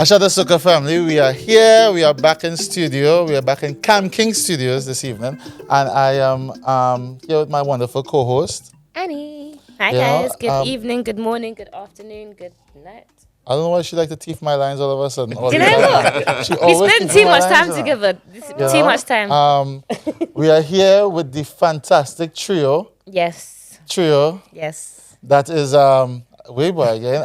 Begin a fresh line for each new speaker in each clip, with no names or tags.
A Shot of Soca family, we are here. We are back in studio. We are back in Cam King Studios this evening. And I am here with my wonderful co-host.
Annie. Hi,
You
guys.
know,
Good evening, good morning, good afternoon, good night.
I don't know why she like to teeth my lines all of a sudden.
Do you know what?
She
We
always
spent
teeth
too
my
much
lines,
time
you know.
together.
You
Too
know?
much time.
We are here with the fantastic trio.
Yes. Yes.
That is wait boy again.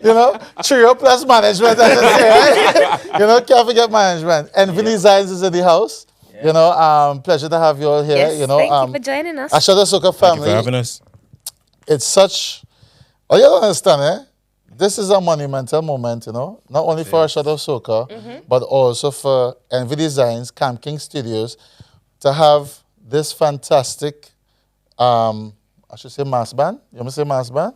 You know, trio plus management, I just say, right? You know, can't forget management. And Vinny Zines is in the house. You know, pleasure to have you all here.
Yes.
You know,
Thank you for joining us.
A Shot of Soca
Thank you
family.
for having us.
It's such. Oh, you don't understand, eh? This is a monumental moment, you know, not only for A Shot of Soca, but also for Envy Designs, Camp King Studios, to have this fantastic, I should say mass band. You want me to say mass band?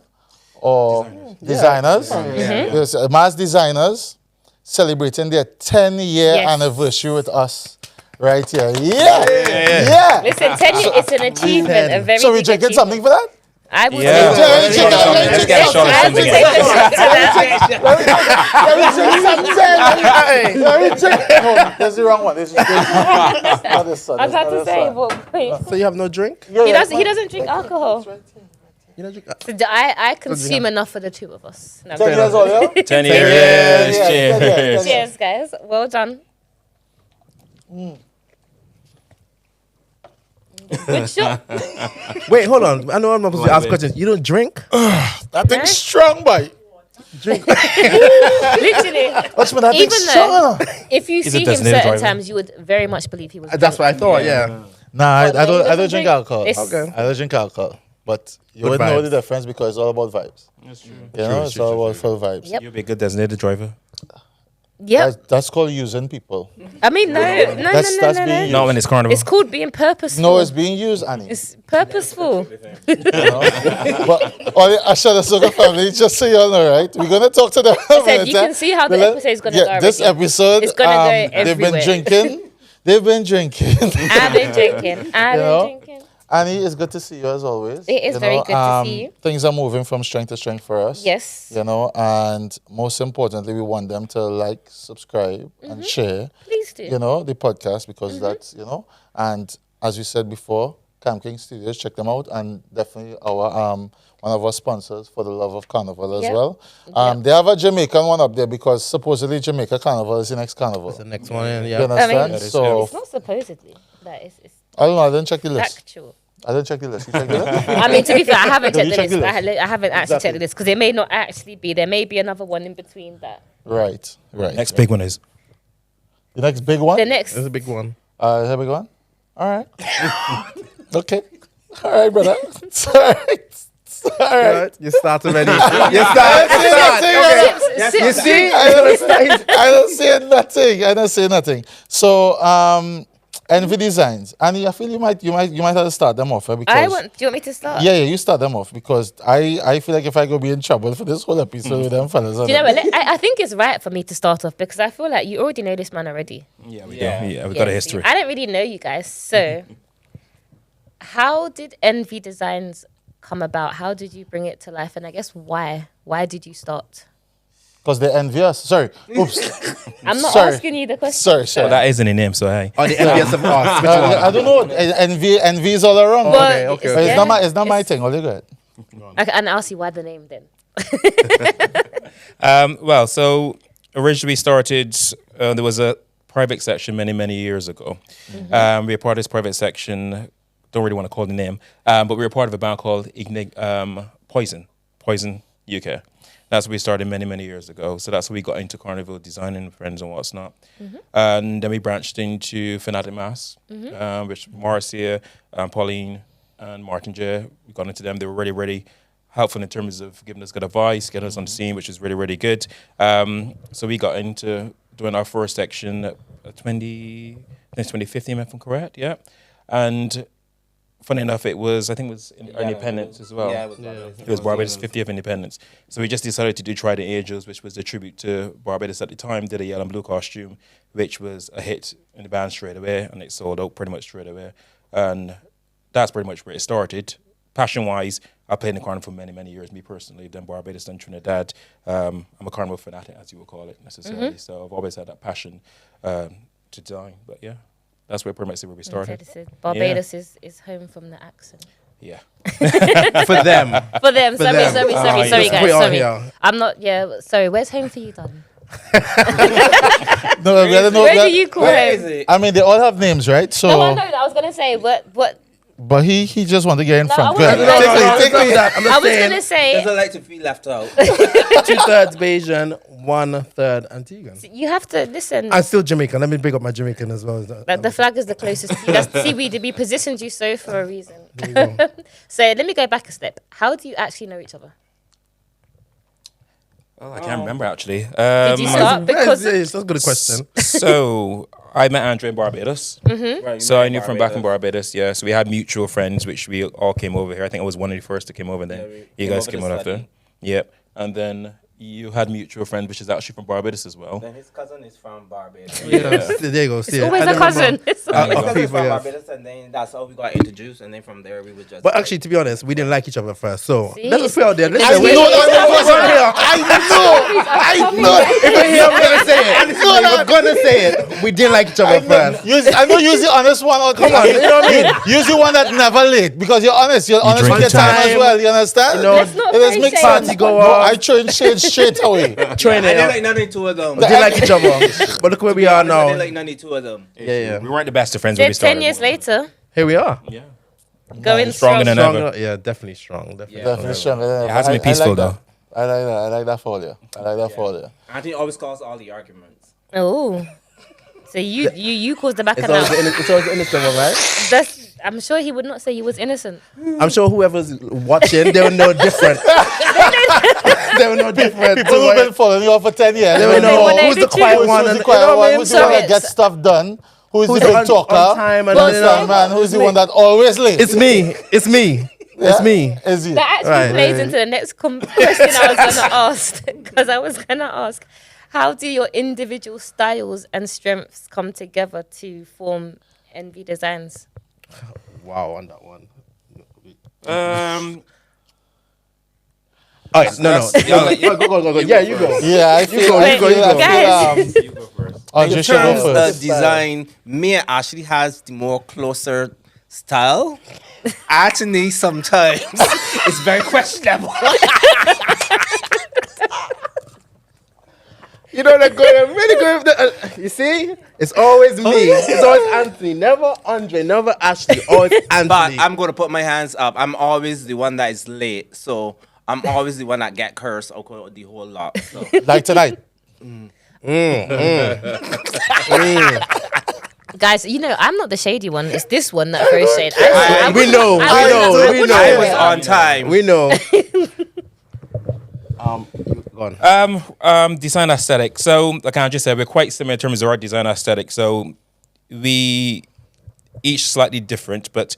Or designers. Yes, mass designers celebrating their 10-year
Yes.
anniversary with us right here. Yeah.
Listen, 10 years, it's an achievement, a very
So we
big
drinking
achievement.
something for that?
I would
Yeah.
say
Let's get a shot of
I would
something.
take a shot to that.
No, that's the wrong one. This is not this one.
I was about to
This
say,
one.
but wait.
So you have no drink?
He doesn't drink alcohol.
You don't drink?
So I consume enough for the two of us. No,
10 years old, yeah?
10 years.
Yeah,
Cheers.
cheers, guys. Well done. Good shot.
Wait, hold on. I know I'm not supposed to ask questions. You don't drink?
That thing's strong, boy.
Literally.
What's with that thing
Even
strong?
though, if you
He's
see
a
him
designated
certain
driver.
times, you would very much believe he was.
That's what I thought, yeah.
Nah, I
But he
don't
doesn't
drink alcohol.
It's-
Okay.
I don't drink alcohol. But you
Good
wouldn't know
vibes.
the difference because it's all about vibes.
That's true.
You know, it's all about full vibes.
Yep.
You'll be a good designated driver.
Yep.
That's called using people.
I mean, no.
That's being used.
Not when it's carnival.
It's called being purposeful.
No, it's being used, Annie.
It's purposeful.
But all the A Shot of Soca family, just so you all know, right? We're gonna talk to them.
said you can see how the episode is gonna go
This
already.
episode,
It's gonna go
they've been
everywhere.
drinking. They've been drinking.
I've been drinking. I've
You know?
been drinking.
Annie, it's good to see you as always.
It is
You
very
know,
good to see you.
Things are moving from strength to strength for us.
Yes.
You know, and most importantly, we want them to like, subscribe, and share,
Please do.
you know, the podcast because that's, you know, and as we said before, Camp King Studios, check them out, and definitely our one of our sponsors for the love of Carnival as
Yep.
well. They have a Jamaican one up there because supposedly Jamaica Carnival is the next carnival.
The next one,
You
yeah.
understand?
mean,
So
It's not supposedly. That is it's
I don't know. I didn't check the list.
factual.
I didn't check the list. You checked the list?
I mean, to be fair, I haven't
You
checked the
checked
list.
the
I,
list?
I haven't actually
Exactly.
checked the list because there may not actually be. There may be another one in between that.
Right.
Next big one is.
The next big one.
The next.
That's a big one.
Here we go. All right. Okay. All right, brother. It's all right. It's all right.
Right? You start already. You start. You see?
I don't say nothing. I don't say nothing. So, Envy Designs. Annie, I feel you might have to start them off. Because
Do you want me to start?
Yeah, you start them off because I feel like if I go be in trouble for this whole episode with them fellas.
Do you know what? I think it's right for me to start off because I feel like you already know this man already.
Yeah, we do. Yeah, we've got a history.
I don't really know you guys. So, how did Envy Designs come about? How did you bring it to life? And I guess why? Why did you start?
Because they're envious. Sorry. Oops.
I'm not
Sorry.
asking you the question.
Sorry.
Well, that isn't a name, so hey.
Oh, the envious of us. Which one?
I don't know. Envy is all around.
Well,
okay.
But
yeah,
it's not my thing. All you good.
Okay, and I'll see why the name then.
Well, so originally started, there was a private section many years ago. We were part of this private section, don't really want to call the name, but we were part of a band called Poison UK. That's what we started many years ago. So that's how we got into carnival designing, friends and what's not. And then we branched into Fanatic Mass, which Marcia, Pauline, and Martin J. We got into them. They were really helpful in terms of giving us good advice, getting us on the scene, which is really good. So we got into doing our first section at 2015, if I'm correct, yeah. And funny enough, I think it was Independence as well. It was Barbados' 50th Independence. So we just decided to do Trident Angels, which was a tribute to Barbados at the time, did a yellow and blue costume, which was a hit in the band straight away, and it sold out pretty much straight away. And that's pretty much where it started. Passion-wise, I played in the carnival for many, many years, me personally, then Barbados, then Trinidad. I'm a carnival fanatic, as you would call it, necessarily. So I've always had that passion to design. But yeah, that's where pretty much where we started.
Barbados is home from the accent.
Yeah.
For them.
For them. Sorry,
them.
sorry,
Just
guys.
put it on
Sorry.
here.
I'm not, sorry. Where's home for you, darling?
No, we gotta know.
Where do you call
Where is
home?
it?
I mean, they all have names, right? So,
No, I know. I was going to say, what?
but he just wanted to get in
No,
front.
I
Go ahead.
wasn't-
No,
Take
it's
lead,
not
take lead.
that. I'm just
I was
saying,
going to say,
Doesn't like to feel left out.
2/3 Bayesian, 1/3 Antiguan.
you have to listen.
I'm still Jamaican. Let me big up my Jamaican as well.
Like the flag is the closest to you. That's, see, we positioned you so for a reason.
There you go.
So let me go back a step. How do you actually know each other?
Oh, I can't remember, actually.
Did you start? Because
That's a good question.
So I met Andre in Barbados.
Right,
So I knew from back in Barbados, yeah. So we had mutual friends, which we all came over here. I think I was one of the first that came over, and then
we
you
came
guys
over
came
to
over after.
study.
Yep. And then you had mutual friend, which is actually from Barbados as well.
Then his cousin is from Barbados.
There you go. See,
it's always
I
a
don't
cousin.
remember.
It's
Uh,
always-
His cousin is
people,
from
yes.
Barbados, and then that's how we got introduced. And then from there, we were just.
But actually, to be honest, we didn't like each other first. So
See,
let's just put it out there.
I
Listen,
know
we
that
we're
wasn't
here.
I know.
If we're here, I'm gonna say it. We're gonna say it. We didn't like each other first.
I know use the honest one. Come
on, you know what I mean?
Use the one that never late because you're honest. You're honest with
drink
your time
time.
as well. You understand?
You know,
Let's not
it does
throw
make
shade.
sense.
Party go
No,
off.
I train shade straight away.
Training.
I didn't like none of the two of them.
We didn't like each other. But look where we are
I
now.
didn't like none of the two of them.
Yeah.
We weren't the best of friends when we
Then
started.
10 years later,
Here we are.
Yeah.
going
Stronger
strong.
than ever.
Yeah, definitely strong. Definitely.
Definitely stronger than
It
ever.
has to be
I
peaceful,
like that.
though.
I like that. I like that for you. I like that for you.
Anthony always caused all the arguments.
Oh. So you caused the back
It's
and
always,
out.
it's always the innocent one, right?
I'm sure he would not say you was innocent.
I'm sure whoever's watching, they will know different. They will know different.
People who've been following you for 10 years.
They will know
when they
who's
do
the quiet
choose.
one.
Who's
and-
the quiet
you know what I
one?
mean?
Who's the one that
So
gets
it's-
stuff done? Who's
Who's
the big
on
talker?
time and
Who's
then,
the man? Who's the one that always late?
It's me. It's me. It's me.
Is he?
That actually
Right.
plays into the next question I was going to ask. Because I was going to ask, how do your individual styles and strengths come together to form Envy Designs?
Wow, on that one.
Oh,
All right, no. Go. Yeah, you go.
Yeah, I feel.
go,
I
you go,
feel-
you
I
go.
Guys.
feel,
You go first.
Andre
In
should go
terms
first.
of design, Mia actually has the more closer style. Anthony sometimes is very questionable.
You know they're going. I'm really going. With you see, it's always me. It's always Anthony. Never Andre. Never Ashley. Always Anthony.
But I'm going to put my hands up. I'm always the one that is late. So I'm always the one that get cursed or the whole lot. So.
Like tonight.
Guys, you know, I'm not the shady one. It's this one that throws shade. I
we know.
I was on time.
We know. Go on.
Design aesthetic. So, like I just said, we're quite similar in terms of our design aesthetic. So, we each slightly different, but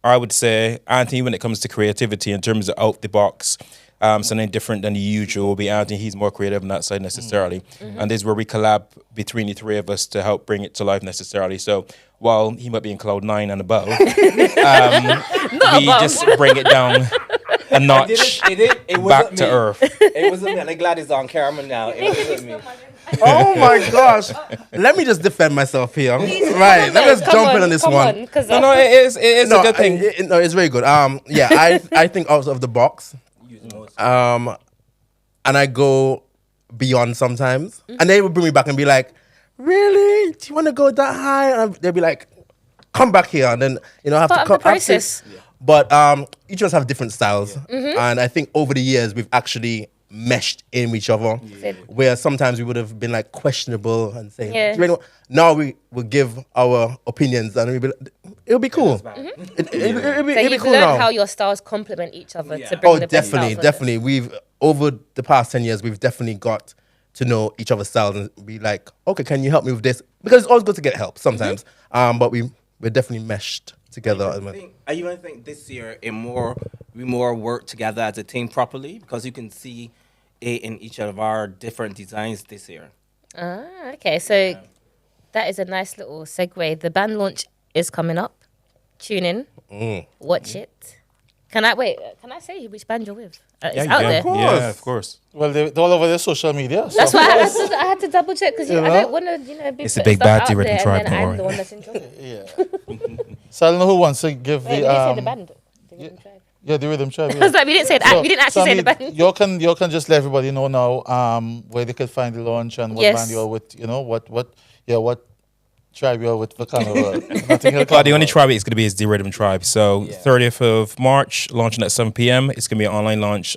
I would say Anthony, when it comes to creativity, in terms of out the box, something different than the usual will be Anthony. He's more creative on that side necessarily, and this is where we collab between the three of us to help bring it to life necessarily. So, while he might be in cloud 9 and above, we just bring it down a notch
It
back
wasn't
to
me.
earth.
It wasn't me. I'm glad it's on camera now. It wasn't me.
Oh my gosh. Let me just defend myself here. Right. Let me just jump in on this one.
No, it is a good thing.
No, it's very good. Yeah, I think out of the box. And I go beyond sometimes. And they would bring me back and be like, really? Do you want to go that high? And they'd be like, come back here. And then, I have
Part
to
of the
come. have to-
process.
But each of us have different styles. And I think over the years, we've actually meshed in with each other. Where sometimes we would have been like questionable and saying,
Yeah.
"Do you really want-" now we will give our opinions and it'll be cool. It'll be
So
cool
you've learned
now.
how your styles complement each other to bring
Oh,
the best
definitely,
out of it.
definitely. We've over the past 10 years, we've definitely got to know each other's styles and be like, okay, can you help me with this? Because it's always good to get help sometimes. But we're definitely meshed together.
I even think this year we more work together as a team properly because you can see it in each of our different designs this year.
Ah, okay. So that is a nice little segue. The band launch is coming up. Tune in. Watch it. Can I say which band you're with? It's
Yeah,
out
yeah,
there.
course.
Yeah, of course.
Well, they're all over their social media.
That's
so-
why I had to double check because
You
I
know?
don't want to, be
It's a
putting
big
stuff
bad
out
D-Rhythm
there
tribe,
and then
don't
I'm
worry.
the one that's in trouble.
Yeah. So I don't know who wants to give
Wait, we
the
didn't say the band. The Rhythm Tribe.
yeah, the rhythm tribe.
I
Yeah.
was like, we didn't say that. We didn't actually say the band.
You can just let everybody know now where they could find the launch and what
Yes.
band you're with. You know what tribe you're with for Carnival. Notting Hill
The
Carnival.
only tribe it's going to be is the Rhythm Tribe. So 30th of March, launching at 7 p.m. It's going to be an online launch.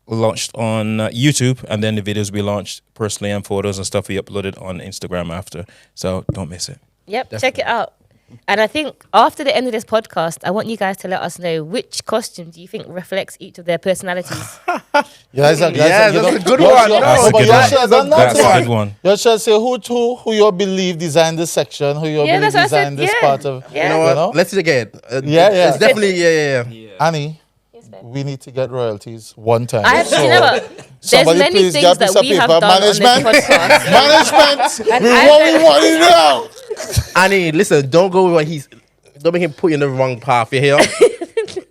Launched on YouTube, and then the videos will be launched personally and photos and stuff we uploaded on Instagram after. So don't miss it.
Yep, check it out. And I think after the end of this podcast, I want you guys to let us know which costume do you think reflects each of their personalities.
Yeah,
Yeah, that's a good one. No,
That's a
but
good
you
one.
should have done that
That's a
one.
good one.
You should say who you believe designed this section, who you
Yeah,
believe
that's what I
designed
said,
this
yeah.
part of.
Yeah.
You know what?
You know?
Let's do it again.
Yeah.
It's definitely, yeah.
Annie,
Yes, babe.
we need to get royalties one time.
I have,
So,
you know what? There's
somebody
many
please
things
get
that
piece of
we have
paper.
done on this
Management.
podcast.
Management,
And
we
I
want it now.
Annie, listen, don't go with what don't make him put you in the wrong path. You hear?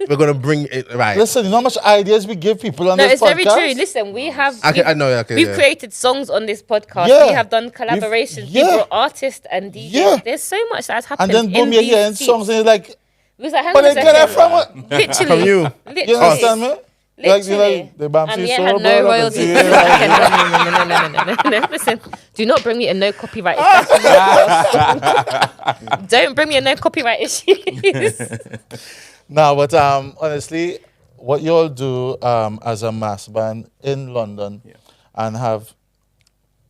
We're gonna bring it right.
Listen, you know how much ideas we give people on
No,
this
it's very
podcast?
true. Listen, we have.
I know. Okay,
We've
yeah.
created songs on this podcast.
Yeah.
We have done collaborations.
yeah.
We brought artists and DJs.
Yeah.
There's so much that's
And
happened.
then boom,
in
you're
these
hearing
seats.
songs and you're like,
We was like, hang
but
on a
they get it
second.
from what?
Literally.
From you.
Literally.
You understand me?
Literally.
The BAM
And
says
yet
so,
had
blah,
no
blah, blah,
royalties.
blah.
No. Listen, do not bring me a no copyright issue. Don't bring me a no copyright issues.
No, but honestly, what you all do as a mass band in London and have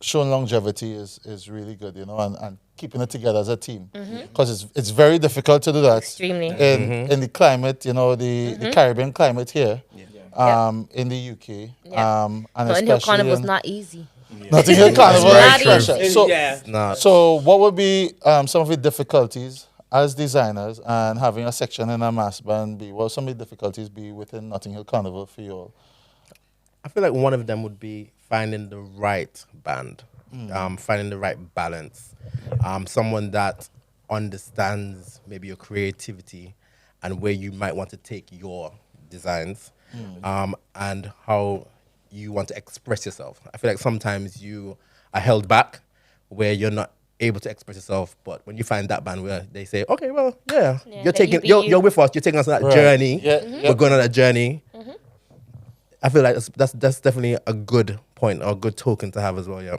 shown longevity is really good, you know, and keeping it together as a team. Because it's very difficult to do that.
Extremely.
In the climate, you know, the Caribbean climate here, in the UK.
Yeah.
And
Notting Hill
especially
Carnival's
in-
not easy.
Notting Hill Carnival
That's
is
very
pressure.
true.
So,
Nah.
so what would be some of the difficulties as designers and having a section in a mass band be? What would some of the difficulties be within Notting Hill Carnival for you all?
I feel like one of them would be finding the right band, finding the right balance, someone that understands maybe your creativity and where you might want to take your designs, and how you want to express yourself. I feel like sometimes you are held back where you're not able to express yourself, but when you find that band where they say, okay, well,
Yeah,
you're
let
taking,
you be
you're,
you.
you're with us, you're taking us on that
Right.
journey.
Yeah.
We're going on that journey. I feel like that's definitely a good point or a good token to have as well. Yeah,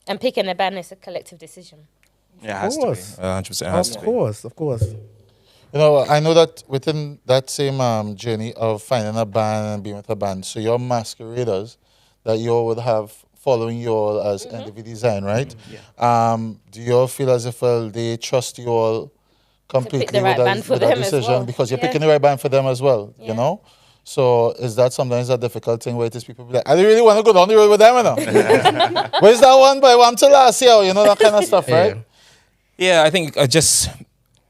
And picking a band is a collective decision.
Yeah, it has to be.
course.
100% has to
of
be.
course, of course.
You know, I know that within that same journey of finding a band and being with a band, so your masqueraders that you all would have following you all as NDV Design, right? Do you all feel as if they trust you all completely
right
with
band
that,
for
with that
them as
decision?
well.
Because you're
Yeah.
picking the right band for them as well, you know? So is that sometimes a difficult thing where it is people be like, I don't really want to go down the road with them, you know? Where's that one by one to last year? You know, that kind of stuff, right?
Yeah, I think just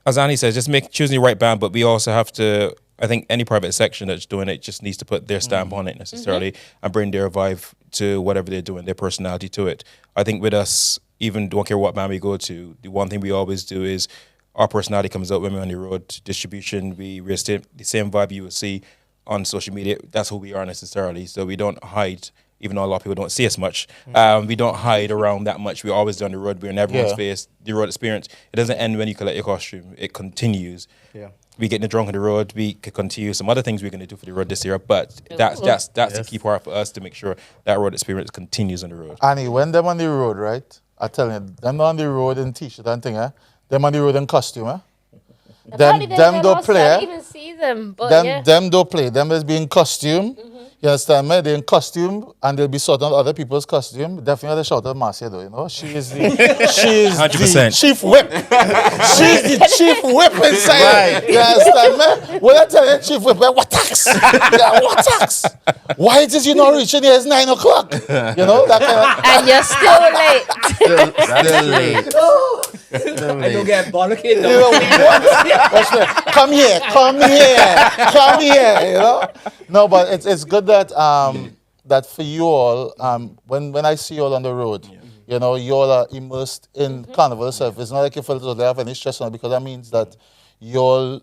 as Annie says, just choosing the right band, but we also have to. I think any private section that's doing it just needs to put their stamp on it necessarily and bring their vibe to whatever they're doing, their personality to it. I think with us, even don't care what band we go to, the one thing we always do is our personality comes out when we're on the road. Distribution, we're still the same vibe you will see on social media. That's who we are necessarily. So we don't hide. Even though a lot of people don't see us much, we don't hide around that much. We're always on the road. We're in everyone's face. The road experience, it doesn't end when you collect your costume. It continues.
Yeah.
We getting drunk on the road. We could continue some other things we're going to do for the road this year. But that's the key part for us to make sure that road experience continues on the road.
Annie, when them on the road, right? I tell you, them on the road in t-shirt and thing, them on the road in costume, them don't play,
I didn't even see them, but
them don't play. Them is being costume. You understand me? They're in costume and they'll be sorting out other people's costume. Definitely the shout out Marcia though, you know. She is the
100%.
chief whip. She's the chief whip inside.
Right.
You understand me? When I tell you chief whip, what tax? Yeah, what tax? Why it is you not reaching here? It's 9 o'clock. You know, that kind of
and you're still late.
Still late.
I don't get bollocking.
you know, what? Watch me. Come here, you know. No, but it's good that that for you all, when I see you all on the road, you know, you all are immersed in carnival itself. It's not like you feel as though they have any stress on it, because that means that you all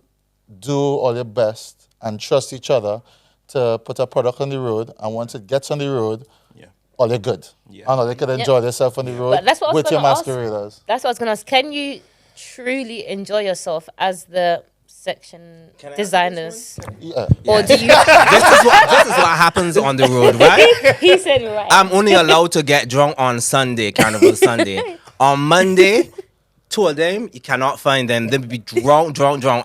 do all your best and trust each other to put a product on the road. And once it gets on the road,
Yeah.
all you're good.
Yeah.
And all they can enjoy themselves on the road
But that's what I was
with your
gonna ask.
masqueraders.
That's what I was going to ask. Can you truly enjoy yourself as the section
Can I answer
designers?
Yeah.
Or do you?
This is what happens on the road, right?
He said right.
I'm only allowed to get drunk on Sunday, Carnival Sunday. On Monday, two of them, you cannot find them. They'll be drunk.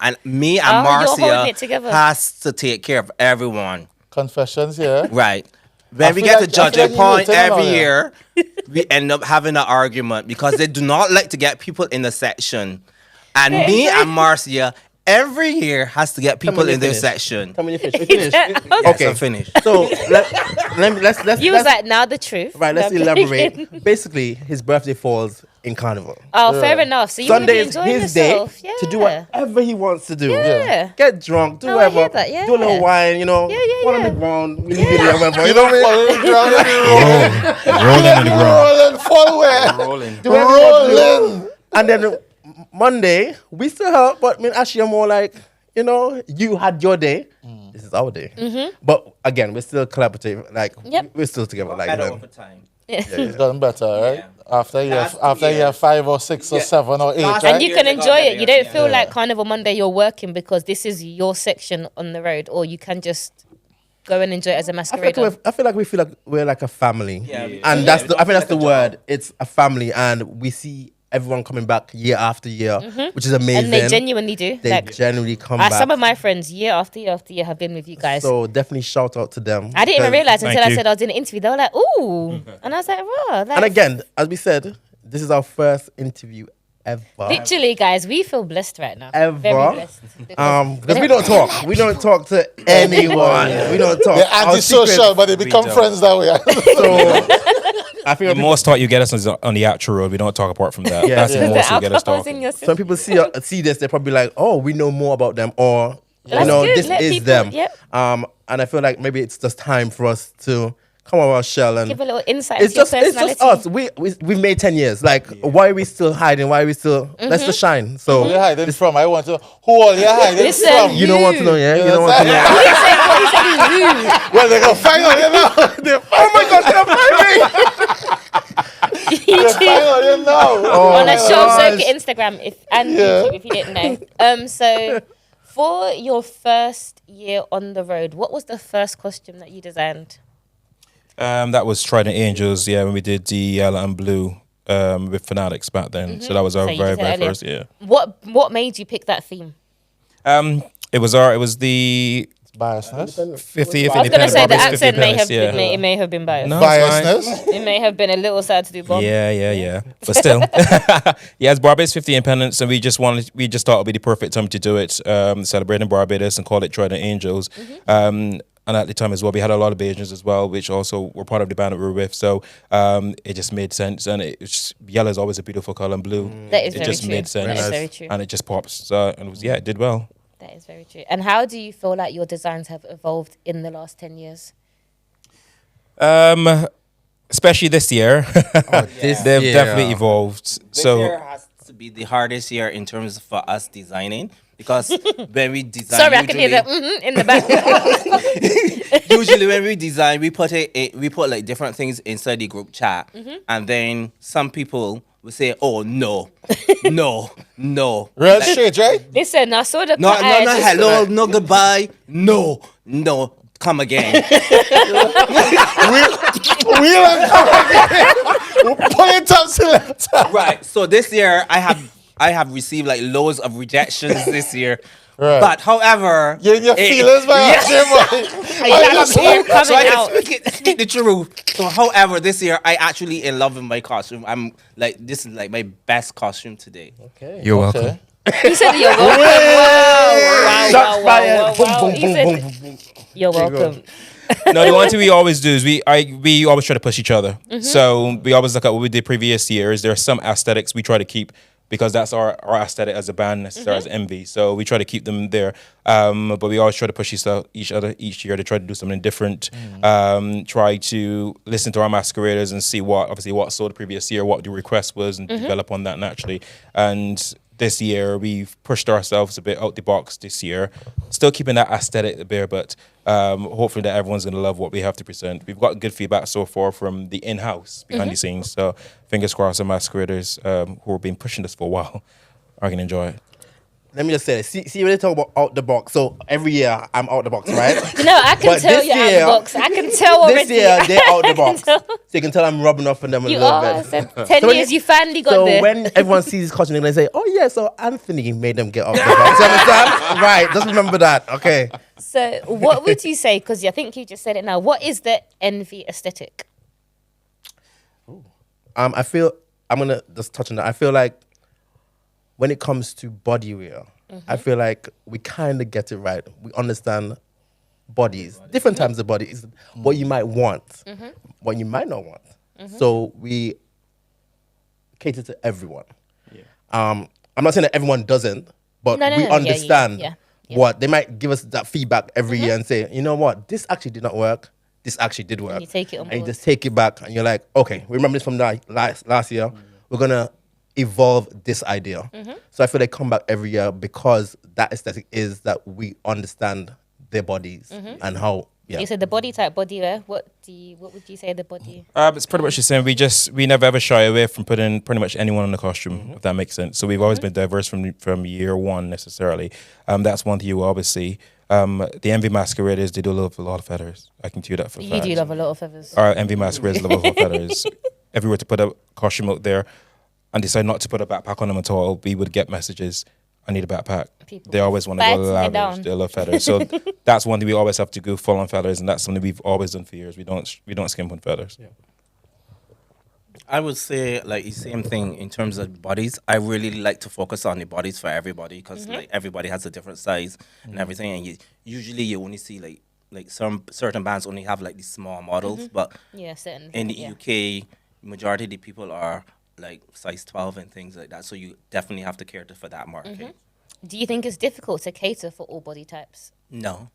And me and
Oh, you're holding
Marcia
it together.
has to take care of everyone.
Confessions, yeah.
Right.
I
When we
feel
get
like-
to judging
I feel like you
point
need to know
every
that.
year, we end up having an argument because they do not like to get people in the section. And me and Marcia every year has to get people
when you
in their
finish.
section.
Come on, you finish. We finish.
Yes,
Okay.
I'm finished.
So let's
You was like, now the truth.
right. Let's
No, I'm
elaborate.
kidding.
Basically, his birthday falls in Carnival.
Oh, fair enough. So you want to
Sunday
be
is
enjoying
his
yourself.
day to do whatever he wants to do.
Yeah.
Get drunk, do
No, I
whatever.
hear that, yeah.
Do a little wine, you know.
Yeah, yeah,
fall on
yeah.
the ground, we leave it whatever. You know what I mean?
Rolling in the ground.
Rolling forward.
Rolling.
Do whatever you want to do.
Rolling.
And then Monday, we still help, but I mean, actually, I'm more like, you know, you had your day. This is our day. But again, we're still collaborative. Like,
Yep.
we're still together. Like,
Better
them.
over time.
It's gotten better, right?
Yeah.
After year,
Last
after
year.
year 5 or 6 or
Yeah.
7 or 8,
Last
right?
And you
Years
can
ago,
enjoy it. You don't
yeah.
feel like Carnival Monday you're working because this is your section on the road, or you can just go and enjoy it as a
I
masquerader.
feel like we feel like we're like a family.
Yeah,
And
yeah,
that's
we
the,
don't
I think that's
feel
the
like a
word. It's a family, and we see everyone coming back year after year, which is amazing.
And they genuinely do.
They
Like,
genuinely come back.
some of my friends, year after year after year, have been with you guys.
So definitely shout out to them.
I didn't even
because-
realize until I
you.
said I was in an interview. They were like, ooh. And I was like, raw. Like,
And again, as we said, this is our first interview ever.
literally, guys, we feel blessed right now.
Ever.
Very blessed.
Because we don't talk. We don't talk to anyone. We don't talk.
They're
Our
antisocial,
secrets-
but they become
don't.
friends that way.
So I think
The most talk you get us is on the actual road. We don't talk apart from that.
Yeah.
That's the
Yeah.
most
The
you get us
alcohol's in
talking.
your
some people see this, they're probably like, oh, we know more about them, or
That's
you know,
good.
this
Let
is
people-
them.
yep.
And I feel like maybe it's just time for us to come out of our shell and
Give a little insight
it's
to your
just
personality.
us. We've made 10 years. Like, why are we still hiding? Why are we still? Let's just shine. So
Who you hiding from? I want to know. Who all you hiding
Listen,
from?
you don't want to know, yeah? You don't want to know.
He said what? He said he's rude.
Well, they're going to find out, you know.
Oh my gosh, they're fighting!
He
They're
did.
find out, you know.
On a show
gosh.
circuit Instagram and YouTube, if you didn't know. So for your first year on the road, what was the first costume that you designed?
That was Trident Angels, yeah, when we did the yellow and blue with Fanatics back then. So that was our
So you
very,
did that
very
earlier.
first, yeah.
What made you pick that theme?
It was the
Biasness.
50th
I was gonna
Independent
say the
Barbados 50th
accent may have
Independence,
been, it may have been biased.
No, it's fine.
Biasness.
It may have been a little sad to do, Bob.
Yeah. But still, yeah, it's Barbados 50 Independence, and we just thought it'd be the perfect time to do it, celebrating Barbados and call it Trident Angels. And at the time as well, we had a lot of Bajans as well, which also were part of the band that we were with. So it just made sense, and yellow is always a beautiful color, and blue.
That is
it
very
just
true.
made sense,
That is very true.
and it just pops. So and it did well.
That is very true. And how do you feel like your designs have evolved in the last 10 years?
Especially this year,
This
they've
year.
definitely evolved.
This
So
year has to be the hardest year in terms for us designing because when we design,
Sorry, I can hear that in the back.
usually when we design, we put like different things inside the group chat, and then some people will say, "Oh no, no."
Real shit, right?
Listen, I saw the
No,
cut ad.
hello, no, goodbye, no, come again.
Wheel and come again. Pull it up, selector.
Right. So this year I have received like loads of rejections this year.
Right.
But however,
You're in your feelings, man.
Coming
so I
out.
can speak the truth. So however, this year I actually in love with my costume. I'm like, this is like my best costume today.
you're welcome.
Okay.
He said you're welcome.
Shots
Wow.
fired. Boom, boom,
He
boom,
said,
boom, boom, boom.
you're welcome.
No, the one thing we always do is we always try to push each other. So we always look at what we did previous years. There are some aesthetics we try to keep because that's our aesthetic as a band, necessarily as Envy. So we try to keep them there. But we always try to push each other each year to try to do something different. Try to listen to our masqueraders and see what saw the previous year, what the request was, and develop on that naturally. And this year we've pushed ourselves a bit out the box this year, still keeping that aesthetic there, but hopefully that everyone's going to love what we have to present. We've got good feedback so far from the in-house behind the scenes, so fingers crossed the masqueraders who have been pushing this for a while are going to enjoy it.
Let me just say, see when they talk about out the box. So every year I'm out the box, right?
No, I can
But
tell
this
you're out
year-
the box. I can tell already.
This year they're out the box,
tell.
so you can tell I'm rubbing off on them a
You
little
are.
bit.
So 10
So when
years,
you-
you finally got
So
there.
when everyone sees this costume, they're gonna say, "Oh yeah, so Anthony made them get off the box." You understand? Right? Just remember that. Okay.
So what would you say, because I think you just said it now, what is the envy aesthetic?
I feel I'm gonna just touch on that. I feel like when it comes to body wear, I feel like we kind of get it right. We understand bodies, different types of bodies, what you might want, what you might not want. So we cater to everyone. I'm not saying that everyone doesn't, but
No, no,
we
no, yeah,
understand
yeah.
what they might give us that feedback every year and say, you know what, this actually did not work. This actually did work.
you take it on
And you
board.
just take it back and you're like, okay, we remember this from last year. We're going to evolve this idea. So I feel they come back every year because that aesthetic is that we understand their bodies and how,
You said the body type, body wear. What would you say the body?
It's pretty much the same. We never ever shy away from putting pretty much anyone in the costume, if that makes sense. So we've always been diverse from year one necessarily. That's one thing you always see. The Envy masqueraders, they do love a lot of feathers. I can tell you that for a
You
fact.
do love a lot of feathers.
Our Envy masqueraders love a lot of feathers. If we were to put a costume out there and decide not to put a backpack on them at all, we would get messages, I need a backpack.
People
They always want to
fighting
go
it
lavish.
down.
They love feathers. So that's one thing we always have to go full on feathers, and that's something we've always done for years. We don't skimp on feathers.
I would say like the same thing in terms of bodies. I really like to focus on the bodies for everybody because like everybody has a different size and everything, and usually you only see like some certain bands only have like these small models, but
Yeah, certain.
in the
yeah.
UK, majority of the people are like size 12 and things like that. So you definitely have to cater for that market.
Do you think it's difficult to cater for all body types?
No.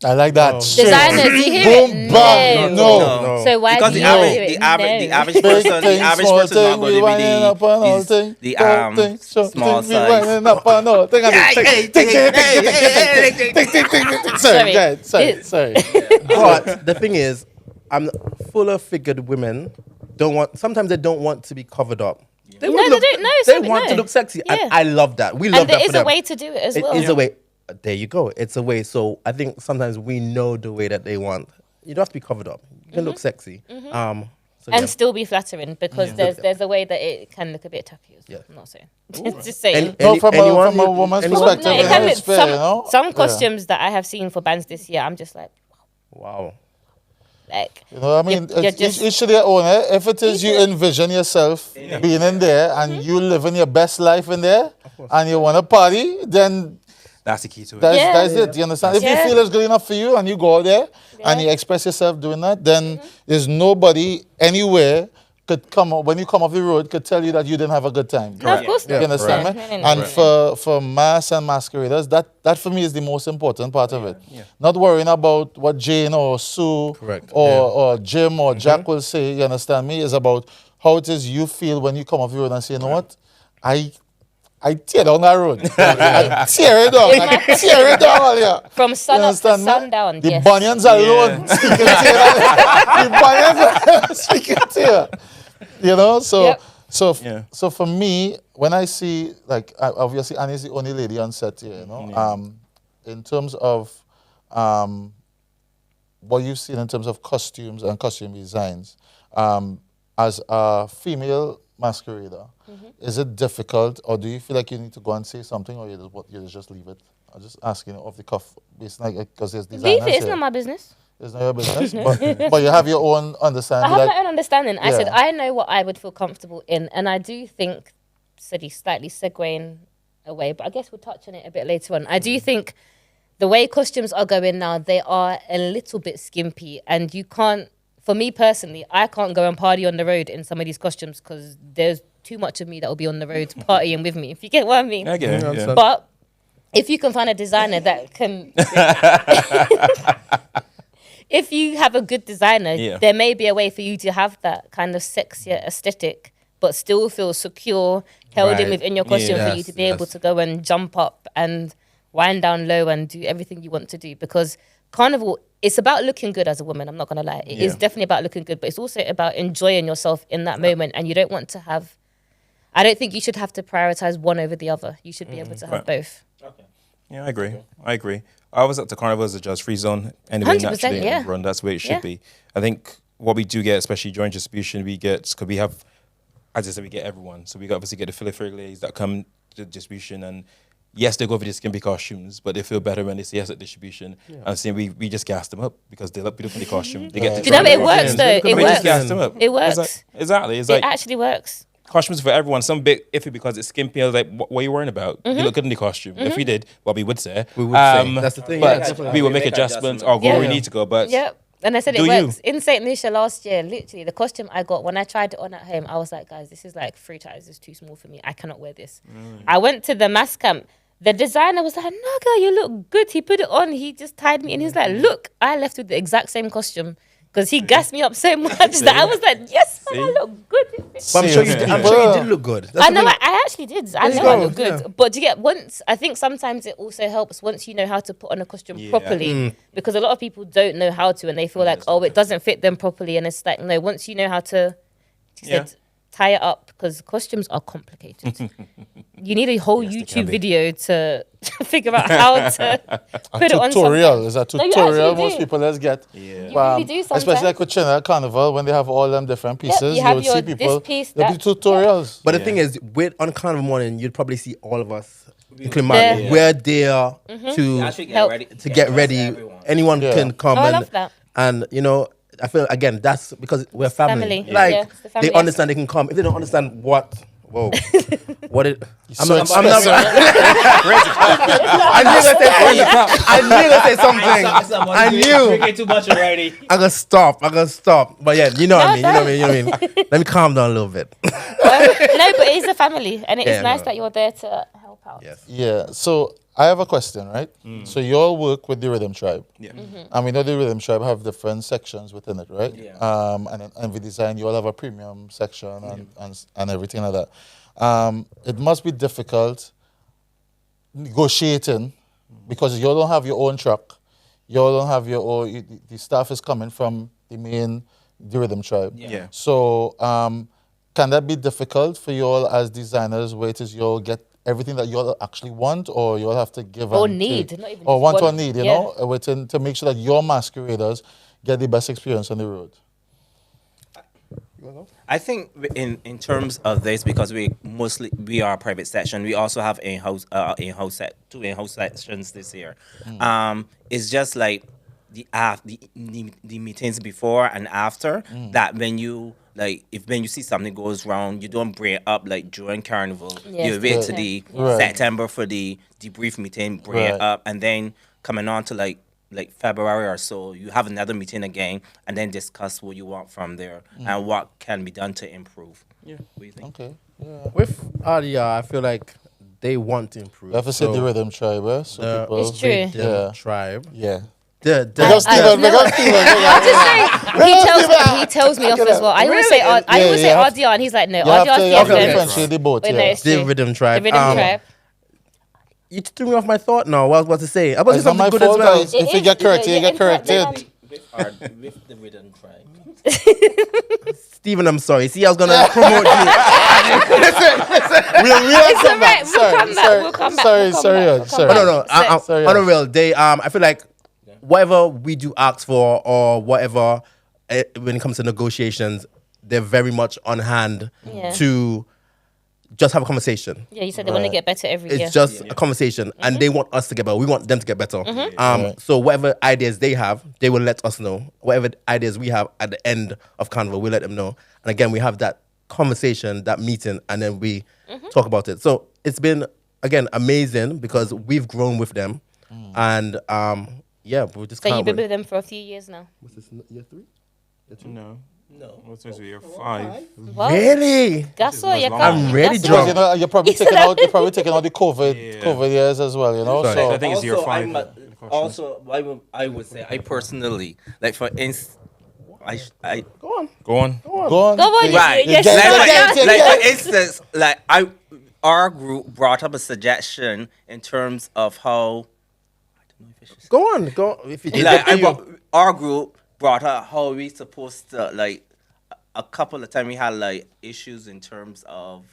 I like that. Shit.
Designers, you hear
Boom,
it?
bam, no.
No.
So why
Because
do
the
you
average,
do it?
the average, the
No.
average
Big
person, the
thing,
average
small
person is not
thing,
going
we
to
winding up on all
be
thing,
the
big thing, short
small
thing, we
size.
winding up on all thing. Sorry.
But the thing is, fuller figured women sometimes they don't want to be covered up. They
No,
wanna
they don't. No,
They
some-
want to
no.
look sexy.
Yeah.
And I love that. We love
And
that
there
for
is a
them.
way to do it as well.
It is a way. There you go. It's a way. So I think sometimes we know the way that they want. You don't have to be covered up. You can look sexy. So
And
yeah.
still be flattering because there's a way that it can look a bit tacky as well.
Yeah.
I'm not saying. Just saying.
No, from
anyone?
a woman's
Anyone?
perspective,
No, it
yeah,
can
it's
look,
fair, you know?
some
Yeah.
costumes that I have seen for bands this year, I'm just like,
Wow.
You know what I mean?
You're
It's
just-
each to their own. If it is you envision yourself being in there and you living your best life in there and you want to party, then
That's the key to it.
that's it. You understand? If you
Yeah.
feel it's good enough for you and you go out there and
Yeah.
you express yourself doing that, then there's nobody anywhere could come up when you come off the road could tell you that you didn't have a good time.
no, of course
You
not.
understand
Right.
me?
No, no, no.
And for mass and masqueraders, that for me is the most important part of it. Not worrying about what Jane or Sue
Correct.
or Jim or Jack will say, you understand me? Is about how it is you feel when you come off the road and say, you know what? I tear down that road. I tear it down. I tear it down all here.
From sun
You
up to
understand me?
sundown.
The
yes.
bunions alone speaking to you. The bunions are speaking to you. You know, so
Yep.
so for me, when I see obviously Annie's the only lady on set here, you know. In terms of what you've seen in terms of costumes and costume designs, as a female masquerader, is it difficult, or do you feel like you need to go and say something, or you just leave it? I'm just asking off the cuff, because there's designers
Leave it. It's
here.
not my business.
It's not your business, but you have your own
I
understanding.
have
Like,
my own understanding. I said
Yeah.
I know what I would feel comfortable in, and I do think, he's slightly segueing away, but I guess we'll touch on it a bit later on. I do think the way costumes are going now, they are a little bit skimpy, and you can't. For me personally, I can't go and party on the road in some of these costumes because there's too much of me that will be on the road partying with me. If you get what I mean.
I get it. Yeah.
But if you can find a designer that can, if you have a good designer,
Yeah.
there may be a way for you to have that kind of sexier aesthetic, but still feel secure held in
Right.
within your costume for you
Yes,
to be able
yes.
to go and jump up and wind down low and do everything you want to do. Because carnival, it's about looking good as a woman. I'm not gonna lie, it is
Yeah.
definitely about looking good, but it's also about enjoying yourself in that moment. And you don't want to have. I don't think you should have to prioritize one over the other. You should be able to have
Right.
both.
Yeah, I agree. I was at the carnival as a judge-free zone. Anyway,
100%,
naturally
yeah.
run. That's the way it should
Yeah.
be. I think what we do get, especially during distribution, because we have, as I said, we get everyone. So we obviously get the filigree that come to distribution, and yes, they go for the skimpy costumes, but they feel better when they see us at distribution. And saying we just gas them up because they look beautiful in the costume. They get to
Do you know
try
what? It
the
works
costumes.
though. It
We just
works.
gas them up.
It
It's
works.
like- exactly. It's
It
like
actually works.
costumes for everyone. Some bit iffy because it's skimpy. I was like, what are you worrying about?
Mm-hmm.
You look good in the costume. If we did, well, we would say.
We would say. That's the thing. Yeah,
But
definitely.
we will
We
make
make
adjustments or
adjustments.
go where we
Yeah.
need to go. But
Yep. And I said it
Do you?
works. In St. Lucia last year, literally, the costume I got, when I tried it on at home, I was like, guys, this is like 3 times. It's too small for me. I cannot wear this. I went to the mass camp. The designer was like, no, girl, you look good. He put it on. He just tied me. And he's like, look, I left with the exact same costume. Because he gassed me up so much that I was like, yes, man, I
See?
look good.
But I'm sure you did look good. That's
I
the
know,
thing.
I actually did. I
There you
know I
go,
look good.
yeah.
But do you get once? I think sometimes it also helps once you know how to put on a costume properly, because a lot of people don't know how to, and they feel like, oh, it doesn't fit them properly, and it's like, no. Once you know how to, she
Yeah.
said, tie it up, because costumes are complicated. You need a whole
Yes, they can
YouTube
be.
video to figure out how to put it on
Tutorial
something.
is a
No, you
tutorial
actually
most
do.
people let's get.
Yeah.
You really do sometimes.
Especially like with China Carnival when they have all them different pieces.
you
you
have
would
your
see
this
people.
piece,
There'll be
that-
tutorials.
But the
Yeah.
thing is, with on Carnival morning, you'd probably see all of us, including
There.
Mark, we're there
You
to
actually get
Help.
ready
to get ready. Anyone
Yeah.
can come
Oh, I
and
love that.
and you know, I feel again that's because we're family.
family.
Like
Yeah, it's the family
they understand they can come. If they don't understand what, whoa, what it. I'm
so
not. I'm not.
expressive.
I knew to say something. I knew.
Drinking too much already.
I'm gonna stop. But yeah, you know what I mean.
No,
You know what I mean. Let me calm down a little bit.
No, but it is a family, and it is
Yeah,
nice
no.
that you're there to help out.
Yes.
Yeah. So I have a question, right? So you all work with the Rhythm Tribe.
Yeah.
And we know the Rhythm Tribe have different sections within it, right?
Yeah.
And in Envy Design, you all have a premium section and everything like that. It must be difficult negotiating because you all don't have your own truck. You all don't have your own. The staff is coming from the Rhythm Tribe.
Yeah.
So can that be difficult for you all as designers, where it is you all get everything that you all actually want, or you all have to give
Or
and
need,
take?
not even
or
just
want or
want.
need,
Yeah.
to make sure that your masqueraders get the best experience on the road.
I think in terms of this, because we are a private section, we also have two in-house sections this year. It's just like the meetings before and after that when you when you see something goes wrong, you don't bring it up like during carnival.
Yes,
You wait
yeah.
to the
Right.
September for the debrief meeting, bring
Right.
it up, and then coming on to like February or so, you have another meeting again, and then discuss what you want from there and what can be done to improve. Yeah, what do you think?
Okay.
With Adia, I feel like they want to improve.
You have to say the Rhythm Tribe, eh? So
the
people,
It's true.
Yeah.
tribe.
Yeah.
The
Big up Steven, big up Steven, big up.
I'm just saying, he tells me off as well. I always say, I
Yeah,
always say
yeah.
RDR, and he's like, no,
You have
RDR's
to,
the
you have to
okay.
evidence.
differentiate the both,
But no,
yeah.
it's
The
true.
Rhythm Tribe.
The Rhythm Tribe.
You threw me off my thought now. What I was about to say. I was
It's
just
not my
something good as
fault,
well.
guys. If you get corrected, you get corrected.
With the rhythm tribe.
Stephen, I'm sorry. See, I was gonna promote you.
We'll come back.
We'll come back.
Sorry,
We'll come
sorry,
back.
sorry.
But no.
Sorry,
On a real, I feel like whatever we do ask for or whatever, when it comes to negotiations, they're very much on hand
Yeah.
to just have a conversation.
Yeah, you said they want to get better every
It's
year.
just a conversation, and they want us to get better. We want them to get better.
Right.
So whatever ideas they have, they will let us know. Whatever ideas we have at the end of Carnival, we'll let them know. And again, we have that conversation, that meeting, and then we talk about it. So it's been again amazing because we've grown with them, and yeah, we just
So
can't
you've been
wait.
with them for a few years now.
What's this, year 3?
No.
No.
What's this year 5?
Well,
Really?
that's all you
long.
can't.
I'm ready,
that's
Joe.
all.
Because you're probably taking out the COVID
Yeah.
COVID years as well, you know.
Sorry.
So
I think it's year 5.
Also, I would say, I personally, like for instance, I
Go on.
Go on.
go on.
Go on,
Yeah.
right.
Yes,
Yeah,
sir.
yeah, yeah, yeah.
Like for instance, like our group brought up a suggestion in terms of how.
Go on. If it
Like,
get to you.
our group brought up how we supposed to like. A couple of times we had like issues in terms of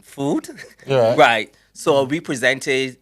food.
Yeah.
Right. So we presented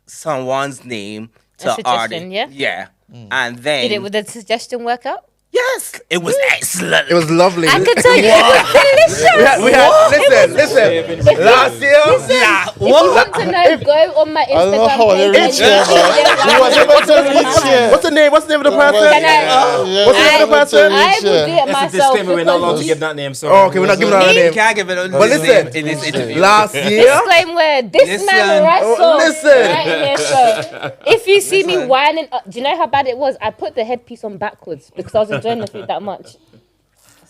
someone's name to
suggestion,
our
yeah?
and then
Would the suggestion work out?
yes, it was excellent.
It was lovely.
I can tell you, it was delicious.
we had listen. Last year,
If you want to know, go on my Instagram
I don't know how they
page
reach
and
here,
you
man.
see
You was able to reach here.
what's the name? What's the name of the person?
Can I-
What's the name of the person?
I will do it
It's a
myself.
disclaimer. We're not allowed to
because-
give that name. So
Oh, okay, we're not giving out a
You
name.
can't give it.
But listen,
in this interview.
last year,
Disclaim where this man
Listen.
wrestled
listen.
right here. So if you see me whining, do you know how bad it was? I put the headpiece on backwards because I was enjoying the food that much.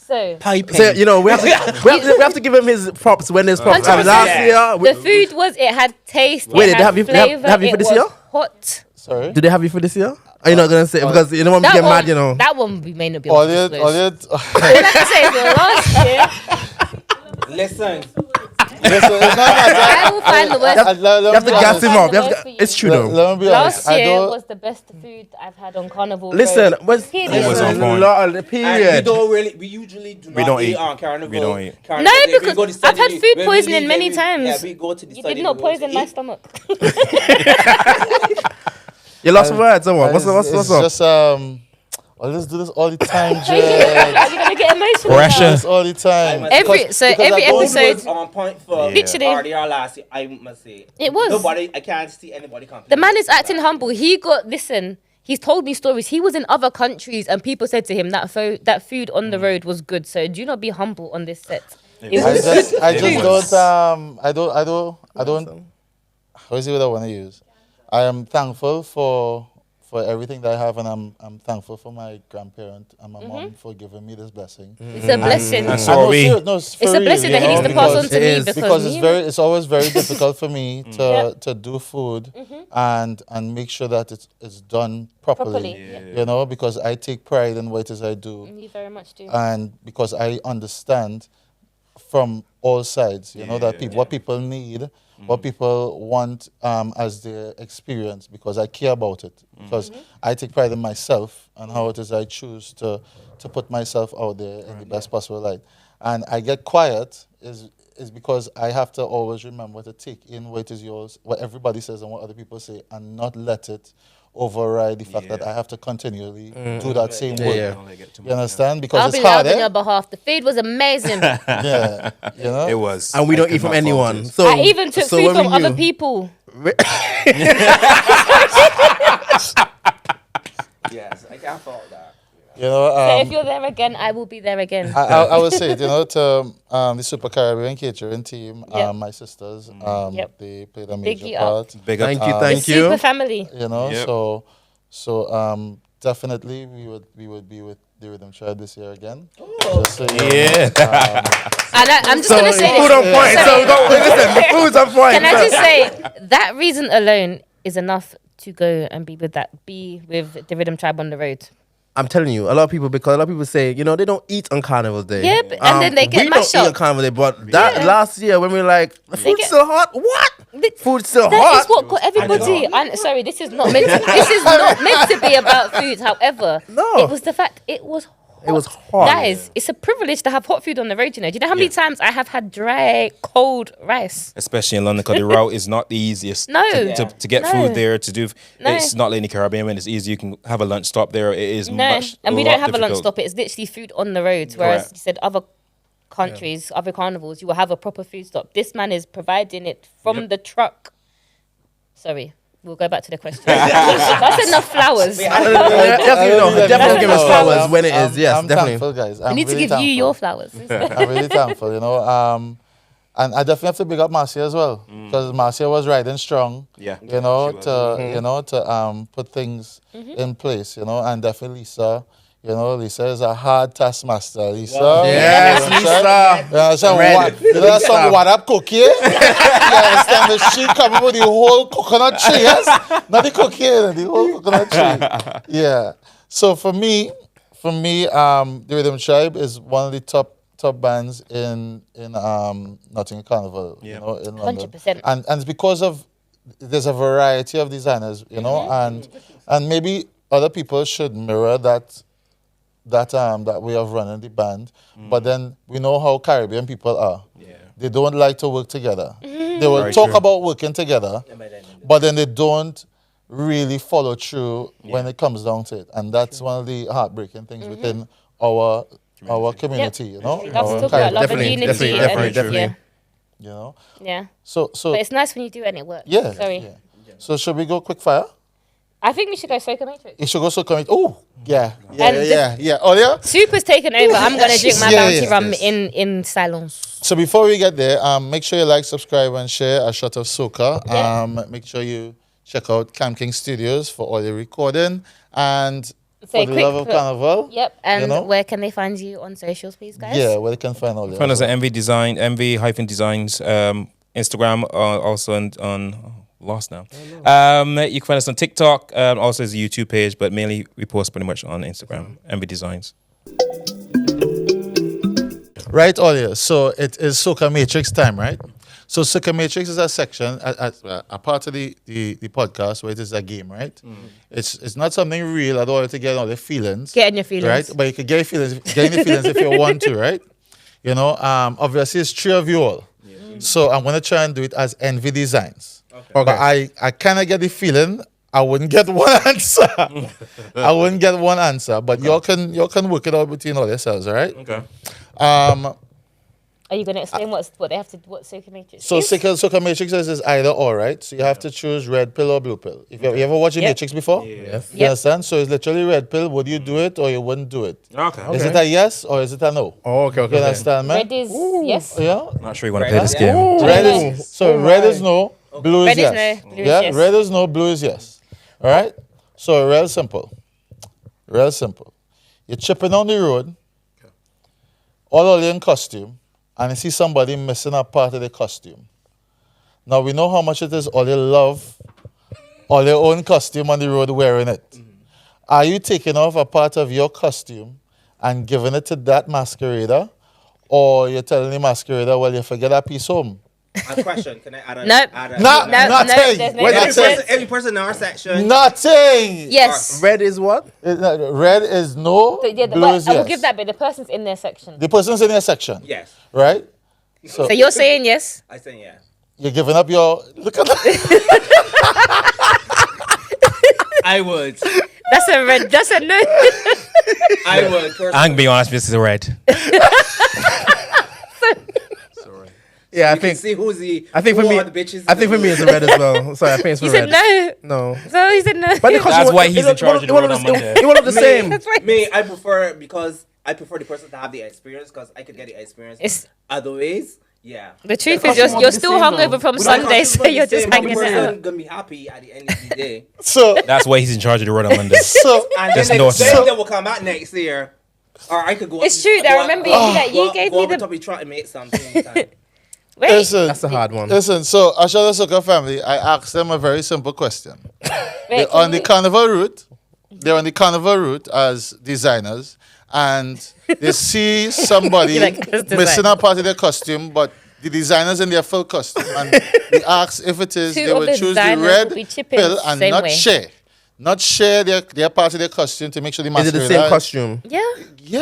So
Piping.
so, you know, we have to give him his props when there's props.
100%.
Last year,
the food was, it had taste,
Wait,
it
they
had
have you-
flavor,
have you for
it
this
was
year?
hot.
Sorry.
do they have you for this year? Are you not gonna say because you don't want me to get mad? You know.
That one we may not be able
All
to
you,
disclose.
all you,
All I can say is last year,
Listen.
listen, it's not that.
I will find the worst.
You have to gas him up. You have to, it's true though.
Let me be honest.
Last
I
year
don't.
was the best food I've had on Carnival.
Listen,
Road.
what's
Period.
was on point.
the period?
We usually do
We don't eat.
on Carnival.
We don't eat.
Carnival
No,
Day. We
because
go to
I've had
study,
food
when we
poisoning
leave,
many
we-
times.
Yeah, we go to the
You
study,
did not
we go to
poison my
eat.
stomach.
You lost words. Someone. What's
it's
up?
just well, let's do this all the time,
Are
Jay.
you gonna get emotional?
Pressure.
now?
This all the time.
Every
Because
every
I don't-
Food
episode,
was on point for
Literally.
RDR last year, I must say.
It was.
Nobody, I can't see anybody complaining.
the man is acting humble. He got listen. He's told me stories. He was in other countries, and people said to him that that food on the road was good. So do not be humble on this set. It
I
was
just
good food.
don't. How is it what I want to use? I am thankful for everything that I have, and I'm thankful for my grandparent and my mom for giving me this blessing.
It's a blessing.
And
I
so
know,
are we.
it's
It's a blessing that he needs to pass on to
It
me
is.
because
me-
it's always very difficult for me to do food and make sure that it's done properly.
Properly, yeah.
You know, because I take pride in what it is I do,
You very much do.
and because I understand from all sides, you know, that what people need, what people want as their experience, because I care about it, because I take pride in myself and how it is I choose to put myself out there in the best possible light. And I get quiet is because I have to always remember to take in what is yours, what everybody says and what other people say, and not let it override the fact that I have to continually do that same work.
Yeah.
You understand? Because
I'll
it's
be
hard,
loud on
eh?
your behalf. The food was amazing.
Yeah, you know.
It was.
And we
I
don't
could
eat from
not fault
anyone.
it.
So
I even took
so
food
when
from
we
other
knew-
people.
Yes, I can't fault that.
You know.
So if you're there again, I will be there again.
I would say it, you know, to the Super Caribbean catering team,
Yep.
my sisters,
Yep.
they played a
Biggie
major
up.
part.
Big up.
Thank you,
The
thank
super
you.
family.
You know,
Yep.
so definitely we would be with the Rhythm Tribe this year again. Just so you know.
Yeah.
And I'm just
So
gonna say
food on
this.
point. So listen, the food's on point.
Can I just say that reason alone is enough to go and be with the Rhythm Tribe on the road.
I'm telling you, a lot of people say, you know, they don't eat on Carnival Day.
Yeah, but- and then they get
we
mashed
don't eat on
up.
Carnival Day, but that
Yeah.
last year when we were like, the food's
get-
still hot. What? Food's still
That
hot.
is what got everybody. Sorry, this is not meant. This is not meant to be about food. However,
No.
it was the fact it was.
It was hot.
Guys, it's a privilege to have hot food on the road. You know, do you know how many times I have had dry, cold rice?
Especially in London, because the route is not the easiest.
No.
To get
No.
food there, to do.
No.
It's not like in the Caribbean when it's easy. You can have a lunch stop there. It is
No,
much.
and we
lot
don't have a lunch
difficult.
stop. It's literally food on the road. Whereas
Correct.
you said other countries, other carnivals, you will have a proper food stop. This man is providing it from the truck. Sorry, we'll go back to the question. That's enough flowers.
Definitely give us flowers when it is. Yes,
I'm
definitely.
thankful, guys.
I need to give you your flowers.
I'm really thankful, you know. And I definitely have to big up Marcia as well, because Marcia was riding strong.
Yeah.
You know,
She was.
to put things in place, you know, and definitely Lisa. You know, Lisa is a hard taskmaster. Lisa.
Yes,
You know what I'm
Lisa.
saying?
Ready.
You know that song, What Up Cookie? You understand? The she coming with the whole coconut tree, yes? Not the cookie, the whole coconut tree. Yeah. So for me, the Rhythm Tribe is one of the top top bands in Notting Hill Carnival,
Yeah.
you know, in London.
100%.
And it's because of there's a variety of designers, you know, and maybe other people should mirror that way of running the band. But then we know how Caribbean people are.
Yeah.
They don't like to work together. They will
Very
talk
true.
about working together, but then they don't really follow through when it comes down to it. And that's one of the heartbreaking things within our community, you know.
That's
our
talk about
Caribbean
love and
Definitely,
unity.
definitely.
and,
You know.
Yeah.
So
But it's nice when you do it and it works.
yeah.
Sorry.
Yeah. So should we go quick fire?
I think we should go Soca Matrix.
It should go so commit. Oh, yeah.
And
Oh yeah.
Super's taken over. I'm going to drink my
Yeah,
bounty
yeah,
rum
yes.
in silence.
So before we get there, make sure you like, subscribe, and share A Shot of Soca.
Yeah.
Make sure you check out Camp King Studios for all the recording and
So
for the
quick
love of
plug.
Carnival.
Yep. And
You know?
where can they find you on socials, please, guys?
Yeah, where they can find all that.
Find us at MV Design, MV-Designs, Instagram, also on lost now. You can find us on TikTok, also as a YouTube page, but mainly we post pretty much on Instagram, MV Designs.
Right, Olia. So it is Soca Matrix time, right? So Soca Matrix is a section, a part of the podcast where it is a game, right? It's not something real at all to get all the feelings.
Get in your feelings.
Right? But you can get in the feelings if you want to, right? You know, obviously it's three of you all. So I'm gonna try and do it as NV Designs.
Okay.
But I kind of get the feeling I wouldn't get one answer. I wouldn't get one answer. But y'all can work it out between all yourselves, all right?
Okay.
Are you going to explain what Soca Matrix
So
is?
Soca Matrix is either or, right? So you have to choose red pill or blue pill. If you ever watched the
Yep.
Matrix before?
Yes.
You understand? So it's literally red pill. Would you do it or you wouldn't do it?
Okay.
Is it a yes or is it a no?
Oh, okay.
You understand, man?
Red is yes.
Yeah?
Not sure you want to play this game.
Red is so red is no, blue is
Red is
yes.
no, blue is
Yeah,
yes.
red is no, blue is yes. All right? So real simple. Real simple. You're chipping on the road, all in costume, and you see somebody missing a part of the costume. Now we know how much it is all you love, all your own costume on the road wearing it. Are you taking off a part of your costume and giving it to that masquerader? Or you're telling the masquerader, well, you forget that piece home?
A question. Can I add a...
Nope.
add a-
Not,
No,
nothing.
there's no
Wait,
difference.
nothing.
Every person in our section...
Nothing.
Yes.
Red is what?
Red is no,
Yeah,
blue
but
is
I will
yes.
give that bit. The person's in their section.
The person's in your section,
Yes.
right?
So you're saying yes?
I say yeah.
You're giving up your... Look at that.
I would.
That's a red. That's a no.
I would. First
I'm going to be honest, this is red.
Yeah, I
you can
think.
see who's the...
I think for
who
me.
are the bitches
I think for me it's a red as well. Sorry, I think it's for
You
red.
said no.
No.
So he said no.
But the costume
That's
was-
why he's in charge of the road on Monday.
It will look the same.
That's right.
Me, I prefer because I prefer the person to have the experience because I could get the experience
It's-
other ways. Yeah.
The truth
The
is,
costume
you're
must be
still
the same,
hungover
though.
from
The
Sunday,
costume
so
must be
you're
the
just
same, but
hanging
the
out.
person gonna be happy at the end of the day.
So,
That's why he's in charge of the road on Monday.
so
And
Just
then,
know
then
it.
they will come out next year. Or I could go.
It's true, though. I remember that you gave me
the.
the.
Top, you try to make something.
Wait.
listen,
That's a hard one.
listen. So, A Shot of Soca family, I asked them a very simple question.
Wait,
They're on the carnival route. They're on the carnival route as designers, and they see somebody
You like this design.
missing a part of their costume, but the designers in their full costume. And they ask if it is
Two
they
of
would
the
choose the
designers
red
will be chipping
pill and
same
not
way.
share. Not share their part of their costume to make sure the
Is it the
masquerader.
same costume?
Yeah.
Yeah.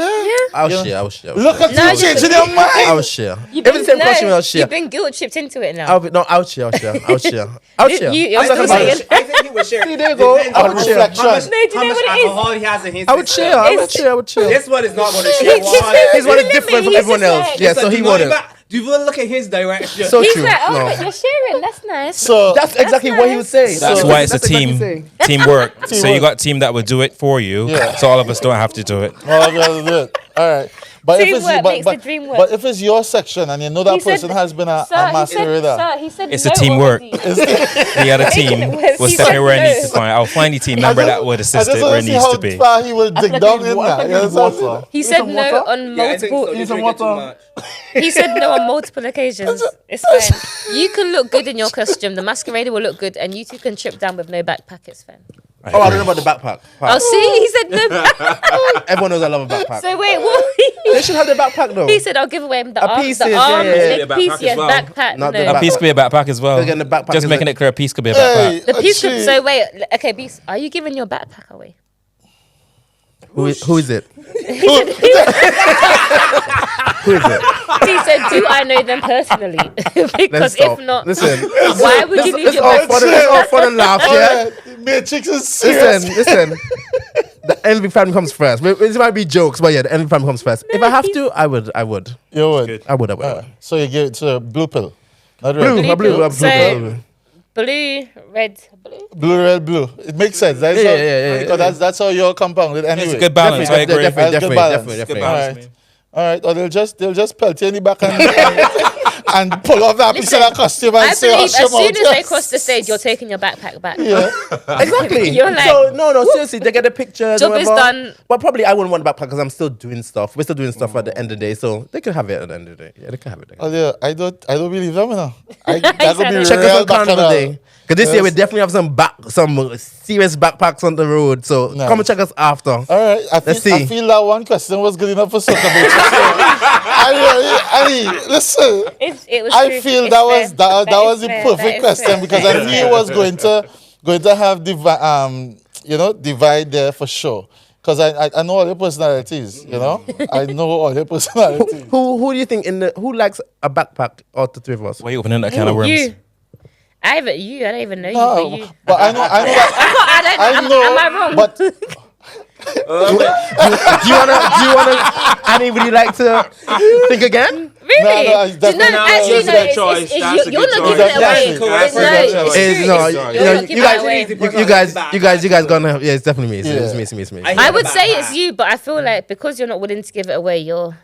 I'll
Yeah.
share. I'll share.
Look at
No,
you
you-
changing your mind.
I'll share.
You've
If it's the same
no,
costume, I'll share.
You've been guilt tripped into it now.
I'll share. I'll share. I'll share. I'll share.
you're
I'm
still
not gonna-
saying-
I think he would share.
See, there you go.
Depends
I
on
would
how
share.
much-
No, do you
know
how much
what it is?
alcohol he has in his.
I would
system.
share. I would share. I would share.
This one is not going to
He-
share.
he
Why?
said-
His one is
He's
different from
just
everyone else.
like-
Yeah, so he wouldn't.
Do you look at his direction?
So
He's
true.
like, oh,
No.
but you're sharing. That's nice.
So
That's exactly what he would say.
That's
So-
why it's a
That's exactly
team.
what he's saying.
Teamwork. So you
Teamwork.
got team that will do it for you.
Yeah.
So all of us don't have to do it.
oh, that's it. All right. But
Teamwork makes the dream work.
But if it's your section and you know that
He said-
person has been a
Sir,
masquerader,
he said
It's
no
a teamwork.
already.
The other team will
He
step
said
in where it
no.
needs to find. I'll find the team member that would
I
assist
just
it where
want
it
to see
needs
how
to be.
far he will dig down in that. You understand?
He said no on
Yeah, I think
multiple.
so. You're
Need some
drinking too
water?
much.
He said no on multiple occasions. It's fine. You can look good in your costume. The masquerader will look good, and you two can trip down with no backpack. It's fine.
Oh, I don't know about the backpack.
Oh, see, he said no.
Everyone knows I love a backpack.
So wait, what?
They should have the backpack though.
He said I'll give away the
A
arm,
piece
the
is,
arm,
yeah, yeah.
the
Backpack
piece,
as
yes,
well.
backpack.
Not the
No.
A piece could be a backpack as well.
Again, the backpack
Just
is
making
a-
it clear, a piece could be a backpack.
Hey,
The piece could,
actually,
so wait, okay, Beast, are you giving your backpack away?
Who is it?
He said,
Who is it?
he said, do I know them personally?
Let's
Because
stop.
if not,
Listen.
why would you leave
It's
your
all
backpack?
fun. It's all fun and laughs. Yeah.
the Matrix is serious.
Listen. The envy family comes first. It might be jokes, but yeah, the envy family comes first. If I have to, I would.
You would.
I would.
So you give it to a blue pill. Not red.
Blue,
Blue pill. So-
blue.
Blue, red, blue.
Blue, red, blue. It makes sense. That's
Yeah,
how,
yeah.
Because that's how you're compounded anyway.
It's a good balance. I agree.
Definitely.
Good
All
balance,
right. All right. Or they'll just pelt you in the back and pull off that piece of that costume and
I
say,
believe as
"Usher
soon
out."
as they cross the stage, you're taking your backpack back.
Yeah.
Exactly.
You're like,
so no, seriously, they get the pictures.
Job is
whatever.
done.
But probably I wouldn't want the backpack because I'm still doing stuff. We're still doing stuff at the end of the day, so they can have it at the end of the day. Yeah, they can have it.
Oh yeah, I don't believe them, you know. That
said
could be
it.
Check us
real
on Carnival
bacchanal.
Day. Because this year we definitely have some serious backpacks on the road. So
Nice.
come and check us after.
All right,
Let's see.
I feel that one question was good enough for Soca. I mean, listen.
it was
I
true.
feel
It's
that
fair.
was that was
is
the
fair.
perfect
That is
question
fair.
because I knew it was going to have divide there for sure. Because I know all their personalities, you know. I know all their personalities.
Who do you think who likes a backpack out the three of us?
Why are you opening that can of worms?
You. I don't even know
No,
you.
but I know that.
I don't know. Am I wrong?
But
Do you wanna anybody like to think again?
Really?
No, that's
No,
not-
actually,
that's a
no.
good choice. That's a
You're
good
not
choice.
giving it away.
Exactly.
It's
That's a good
no,
choice.
it's
It's
true.
no,
You're not giving it away.
you guys gonna yeah, it's definitely me.
Yeah.
It's me.
I would say it's you, but I feel like because you're not willing to give it away, you're.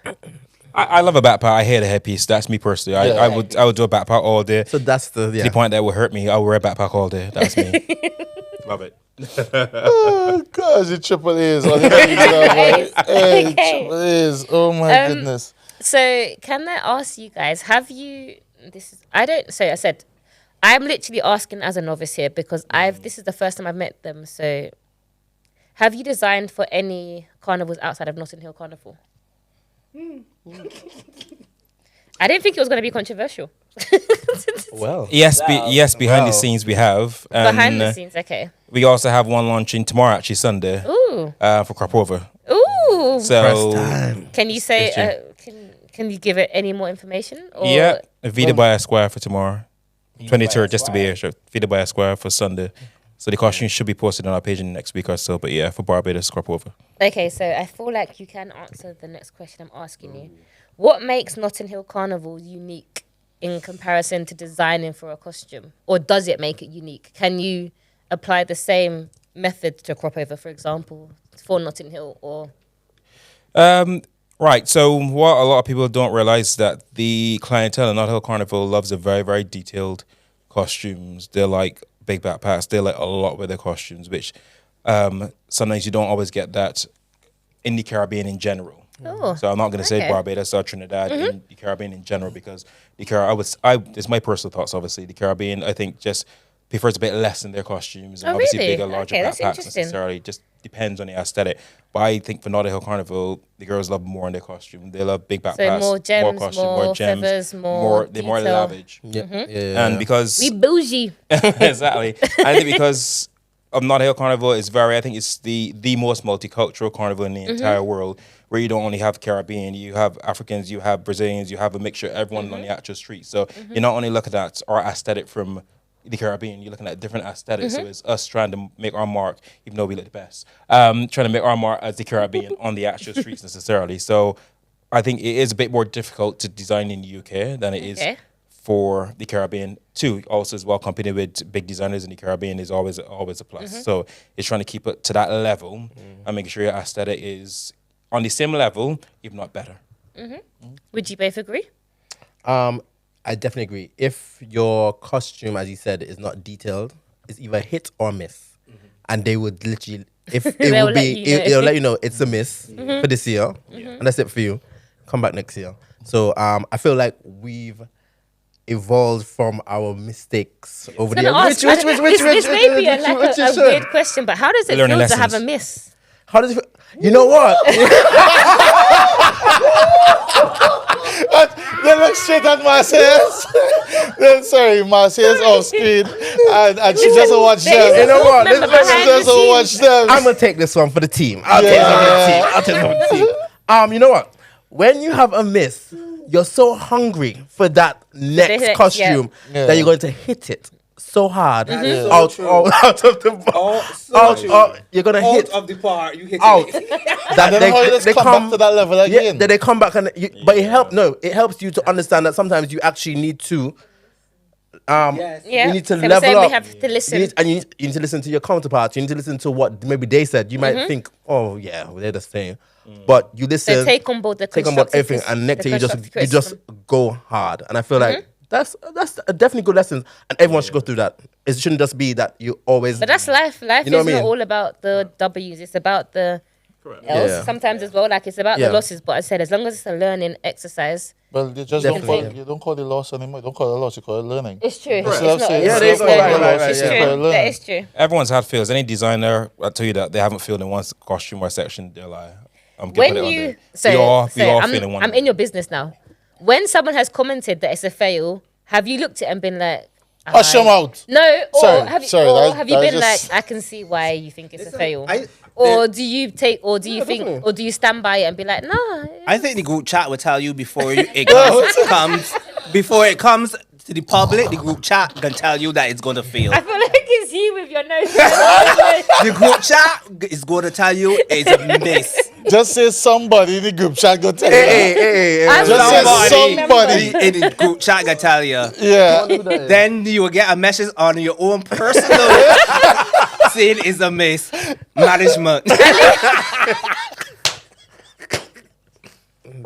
I love a backpack. I hate a headpiece. That's me personally. I would do a backpack all day.
So that's the
To the point that would hurt me. I would wear a backpack all day. That's me. Love it.
oh gosh, the triple A's. On the hey,
Okay.
triple A's. Oh my
Um,
goodness.
So can I ask you guys? Have you? I said, I'm literally asking as a novice here because this is the first time I've met them. So, have you designed for any carnivals outside of Notting Hill Carnival? I didn't think it was going to be controversial.
well.
Yes, behind
Wow.
the scenes we have. And,
Behind the scenes, okay.
we also have one launching tomorrow, actually Sunday,
Ooh,
for Cropova.
ooh.
So
Can you say?
Yes,
Can you give it any more information? Or
yeah, Vida by Esquire for tomorrow, 23rd, just to be here. Sure. Vida by Esquire for Sunday. So the costume should be posted on our page in the next week or so. But yeah, for Barbados, Cropova.
Okay, so I feel like you can answer the next question I'm asking you. What makes Notting Hill Carnival unique in comparison to designing for a costume? Or does it make it unique? Can you apply the same method to crop over, for example, for Notting Hill? Or
Right. So what a lot of people don't realize is that the clientele in Notting Hill Carnival loves the very, very detailed costumes. They like big backpacks. They like a lot with their costumes, which sometimes you don't always get that in the Caribbean in general.
Oh,
So I'm not going to say
okay.
Barbados or Trinidad in the Caribbean in general because it's my personal thoughts. Obviously, the Caribbean I think just prefers a bit less in their costumes and
Oh,
obviously
really?
bigger, larger
Okay, that's
backpacks
interesting.
necessarily. Just depends on the aesthetic. But I think for Notting Hill Carnival, the girls love more in their costume. They love big backpacks,
more gems,
costume,
more
gems,
feathers, more
they're more
detail.
lavish. And because
we bougie.
exactly. I think because of Notting Hill Carnival is I think it's the most multicultural carnival in the entire world, where you don't only have Caribbean, you have Africans, you have Brazilians, you have a mixture of everyone on the actual street. So you're not only looking at our aesthetic from the Caribbean, you're looking at different aesthetics. So it's us trying to make our mark, even though we look the best, trying to make our mark as the Caribbean on the actual streets necessarily. So I think it is a bit more difficult to design in the UK than it is
Okay.
for the Caribbean too. Also as well, competing with big designers in the Caribbean is always a plus. So it's trying to keep it to that level and making sure your aesthetic is on the same level, if not better.
Would you both agree?
I definitely agree. If your costume, as you said, is not detailed, it's either hit or miss. And they would literally, if it
They'll
would
let
be,
you know.
it'll let you know it's a miss for this year. And that's it for you. Come back next year. So I feel like we've evolved from our mistakes over the
Gonna
years.
ask, this may be a weird question, but how does it
Learning
feel to have a
lessons.
miss?
How does it feel? You know what?
They look straight at Marcia's. Sorry, Marcia's off screen, and she doesn't watch
There is
them.
a
You know what?
member
Let's-
She
behind the
doesn't watch
scenes.
them.
I'm gonna take this one for the team. I'll take this one for the team. I'll take this one for the team. You know what? When you have a miss, you're so hungry for that next
next,
costume
yeah.
that you're going to hit it so hard
Mm-hmm.
out of the you're gonna hit
of the part, you hit
out.
And then how you just
they
come back to that level
Yeah,
again?
then they come back but it helps you to understand that sometimes you actually need to
Yeah.
you need to
So we're
level
saying
up.
we have to listen.
You need to listen to your counterparts. You need to listen to what maybe they said. You
Mm-hmm.
might think, oh yeah, well, they're the same, but you listen.
So take on board the
take on board
constructive
everything, and next
the
thing you
constructive
just
criticism.
go hard. And I feel
Mm-hmm.
like that's a definitely good lesson, and everyone should go through that. It shouldn't just be that you always.
But that's life. Life
You know
is
what I
not
mean?
all about the W's. It's about the L's
Yeah.
sometimes as well. Like it's about
Yeah.
the losses. But I said, as long as it's a learning exercise,
Well, you just
Definitely.
you don't call it loss anymore. You don't call it loss. You call it learning.
it's true. It's
Instead of
not.
saying-
It's,
Yeah, there you
it's
go.
learning.
Right,
It's
yeah.
true.
Yeah.
That is true.
Everyone's had feels. Any designer, I tell you that they haven't filled in one costume or section, they're like, I'm gonna put
When
it on
you
there.
so,
we all
I'm,
feeling one.
I'm in your business now. When someone has commented that it's a fail, have you looked at it and been like,
Hush them out.
No, or
Sorry,
have you,
sorry,
or
that-
have you
that
been
just-
like, I can see why you think it's a fail,
I-
or do you take, or do you think,
definitely.
or do you stand by it and be like, no?
I think the group chat will tell you before it comes before it comes to the public. The group chat can tell you that it's going to fail.
I feel like it's you with your nose.
The group chat is going to tell you it's a miss.
Just say somebody in the group chat go tell you.
Hey.
I'm
Just say
somebody.
somebody.
In the group chat can tell you.
Yeah.
Then you will get a message on your own personal saying it's a miss. Management.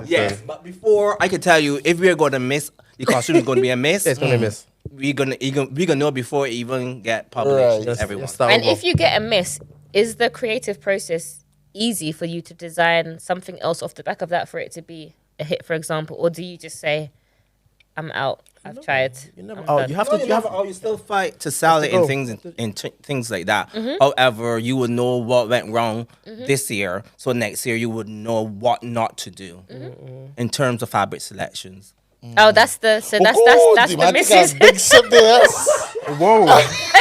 Yes, but before I can tell you if we're going to miss, the costume is going to be a miss.
It's gonna miss.
We're gonna know before it even get published.
Right.
Yes,
Everyone.
yes, that
And
will
if you get a miss, is the creative process easy for you to design something else off the back of that for it to be a hit, for example, or do you just say, I'm out, I've tried.
you never.
I'm
Oh,
done?
you have to. You have.
You still fight to sell it
go.
and things like that. However, you will know what went wrong this year, so next year you would know what not to do in terms of fabric selections.
Oh, that's the so that's
the
the
man take a
misses.
big sip there.
Whoa!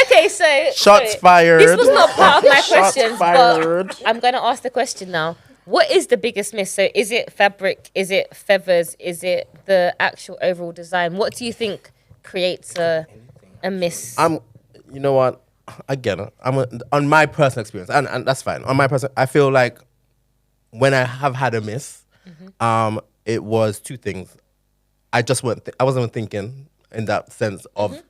Okay, so
Shots
so
fired.
This was not part of my
Shots
questions,
fired.
but I'm gonna ask the question now. What is the biggest miss? So is it fabric? Is it feathers? Is it the actual overall design? What do you think creates a miss?
You know what? Again, on my personal experience, and that's fine. On my personal, I feel like when I have had a miss, it was two things. I just I wasn't thinking in that sense of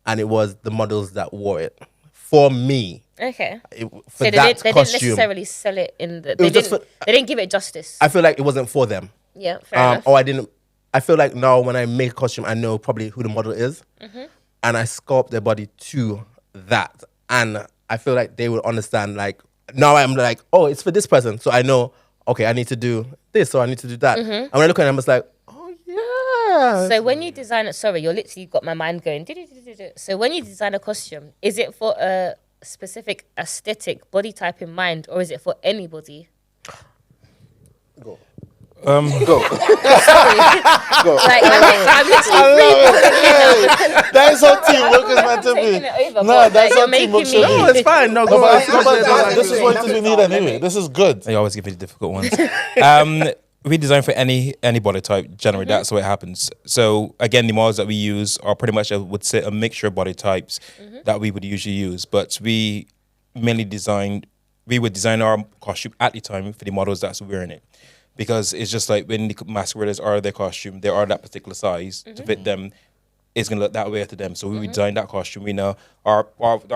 and it was the models that wore it for me.
Okay.
For
So they
that
didn't
costume,
necessarily sell it in the.
was just
They didn't give it justice.
I feel like it wasn't for them.
Yeah, fair enough.
Or I didn't. I feel like now when I make a costume, I know probably who the model is, and I sculpt their body to that, and I feel like they would understand. Like now, I'm like, oh, it's for this person, so I know. Okay, I need to do this, or I need to do that. And when I look at them, it's like, oh yeah.
So when you design it, sorry, you're literally got my mind going. So when you design a costume, is it for a specific aesthetic body type in mind, or is it for anybody?
Go.
Sorry. Like, I'm literally
That's how teamwork is meant to
taking
be.
it over.
No,
but,
that's
like,
how
you're
teamwork
making
should
me.
be.
No, it's fine. No,
No,
go
but,
on.
this is what we need anyway. This is good.
They always give me the difficult ones. We design for any body type. Generally, that's the way it happens. So again, the models that we use are pretty much, I would say, a mixture of body types that we would usually use. But we mainly we would design our costume at the time for the models that's wearing it. Because it's just like when the masqueraders are their costume, they are that particular size to fit them. It's gonna look that way to them. So we design that costume. We know our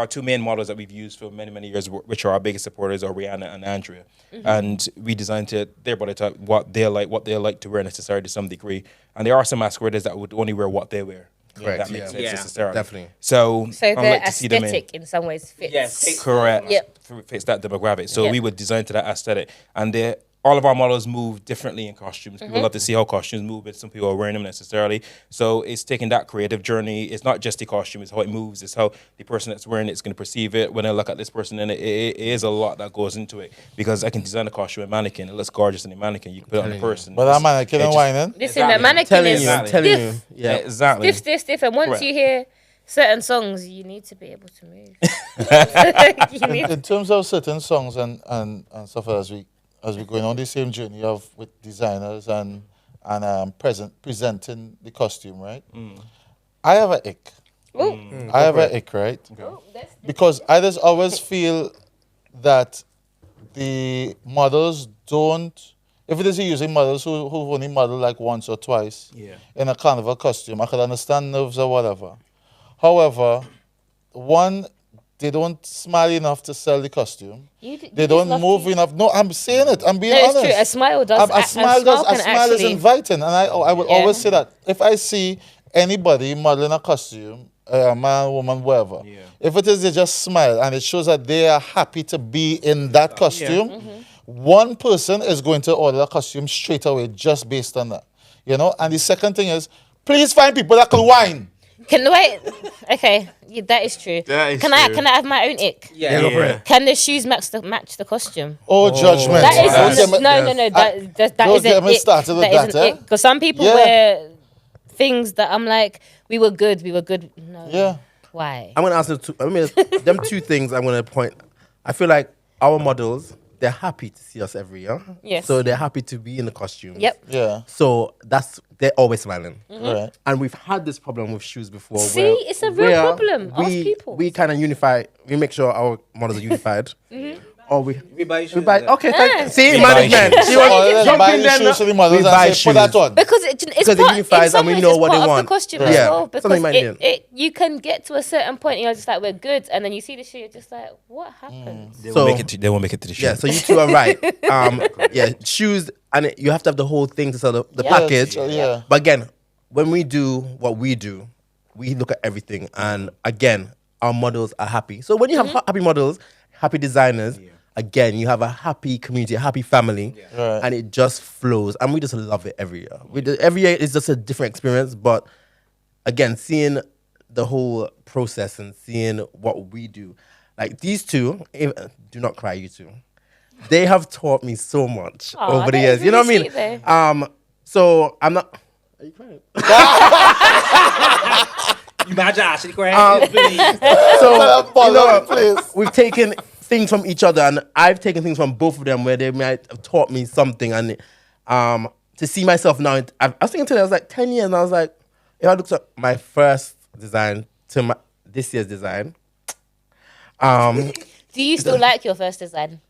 two main models that we've used for many years, which are our biggest supporters, are Rihanna and Andrea, and we designed to their body type, what they like to wear necessarily to some degree. And there are some masqueraders that would only wear what they wear.
Correct,
That makes
yeah.
sense
Yeah,
necessarily.
definitely.
So
So
I
the
like to see them in.
aesthetic in some ways fits.
Yes.
Correct.
Yep.
Fits that demographic. So
Yep.
we would design to that aesthetic. And all of our models move differently in costumes. People love to see how costumes move, but some people are wearing them necessarily. So it's taking that creative journey. It's not just the costume, it's how it moves, it's how the person that's wearing it's going to perceive it. When I look at this person, and it is a lot that goes into it, because I can design a costume and mannequin. It looks gorgeous in the mannequin. You can put it on the person.
But that mannequin and whining.
Listen, the mannequin
Telling
is
you, I'm telling you.
stiff.
Yeah.
Exactly.
Stiff. And once
Correct.
you hear certain songs, you need to be able to move. You need
In terms of certain songs and stuff as we going on the same journey of with designers and presenting the costume, right? I have an ick. I have an ick, right? Because I just always feel that the models don't. If it is using models who only model like once or twice in a carnival costume, I could understand nerves or whatever. However, one, they don't smile enough to sell the costume. They don't move enough. No, I'm saying it. I'm being honest.
It's true. A smile does.
A smile
can
is inviting, and I would always say that if I see anybody modeling a costume, a man, woman, whatever, if it is they just smile and it shows that they are happy to be in that costume, one person is going to order a costume straight away just based on that, you know. And the second thing is, please find people that can whine.
Can wait? Okay, that is true.
That is
Can
true.
I have my own ick?
Yeah, go for it.
Can the shoes match the costume?
Oh, judgment.
That is
Don't get me-
no. That
don't
isn't
get me
it.
started with
That isn't
that, eh?
it. Because some people
Yeah.
wear things that I'm like, we were good. No.
Yeah.
Why?
I'm gonna ask them two things. I'm gonna point. I feel like our models, they're happy to see us every year.
Yes.
So they're happy to be in the costumes.
Yep.
Yeah.
So they're always smiling.
Right.
And we've had this problem with shoes before.
See,
where-
it's a real
where
problem. Ask
We,
people.
we kind of unify. We make sure our models are unified. Or we
buy shoes.
okay. See,
We buy
management.
shoes.
She
Or
was
let's
jumping
buy the
then.
shoes to the models
We
and
buy
say, put that
shoes.
on.
Because it's
Because it
part,
unifies
in
and we
some
know
ways
what
it's
they
part
want.
of the costume
Yeah.
as well. Because
Something might be.
you can get to a certain point and you're just like, we're good. And then you see the shoe, you're just like, what happened?
They
So-
won't make it to the show.
Yeah, so you two are right. Yeah, shoes, and you have to have the whole thing to sell the
Yeah.
package.
Yeah.
But again, when we do what we do, we look at everything. And again, our models are happy. So when you have happy models, happy designers, again, you have a happy community, a happy family,
Right.
and it just flows. And we just love it every year. Every year is just a different experience. But again, seeing the whole process and seeing what we do, like these two, do not cry, you two. They have taught me so much
Aw,
over the
that
years.
is
You know what I
really
mean?
sweet though.
So I'm not. Are you crying?
Imagine actually crying.
So you know,
please.
we've taken things from each other, and I've taken things from both of them where they might have taught me something. And to see myself now, I was thinking today, I was like 10 years, and I was like, if I looked at my first design to this year's design,
Do you still like your first design?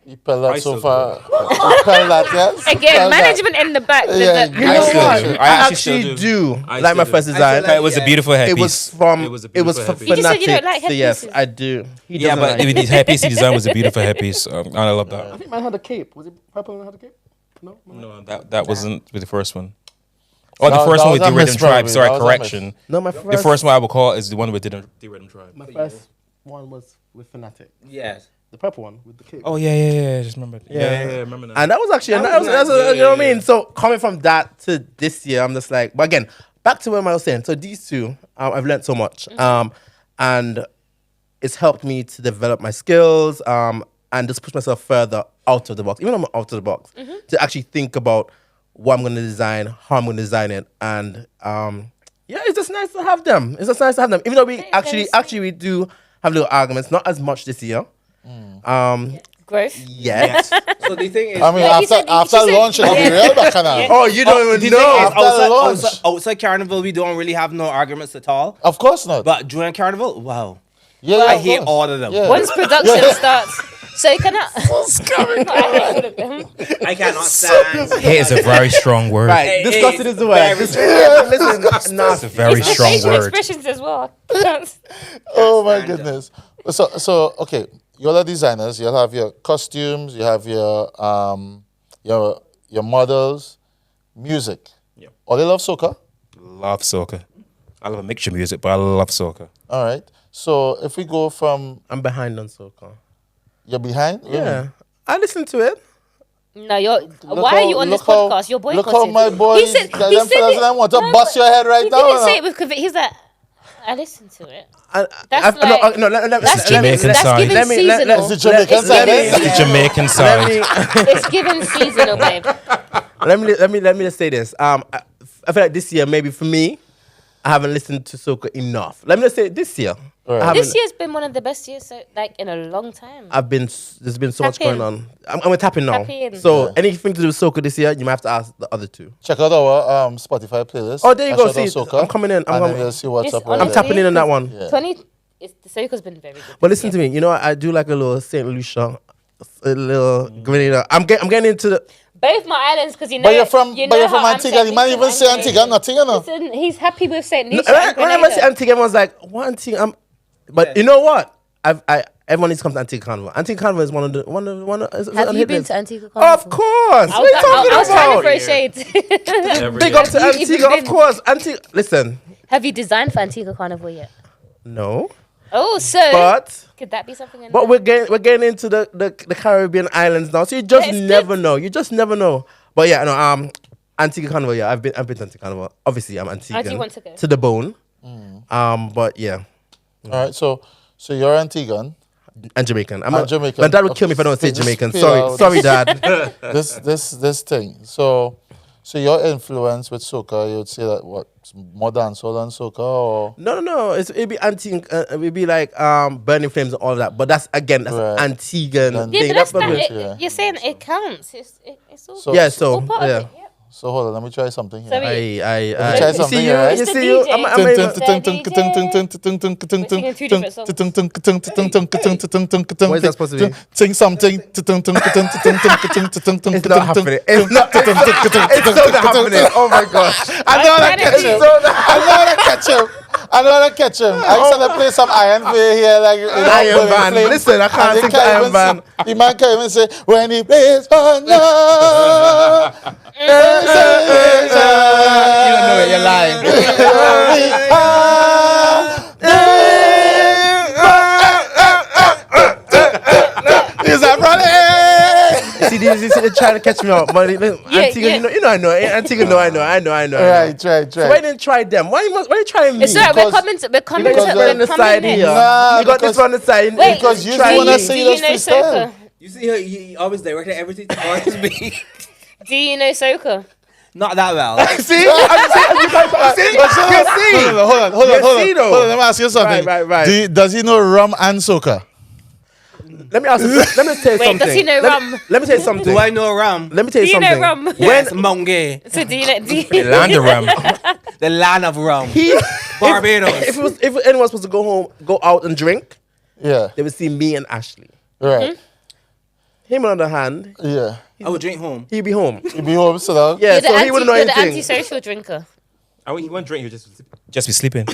You pell that
I
so
still
far. You pell that, yes?
Again,
Pell that.
management in the back. there's
Yeah,
a-
you know
still
what?
do.
I
actually
actually
still
do
I
like
still
my
do.
first
I
design.
still
It was a beautiful headpiece.
It was from.
It was a
It was
beautiful
for
headpiece.
You just said you don't like
fanatics. So yes,
headpieces.
I do. He
Yeah,
doesn't
but
like.
the headpiece he designed was a beautiful headpiece, and I love that.
I think mine had a cape. Was it purple and had a cape? No.
No, that wasn't with the first one. Oh, the
That-
first
that
one with
was a
the Rhythm
miss,
Tribe.
probably.
Sorry,
That was a miss.
correction.
No, my
The
first.
first one I would call is the one with the Rhythm Tribe.
My first one was with Fanatic.
Yes.
The purple one with the cape.
Oh yeah. I just remember.
Yeah.
remember that.
And that was actually,
That was nice.
you know what I
Yeah.
mean? So coming from that to this year, I'm just like, but again, back to what I was saying. So these two, I've learned so much. And it's helped me to develop my skills and just push myself further out of the box, even though I'm out of the box, to actually think about what I'm going to design, how I'm going to design it. And yeah, it's just nice to have them. It's just nice to have them. Even though we actually we do have little arguments, not as much this year.
Growth.
Yet.
So the thing is,
I mean,
Yeah, you said-
after
you said-
launch, it'll be
Yeah.
real bacchanal.
Oh, you don't
the
even
thing
know.
is,
After the launch.
outside Carnival, we don't really have no arguments at all.
Of course not.
But during Carnival, wow.
yeah,
I
of
hate
course.
all of them.
Yeah.
Once production starts. So can I? I hate all of them.
I cannot stand.
Hate is a very strong word.
Right,
Hey,
disgusting
hey,
is the word.
very-
Listen,
It's a very
It's the
strong
facial
word.
expressions as well.
Oh my goodness. So okay, you're the designers. You'll have your costumes. You have your models, music.
Yeah.
Oh, they love soca.
Love soca. I love a mixture of music, but I love soca.
All right. So if we go from
I'm behind on soca.
you're behind.
Yeah, I listen to it.
No, why are you on this podcast? You're boycotting.
Look how my boy,
He said
them fellas and want to
no,
bust your head right
he
now.
didn't
no?
say it with conviction. He's like, I listened to it. That's
That's Jamaican
that's
side.
given seasonal.
It's the Jamaican side, eh?
That's the Jamaican side.
It's given seasonal, babe.
Let me just say this. I feel like this year, maybe for me, I haven't listened to soca enough. Let me just say this year.
Right.
This year's been one of the best years, in a long time.
There's been so much
Tap in.
going on. I'm gonna tap in now.
Tap in.
So anything to do with soca this year, you might have to ask the other two.
Check out our Spotify playlist.
Oh, there you
A
go.
Shot of
See,
Soca,
I'm coming in.
and then you'll see what's
This-
up. Right
I'm
there.
tapping in on that one.
Yeah.
The soca's been very good.
But listen to me. You know, I do like a little Saint Lucia, a little Grenada. I'm getting into the.
Both my islands, because you know.
But you're from
how I'm
Antigua. You might even say Antigua, nothing, you know.
Listen, he's happy with St. Lucia. and
Whenever I say
Grenada.
Antigua, everyone's like, "What Antigua?" But you know what? Everyone needs to come to Antigua Carnival. Antigua Carnival is one of the.
Have you been to Antigua Carnival?
Of course.
I
What are you talking
was trying to
about?
throw shade.
Big up to
Have you even
Antigua, of
been-
course. Antigua. Listen,
Have you designed for Antigua Carnival yet?
no,
Oh, so
but
could that be something?
we're getting into the Caribbean islands now, so you just
But it's
never
good.
know. You just never know. But yeah, no, Antigua Carnival. Yeah, I've been to Antigua Carnival. Obviously, I'm Antiguan.
How do you want to go?
To the bone. But yeah,
All right, so you're Antiguan.
and Jamaican.
And Jamaican.
My dad would kill me if I don't say
Just
Jamaican.
feel
Sorry,
out.
sorry, Dad.
This thing. So your influence with soca, you would say that what more dancehall than soca, or
No. It'd be it'd be like Burning Flames and all of that. But that's
Right.
Antiguan
Then-
Yeah,
thing.
but that's not.
probably-
Yeah.
You're saying it counts. It's all.
So-
Yeah,
it's all
so
part of
yeah.
it. Yeah.
so hold on, let me try something here.
So we-
I
try
you
something
see
here, right?
you
Mr.
see you.
DJ.
I'm
We're singing
What is that supposed to be?
Sing something.
It's not happening. It's so not happening. Oh my gosh.
I know how to
I'm
catch him. I know how to catch him. I used to play some Iron Way here, like
Iron
Burning
Band.
Flame.
Listen, I can't
And
sing
they
the
can't
Iron
even
Band.
sing- The man can't even say when he plays on you.
You don't know it, you're lying.
Is that running?
See, they're trying to catch me out. But Antigua,
yeah.
you know, I know. Antigua, no, I know.
Right.
So why didn't try them? Why you trying me?
It's alright. We're
Because-
coming to.
You got this one on the side here.
Nah,
You got this
because-
one on the side.
Wait,
Because you
try
wanna
me.
do
say
you
this
know
freestyle.
soca?
You see how he always directed everything towards me.
Do you know soca?
Not that well.
See? I'm saying, you see?
Hold
You see, though?
on. Let me ask you something.
Right.
Does he know rum and soca?
Let me ask you, let me tell you
Wait,
something.
does he know rum?
Let me tell you something.
Do I know Ram?
Let me tell you
Do you
something.
know rum?
Yes, Monge,
So do you know?
The land of rum.
the land of rum. Barbados.
If anyone was supposed to go out and drink,
Yeah.
they would see me and Ashley.
Right.
Him on the other hand,
Yeah.
I would drink home.
he'd be home.
You be home, sit down.
Yeah,
You're the
so he wouldn't know
you're the
anything.
antisocial drinker.
He won't drink. He'll just be sleeping.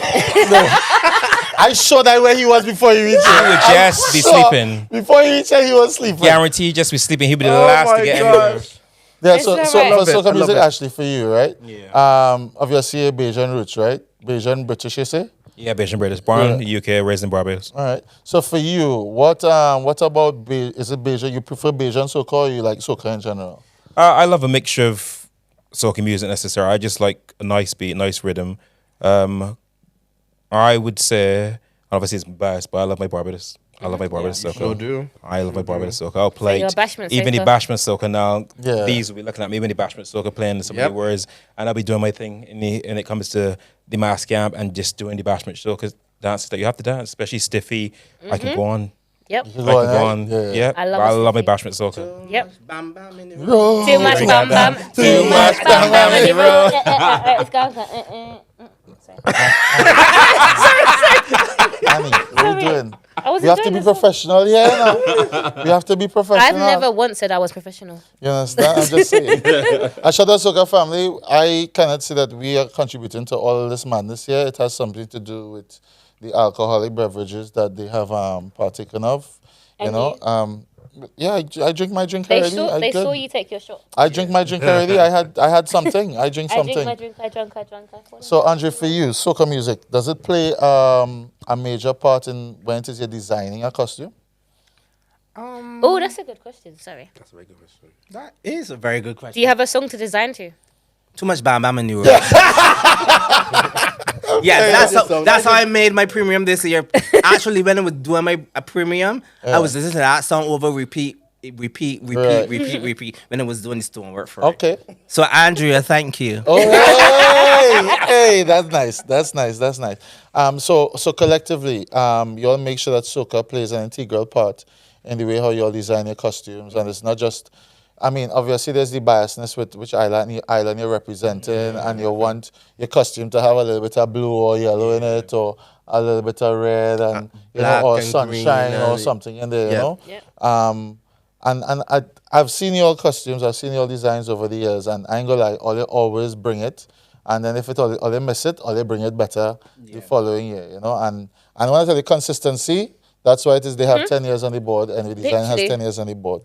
I saw that where he was before he reached
He
here.
would just be sleeping.
Before he reached here, he was sleeping.
Guaranteed, just be sleeping. He'll be the
Oh
last
my
to get anywhere.
gosh.
Yeah,
It's
so
alright.
for
Love it. I
soca
love
music,
it.
actually, for you, right?
Yeah.
Obviously, a Bajan roots, right? Bajan British, you say?
Yeah, Bajan British. Born in the UK, raised in Barbados.
All right. So for you, what about is it Bajan? You prefer Bajan soca or you like soca in general?
I love a mixture of soca music necessarily. I just like a nice beat, nice rhythm. I would say, obviously it's biased, but I love my Barbados. I love my Barbados soca.
Sure do.
I love my Barbados soca. I'll play
you're a bashment
even the
soca.
bashment soca now.
Yeah.
These will be looking at me when the bashment soca playing some
Yep.
of the words, and I'll be doing my thing when it comes to the mass camp and just doing the bashment soca dances that you have to dance, especially stiffy. I can go on.
Yep.
You
I
go
can go
on,
on.
right?
Yeah.
I love
I
a
love my
stiffy.
bashment soca.
Yep.
Bam bam in the room.
No.
Too much bam bam. Too much bam bam in the room. It's gone.
Annie, what are you doing?
I wasn't
We have to
doing
be
this.
professional here now. We have to be professional.
I've never once said I was professional.
You understand? I'm just saying. A Shot of Soca family, I cannot say that we are contributing to all this madness here. It has something to do with the alcoholic beverages that they have partaken of. You
And
know, yeah, I drink my drink
They
already.
saw
I
they
did.
saw you take your shot.
I drink my drink already. I had something. I drink
I
something.
drink my drink. I drank.
So Andre, for you, soca music, does it play a major part in when it is you're designing a costume?
Oh, that's a good question. Sorry.
That's a very good question.
That is a very good question.
Do you have a song to design to?
Too much Bam Bam in New York. That's how I made my premium this year. Actually, when I was doing my premium, I was listening to that song over repeat. When I was doing the stonework for it.
Okay.
So Andrea, thank you.
Oh, hey, that's nice. That's nice. That's nice. So collectively, you all make sure that soca plays an integral part in the way how you all design your costumes, and it's not just. I mean, obviously, there's the biasness with which island you're representing, and you want your costume to have a little bit of blue or yellow in it, or a little bit of red, and
black
or
and
sunshine
green,
or something in there, you know.
Yeah.
And I've seen your costumes, I've seen your designs over the years, and I ain't gonna lie, all they always bring it, and then if it or they miss it, or they bring it better the following year, you know. And when I tell you consistency, that's why it is they have 10 years on the board, and the design has
Literally.
10 years on the board.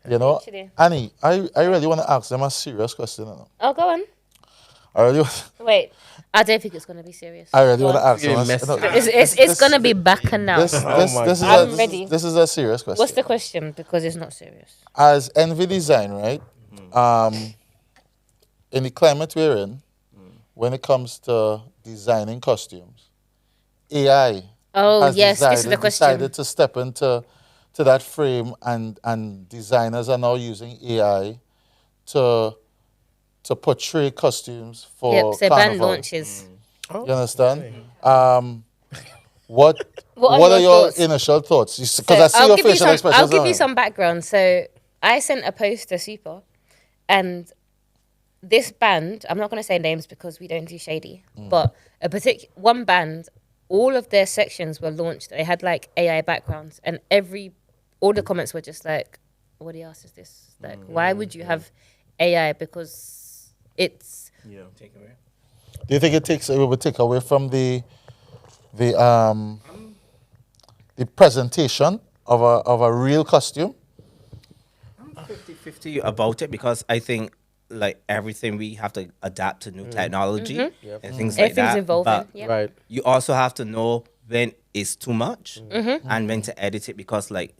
You know,
Literally.
Annie, I really want to ask them a serious question. You know?
Oh, go on.
I really,
Wait, I don't think it's gonna be serious.
I really
Go
want to
on.
ask them.
Messy.
It's gonna be back and now.
This is
I'm ready.
this is a serious question.
What's the question? Because it's not serious.
As Envy Design, right? In the climate we're in, when it comes to designing costumes, AI
Oh
has
yes, this is the question.
decided to step into that frame, and designers are now using AI to portray costumes for
Yep, so band
Carnival.
launches.
You understand? What
What
are
are
your
your thoughts?
initial thoughts? Because I see
I'll
your
give you
facial
some.
expressions.
I'll give
on
you
it.
some background. So I sent a post to Super, and this band. I'm not going to say names because we don't do shady, but one band. All of their sections were launched. They had like AI backgrounds, and all the comments were just like, "What the ass is this? Like, why would you have AI? Because it's."
Take away.
Do you think it would take away from the presentation of a real costume?
50-50 about it because I think like everything we have to adapt to new technology and things like
Everything's
that.
evolving.
But
Yeah.
Right.
you also have to know when it's too much and when to edit it because like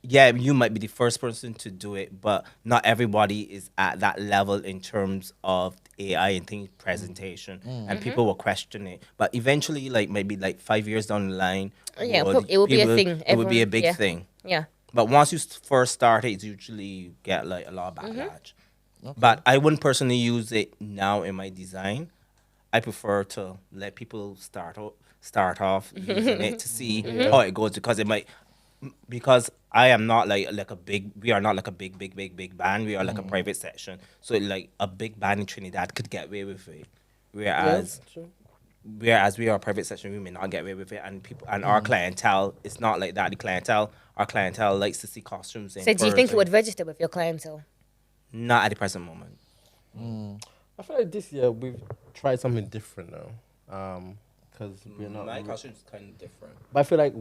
you might be the first person to do it, but not everybody is at that level in terms of AI and things presentation, and people will question it. But eventually, like maybe like 5 years down the line,
Yeah, it will be a thing.
It will be a
Everyone-
big
yeah.
thing.
Yeah.
But once you first start it, usually you get like a lot of backlash. But I wouldn't personally use it now in my design. I prefer to let people start off using it to see how it goes because I am not we are not like a big band. We are like a private section. So like a big band in Trinidad could get away with it. Whereas we are a private section, we may not get away with it, and people and our clientele, it's not like that. Our clientele likes to see costumes.
So do you think it would register with your clientele?
Not at the present moment.
I feel like this year we've tried something different now. Because we're not.
My costume's kind of different.
But I feel like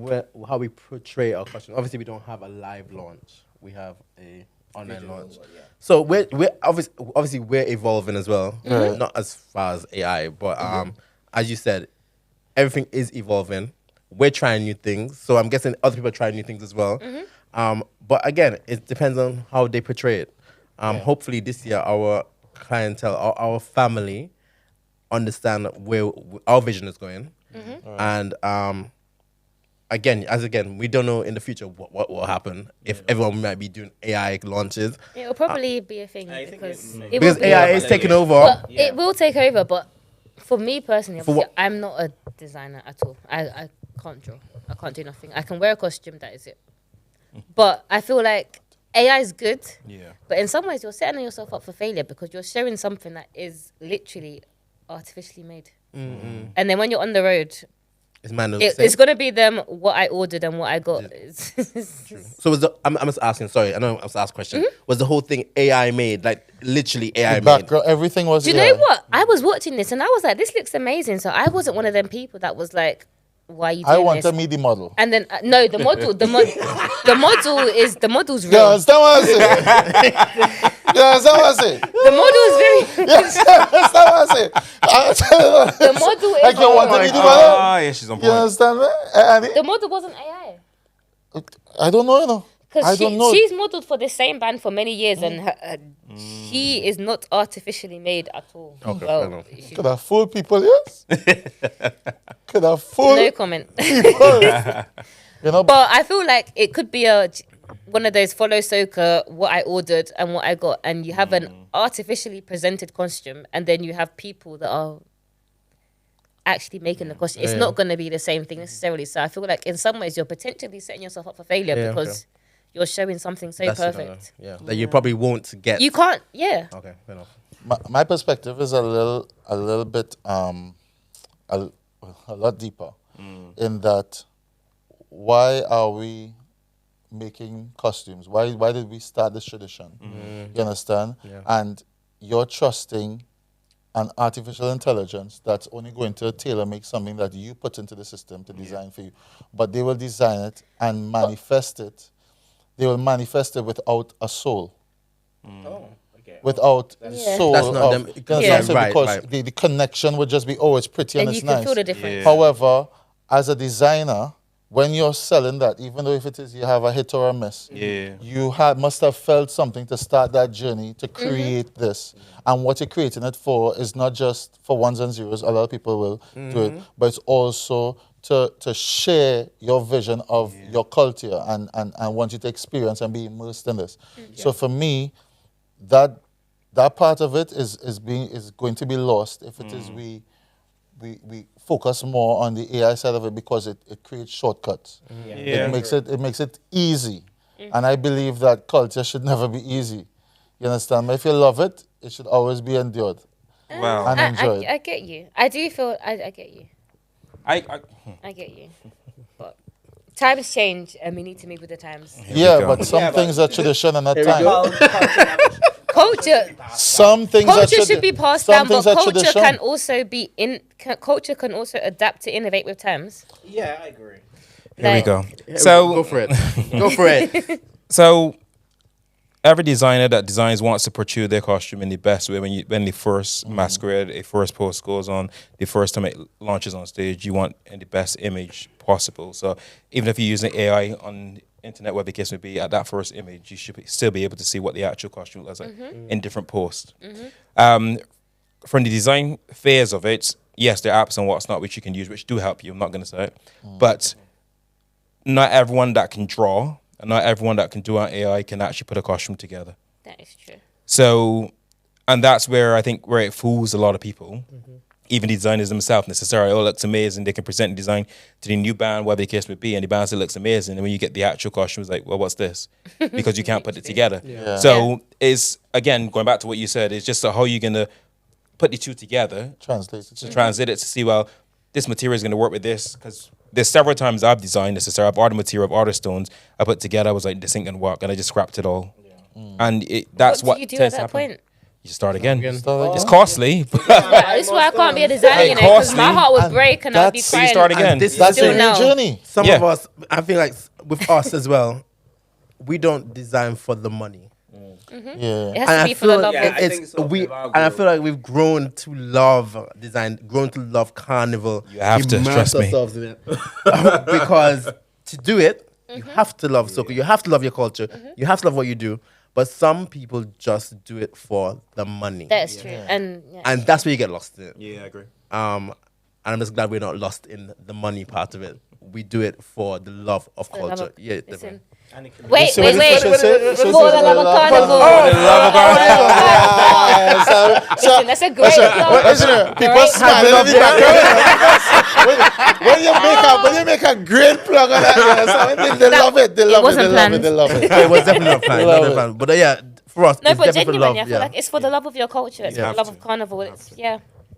how we portray our costume. Obviously, we don't have a live launch. We have a online launch. So we're obviously we're evolving as well. Not as far as AI, but as you said, everything is evolving. We're trying new things, so I'm guessing other people are trying new things as well. But again, it depends on how they portray it. Hopefully, this year our clientele, our family, understand where our vision is going, and again, we don't know in the future what will happen if everyone might be doing AI launches
It will probably be a thing
I think
because
it may-
it will
because
be.
AI is taking over.
But it will take over. But for me personally,
For
obviously,
what?
I'm not a designer at all. I can't draw. I can't do nothing. I can wear a costume. That is it. But I feel like AI is good.
Yeah.
But in some ways, you're setting yourself up for failure because you're showing something that is literally artificially made. And then when you're on the road,
It's man
it's gonna be them what I ordered and what I got.
So was I'm just asking. Sorry, I know I'm just asking a question. Was the whole thing AI made? Like literally AI
The
made?
background, everything was.
Do you know what? I was watching this and I was like, this looks amazing. So I wasn't one of them people that was like, why are you doing
I want
this?
to meet the model.
And then no, the model's
You
real.
understand what I say? You understand what I say?
The model is very.
You understand what I say?
The model is.
Like you want to meet the model?
Ah, yeah, she's on
You
point.
understand me? Annie?
The model wasn't AI.
I don't know, you know. I
Because
don't know.
she's modelled for the same band for many years, and she is not artificially made at all.
Okay,
Well,
fair enough.
she-
Could have fooled people, yes? Could have fooled
no comment.
people. You know,
But I feel like it could be one of those follow Soca, what I ordered and what I got, and you have an artificially presented costume, and then you have people that are actually making the costume. It's not going to be the same thing necessarily. So I feel like in some ways you're potentially setting yourself up for failure
Yeah,
because you're showing something so
That's it,
perfect.
yeah, that you probably won't get.
You can't, yeah.
Okay, fair enough.
my perspective is a little bit a lot deeper in that why are we making costumes? Why did we start this tradition? You understand?
Yeah.
And you're trusting an artificial intelligence that's only going to tailor make something that you put into the system to design for you. But they will design it and manifest it. They will manifest it without a soul.
Oh, okay.
Without
Yeah.
soul.
That's not
of,
them-
you know,
Yeah.
so
Right,
because
right.
the connection would just be, oh, it's pretty and
And
it's
you can
nice.
feel the difference.
Yeah.
However, as a designer, when you're selling that, even though if it is you have a hit or a miss,
Yeah.
you must have felt something to start that journey to create this. And what you're creating it for is not just for ones and zeros, a lot of people will do it, but it's also to share your vision of your culture and want you to experience and be immersed in this. So for me, that part of it is going to be lost if it is we focus more on the AI side of it because it creates shortcuts.
Yeah.
It makes it easy. And I believe that culture should never be easy. You understand? But if you love it, it should always be endured
Wow.
and enjoyed.
I get you. I do feel, I get you.
I
I get you. But times change and we need to move with the times.
Yeah,
go.
but some things are tradition and not
Here we
time.
go.
Culture
Some things are
culture should be passed
some
down, but
things are
culture
tradition.
can also be culture can also adapt to innovate with times.
Yeah, I agree.
Here we
Like-
go.
Go
So
for it. Go for it.
so every designer that designs wants to portray their costume in the best way. When the first masquerade, a first post goes on, the first time it launches on stage, you want in the best image possible. So even if you're using AI on the internet, where the case may be, at that first image, you should still be able to see what the actual costume looks like in different posts. From the design phase of it, yes, there are apps and what's not which you can use, which do help you. I'm not going to say it, but not everyone that can draw and not everyone that can do an AI can actually put a costume together.
That is true.
So, and that's where I think where it fools a lot of people, even the designers themselves necessarily. Oh, it looks amazing. They can present the design to the new band, whatever the case may be, and the band says it looks amazing. And when you get the actual costume, it's like, well, what's this? Because you can't put it together.
Yeah.
So it's, again, going back to what you said, it's just how you're going to put the two together
Translate it.
to translate it to see, well, this material is going to work with this. Because there's several times I've designed necessarily, I've ordered material, I've ordered stones, I put together, I was like, this ain't going to work. And I just scrapped it all. And that's
What
what
do you do at
tends to
that
happen.
point?
You start again.
Start again.
It's costly. but
This is why I can't be a designer, you know, because my
costly.
heart would
And
break and I'd be
that's-
So you
crying.
start again.
And this
That's
Still
a
now.
new journey.
Some
Yeah.
of us, I feel like with us as well, we don't design for the money.
Yeah.
It has
And
to
I
be for the
feel
love
Yeah,
of
I
it's
think so.
we,
We've
and I feel like we've grown to love design, grown to love carnival.
You have to,
immerse
trust me.
ourselves in it. Because to do it, you have to love soca. You have to love your culture. You have to love what you do. But some people just do it for the money,
That's true. And yeah.
and that's where you get lost in it.
Yeah, I agree.
And I'm just glad we're not lost in the money part of it. We do it for the love of
For the love
culture.
of-
Yeah,
listen.
definitely.
Wait,
So
wait,
what
wait.
did Fisher say? Fisher
For
said
the love of carnival.
Yeah,
Listen, that's a great plug.
Listen, people
Great
smiling in the background. when you make a great plug on that, you know, they love it. They love it.
wasn't
They love it.
planned.
They love it.
It was definitely not planned.
Love
Not
it.
planned. But yeah, for us,
No,
it's
but
definitely for
genuinely,
love.
I feel like it's for the love of your culture. It's
You
for the
have
love
to.
of carnival. It's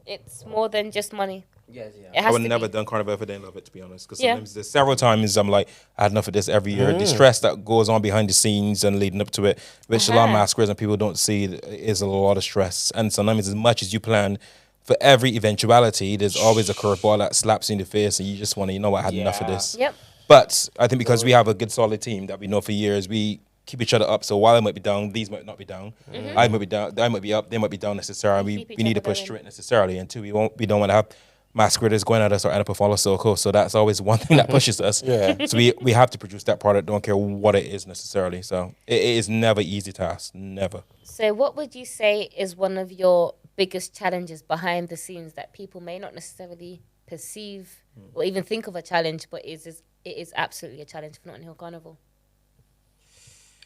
it's more than just money.
Yes, yeah.
It
I
has
would
to
never
be.
done carnival if I didn't love it, to be honest. Because
Yeah.
sometimes there's several times I'm like, I had enough of this every year. The stress that goes on behind the scenes and leading up to it, which a lot of masquerades and people don't see, is a lot of stress. And sometimes as much as you plan for every eventuality, there's always a curveball that slaps you in the face, and you just want to, you know what, I had enough of this.
Yep.
But I think because we have a good solid team that we know for years, we keep each other up. So while I might be down, these might not be down. I might be down, I might be up, they might be down necessarily.
keep each
We need to
other
push
going.
through it necessarily. And two, we don't want to have masqueraders going at us or end up a follow Soca. So that's always one thing that pushes us.
Yeah.
So we have to produce that product, don't care what it is necessarily. So it is never easy task, never.
So, what would you say is one of your biggest challenges behind the scenes that people may not necessarily perceive or even think of a challenge, but it is absolutely a challenge for Notting Hill Carnival?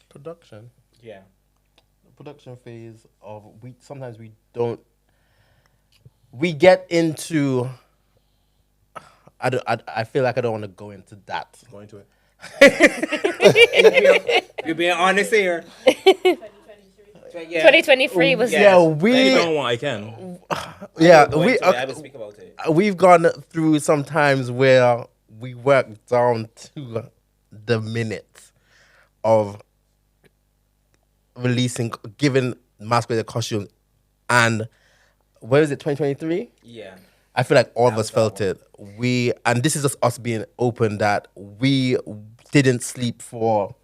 Production.
Yeah.
Production phase of sometimes we don't. We get into. I feel like I don't want to go into that. Go into it.
You're being honest here.
2023 was
Yeah.
Yeah,
If you don't want, I can.
yeah,
I will speak about it.
we've gone through some times where we work down to the minute of giving masquerade costumes, and where is it? 2023.
Yeah.
I feel like all of us felt it. And this is just us being open that we didn't sleep for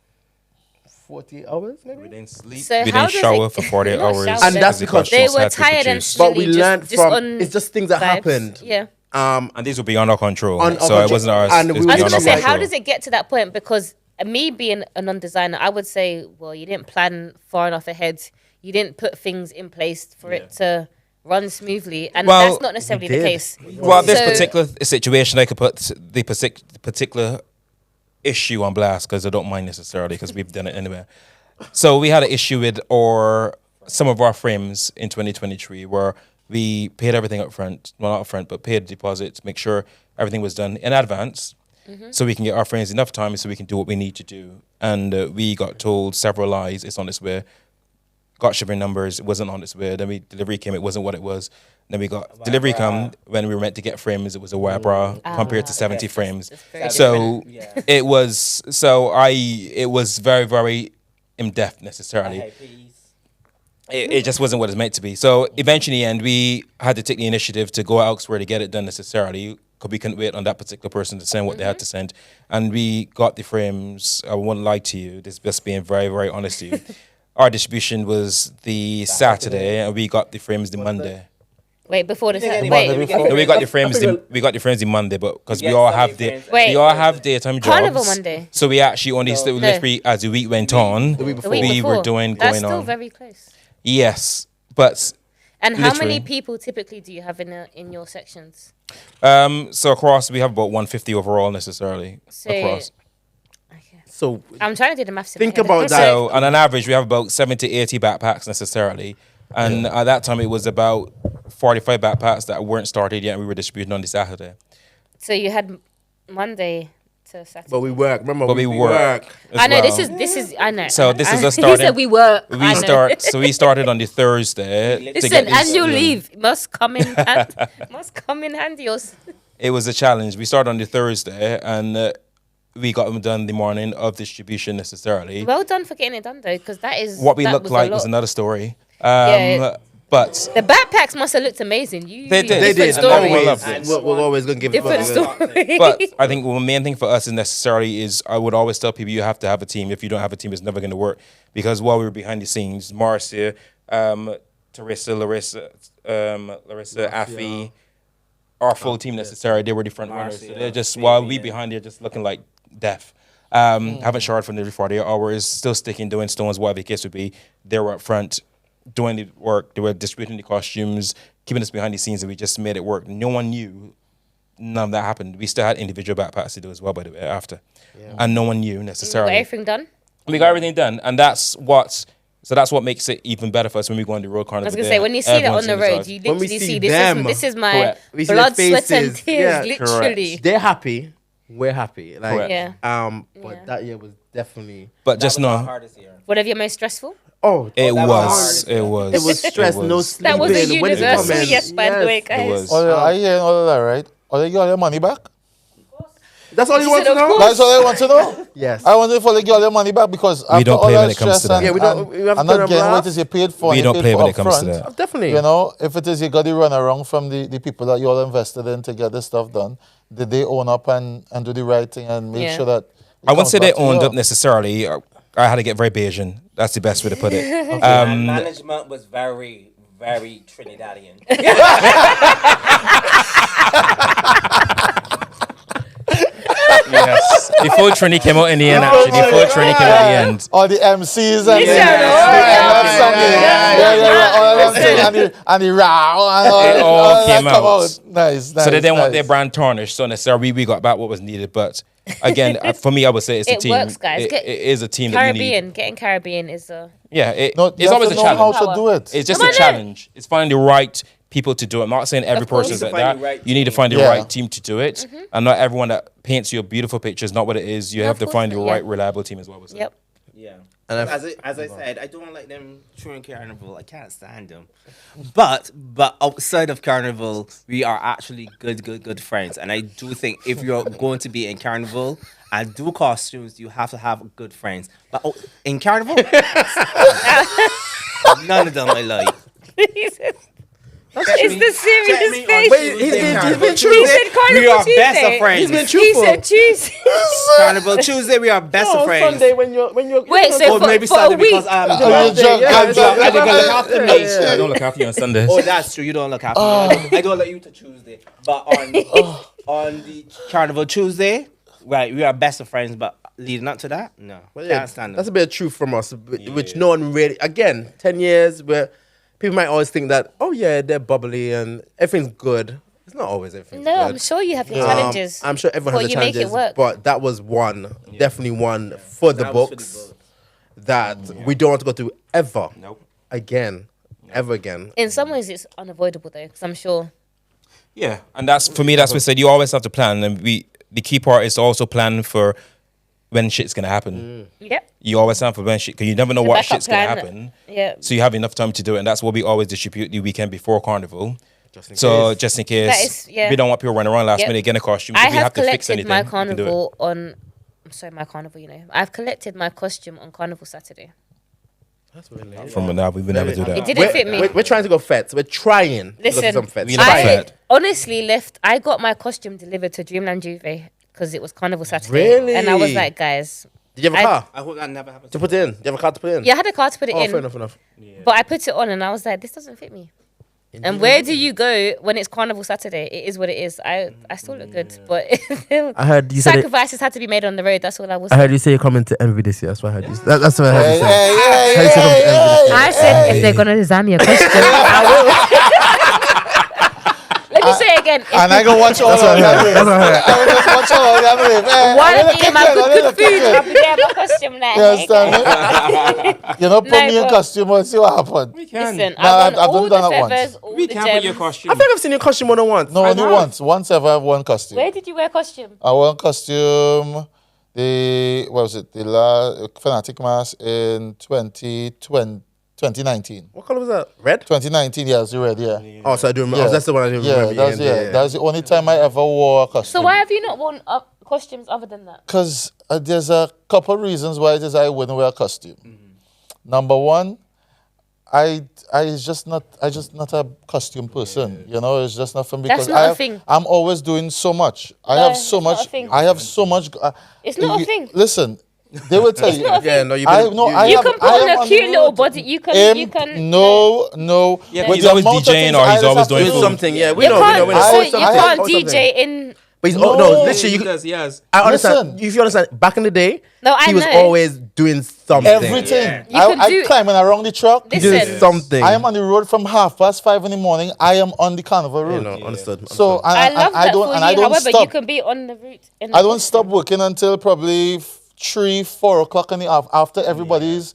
40 hours, maybe.
We didn't sleep.
So
We
how
didn't
does
shower
it-
for 48
Not
hours.
shower.
And that's
the
because
they
costumes
were
had to be
tired and
produced.
But we
just-
learned
just
from
on
it's just things that
vibes.
happened.
Yeah.
And these will be beyond our control.
On our
So it
control.
wasn't ours.
And
It
we
was
were
I was
beyond
going
our
to say,
control.
how does it get to that point? Because me being a non-designer, I would say, well, you didn't plan far enough ahead. You didn't put things in place for it to run smoothly, and
Well,
that's not necessarily the
did.
case.
Well, this
So-
particular situation, I could put the particular issue on blast because I don't mind necessarily because we've done it anyway. So we had an issue with some of our frames in 2023 where we paid everything up front, well not up front, but paid a deposit to make sure everything was done in advance, so we can get our frames enough time so we can do what we need to do. And we got told several lies. It's on its way. Got shipping numbers. It wasn't on its way. Then delivery came. It wasn't what it was. Then we got delivery come when we were meant to get frames. It was a wire bra compared to 70 frames.
very
So
different.
it was. It was very very in depth necessarily. It just wasn't what it's meant to be. So eventually, in the end, we had to take the initiative to go elsewhere to get it done necessarily because we couldn't wait on that particular person to send what they had to send. And we got the frames. I won't lie to you. This is just being very, very honest to you. Our distribution was the Saturday, and we got the frames the Monday.
Wait, before the
think
wait,
anybody-
No, we got the
I
frames.
think
We got the frames the Monday, but because we
get
all
so
have
many frames.
Wait.
we all have daytime jobs.
Carnival Monday.
So we actually only still literally as the week went on,
The week
the week
we
before.
were doing
That's
going
still
on.
very close.
Yes, but
And how
Literally.
many people typically do you have in your sections?
so across we have about 150 overall necessarily
So,
across.
So
I'm trying to do the maths. in
Think
my head.
about that.
So on an average, we have about 70 to 80 backpacks necessarily. And at that time, it was about 45 backpacks that weren't started yet. And we were distributing on the Saturday.
So you had Monday to Saturday.
but we work. Remember,
But we work. as
I know
well.
this is I know.
So this is us
He
starting.
said we work. I know.
We started on the Thursday. to
Listen,
get this
annual
done.
leave must come in handy.
It was a challenge. We started on the Thursday and we got them done the morning of distribution necessarily.
Well done for getting it done though, because that is
What we
that
looked
was a
like
lot.
was another story.
Yeah.
But
The backpacks must have looked amazing.
They did.
They
different
did.
story.
Always.
Always,
loved it.
we're always gonna give
Different
it.
story.
But I think the main thing for us is necessarily is I would always tell people you have to have a team. If you don't have a team, it's never going to work. Because while we were behind the scenes, Marcia, Teresa, Larissa, Affy, our full team necessarily, they were the front runners. So they're just while we behind, they're just looking like death. Haven't showered for nearly 48 hours, still sticking, doing stones, whatever the case would be. They were up front doing the work. They were distributing the costumes, keeping us behind the scenes, and we just made it work. No one knew none of that happened. We still had individual backpacks to do as well, by the way, after. And no one knew
You got
necessarily.
everything done.
We got everything done. And that's what makes it even better for us when we go on the road carnival.
I was gonna
day.
say when you see that
Everyone's
on the
in
road,
us.
you
When we
literally
see
see
them,
this is my
correct.
We see
blood,
their
sweat, and
faces.
tears.
Yeah.
Literally.
They're happy. We're happy. Like,
Correct.
Yeah.
But
Yeah.
that year was definitely.
But just know,
hardest year.
Whatever your most stressful.
Oh,
it
that
was.
was
It was.
It was stress. No
was.
sleeping.
That was a
when it
universal
comes-
yes, by the way, guys.
It was.
I hear all of that, right? Are they get all their money back?
That's all you
She
want
said,
to
of
know?
course.
That's all I want to know.
Yes.
I want to know if they get all their money back because after
don't
all
play when
that
it comes
stress
to that.
and,
Yeah, we don't- we have
and
to
not getting
laugh.
what it is you paid for.
We
and you
don't
paid
play
for
when it comes to
upfront.
that.
Definitely.
You know, if it is you got the run around from the people that you all invested in to get this stuff done, did they own up and do the right thing and make
Yeah.
sure that it
I wouldn't
comes
say they
back to
owned
you?
up necessarily. I had to get very Bayesian. That's the best way to put it.
And management was very very Trinidadian.
Yes. Before Trini came out in the end, actually. Before Trini came out in the end.
All the MCs and
Listen,
all of them thing, and the row and
It all came
that come
out.
Nice.
So they didn't want
nice.
their brand tarnished. So necessarily, we got back what was needed. But again, for me, I would say it's a
It
team.
works, guys.
It
Get
is a team that you need.
Getting Caribbean is a.
Yeah,
No,
it's always a
know
challenge.
how to do it.
It's just
Come
a
on in.
challenge. It's finding the right people to do it. I'm not saying every
Of course.
person is
You
like
need to find
that.
the right
You need to
team.
find the
Yeah.
right team to do it. And not everyone that paints you a beautiful picture is not what it is. You have
of
to
course
find the
not, yeah.
right, reliable team as well.
Yep.
Yeah.
And
As I said, I don't like them touring Carnival. I can't stand them. But outside of Carnival, we are actually good friends. And I do think if you're going to be in Carnival and do costumes, you have to have good friends. But in Carnival, none of them I like.
It's the serious face.
Wait, he's been true.
He said Carnival
We are
Tuesday.
best of friends.
He's been
He
truthful.
said Tuesday.
Carnival Tuesday, we are best of friends.
Sunday when you're
Wait, so
Or
for,
maybe
for a
Saturday
week.
because I'm
Oh,
drunk.
you're drunk.
yeah,
I'm
yeah,
drunk.
I think I look after me.
I don't look after you on Sundays.
Oh, that's true. You don't look after me. I don't let you to Tuesday. But on the Carnival Tuesday, right, we are best of friends. But leading up to that, no,
Well, yeah,
can't stand
that's
them.
a bit of truth from us, which no one really. Again, 10 years where people might always think that, oh yeah, they're bubbly and everything's good. It's not always everything's
No,
good.
I'm sure you have your challenges.
I'm sure everyone has
Before
their
you make it
challenges,
work.
but that was one, definitely one for the
That was for the
books
books.
that we don't want to go through ever
Nope.
again, ever again.
In some ways, it's unavoidable though, because I'm sure.
Yeah, and that's for me. That's what I said. You always have to plan, and the key part is to also plan for when shit's gonna happen.
Yep.
You always plan for when shit, because you never know
The
what
backup
shit's gonna
plan.
happen.
Yeah.
So you have enough time to do it, and that's what we always distribute the weekend before Carnival.
Just in
So
case.
just in case,
That is- yeah.
we don't want people running around last
Yep.
minute getting a costume.
I
If we
have
have to fix
collected
anything,
my
we can do it.
carnival on. I'm sorry, my carnival. You know, I've collected my costume on Carnival Saturday.
That's really late.
From now, we would never do
It
that.
didn't fit me.
We're trying to go fets. We're trying to go to
Listen,
some fets.
We never
I
fed.
honestly left. I got my costume delivered to Dreamland Juve because it was Carnival Saturday.
Really?
And I was like, guys,
Did you have a
I-
car
I hope that never happens.
to put in? Do you have a car to put in?
yeah, I had a car to put it
Oh,
in,
fair enough.
but I put it on and I was like, this doesn't fit me. And where do you go when it's Carnival Saturday? It is what it is. I still look good, but
I heard you said it.
sacrifices had to be made on the road. That's all I was.
I heard you say you're coming to envy this year. That's what I heard you. That's what I heard
Hey,
you say.
hey, hey,
How you say come to envy this year?
I said if they're gonna design me a costume, I will. Let me say it again. If
And I go watch all of
That's what I
that.
heard. That's what I heard.
I will just watch all of that.
while I'm eating my good food, I'll be there in my costume like.
You understand me? You know, put
No,
me in
but-
costume and see what happened.
Listen,
No,
I've
I've
done all
done that
the
once.
feathers, all
We
the
can't put your
gems.
costume.
I think I've seen your costume more than once.
No, only once. Once ever I have one costume.
Where did you wear costume?
I wore costume. What was it? The last Fanatic Mass in 2019.
What color was that? Red?
2019, yeah, it's red, yeah.
Oh, so I do remember.
Yeah.
Oh, that's the one I didn't
Yeah,
remember.
that's That's the only time I ever wore a costume.
So why have you not worn costumes other than that?
Because there's a couple reasons why it is I wouldn't wear a costume. Number one, I just not a costume person. You know, it's just not for me.
That's
because
not a thing.
I'm always doing so much. I
No,
have
it's
so
not a
much.
thing.
I have so much.
It's not a thing.
Listen, they will tell you.
not a
Yeah, no, you've
I
been.
know. I
You
have,
can
I
put
am
on a
on
cute
the
little
road.
body. You can.
No.
Yeah,
With
he's
the
always
amount of
DJing
things
or
I
he's
just
always
have to
doing
do.
food.
something, yeah. We
You
know,
can't.
we know.
So
I-
you
I-
can't
always something.
DJ in.
But he's,
No.
no, literally, you,
Yes.
I understand.
Listen.
If you understand, back in the day,
No, I
he was
know.
always doing something.
Everything.
You can
I
do-
climbing around the truck.
He doing
Listen.
something.
I am on the road from 5:30 in the morning. I am on the carnival
You
road.
know, understood.
So
I love that
don't
for
and
you.
I don't
However,
stop.
you can be on the route.
I don't stop working until probably 3-4 o'clock in the after everybody's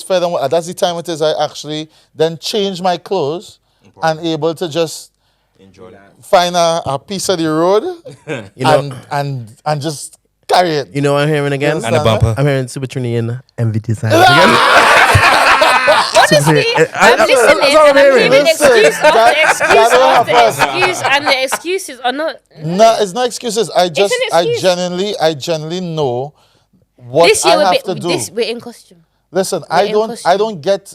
fed and that's the time it is I actually then change my clothes and able to just
Enjoy that.
find a piece of the road
You know,
and just carry it.
you know what I'm hearing again?
And a bumper.
I'm hearing Super Trini envy design.
Honestly, I'm listening
that's what I'm
and I'm
hearing.
hearing
Listen,
excuse after excuse
that
after
happens.
excuse, and the excuses are not.
No, it's no excuses. I
an excuse.
genuinely know what
This year
I have to do.
we're in costume.
Listen,
You're in costume.
I don't get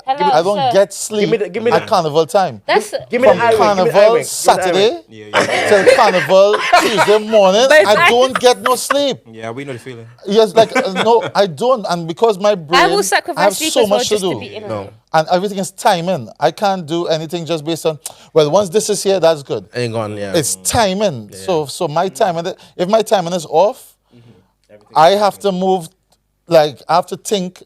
Hello, sir.
sleep
give me
at
the-
carnival time.
That's
Give me
From
the eye wing, give me the eye
carnival
wing,
Saturday
Yeah.
till carnival Tuesday morning,
But
I don't get no sleep.
Yeah, we know the feeling.
Yes, like no, I don't, and because my brain,
I will
have
sacrifice sleep
so
as well
much to
just to
do,
be in.
No,
and everything is timing. I can't do anything just based on. Well, once this is here, that's good.
ain't gone. Yeah,
It's timing. So my timing, if my timing is off, I have to move. Like I have to think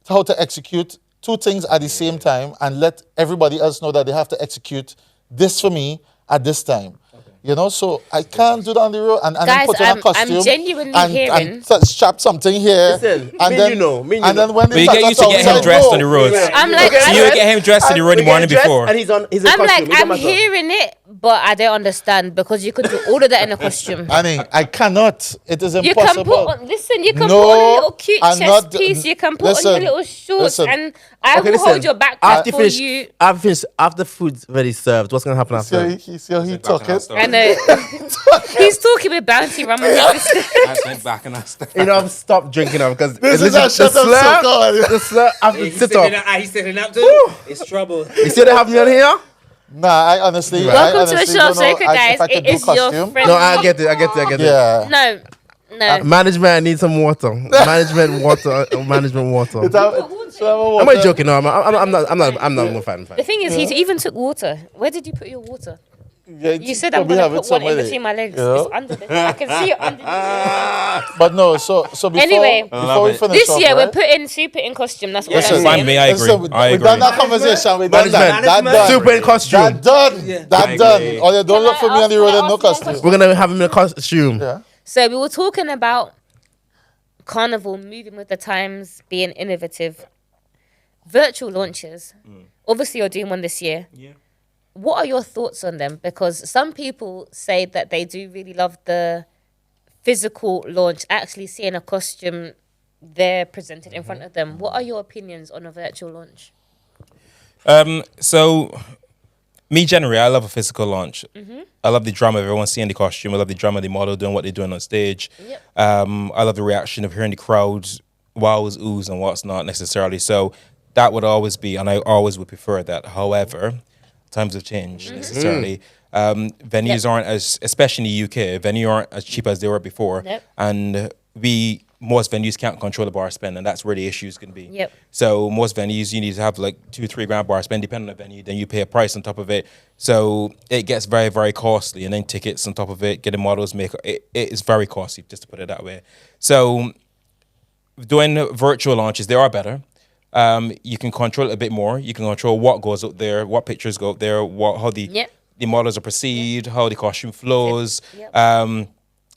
how to execute two things at the same time and let everybody else know that they have to execute this for me at this time. You know, so I can't do that on the road and
Guys,
then put on a
I'm
costume
genuinely
and
hearing-
strap something here.
Listen,
and
me
then,
you know, me you
and
know.
then when
But
they
you
start
get used to
talking
get him
outside,
dressed
no.
on the roads.
I'm like,
So you would get him dressed in the road the morning before.
and he's in
I'm
costume.
like,
It don't
I'm
matter.
hearing it, but I don't understand because you could do all of that in a costume.
Annie, I cannot. It is
You can
impossible.
put on, listen, you can
No,
put on a little cute
I'm
chest
not-
piece. You can put
listen,
on your little shorts,
listen.
and I will hold your backpack
After
for
finish,
you.
after food's already served, what's gonna happen
See
after?
how he took it.
I know. He's talking with bounty rum and his
back and us.
You know, I've stopped drinking now because
This is a shot of Soca.
the slur after sit up.
He's sitting up too. It's trouble.
You see what they have me on here?
Nah, I honestly,
Welcome
I
to A
honestly
Shot of
don't know
Soca,
if
guys.
I could
It
do
is your
costume.
friend.
No, I get it.
Yeah.
No.
Management, I need some water. Management water. Management water.
I'm
I'm not joking. No, I'm not no fan.
The thing is, he even took water. Where did you put your water?
Yeah,
You said I'm
probably
gonna
have it
put one in
somewhere,
between my legs.
you know?
It's under this. I can see it under this.
But no, so before,
Anyway.
before we finish
This
off,
year
right?
we're putting super in costume. That's what
Listen,
I'm
Fine,
saying.
me, I agree.
Listen,
I
we
agree.
done that conversation. We done that. That
Management.
done.
Super in costume.
That done. That
I
done.
agree.
Oh, yeah, don't
Can
look
I
for me on the
ask-
road
can I
in no
ask you one
costume.
We're gonna have him in a costume.
Yeah.
So we were talking about Carnival moving with the times, being innovative. Virtual launches. Obviously, you're doing one this year.
Yeah.
What are your thoughts on them? Because some people say that they do really love the physical launch, actually seeing a costume there presented in front of them. What are your opinions on a virtual launch?
So, me generally, I love a physical launch. I love the drama of everyone seeing the costume. I love the drama of the model doing what they're doing on stage.
Yep.
I love the reaction of hearing the crowds, wows, oohs, and what's not necessarily. So that would always be, and I always would prefer that. However, times have changed necessarily. Venues aren't as, especially in the UK, venues aren't as cheap as they were before.
Yep.
And most venues can't control the bar spend, and that's where the issue is going to be.
Yep.
So most venues, you need to have like $2-3 grand bar spend, depending on the venue. Then you pay a price on top of it, so it gets very, very costly. And then tickets on top of it, getting models, it is very costly, just to put it that way. So doing virtual launches, they are better. You can control it a bit more. You can control what goes up there, what pictures go up there, how the models are perceived, how the costume flows.
Yep.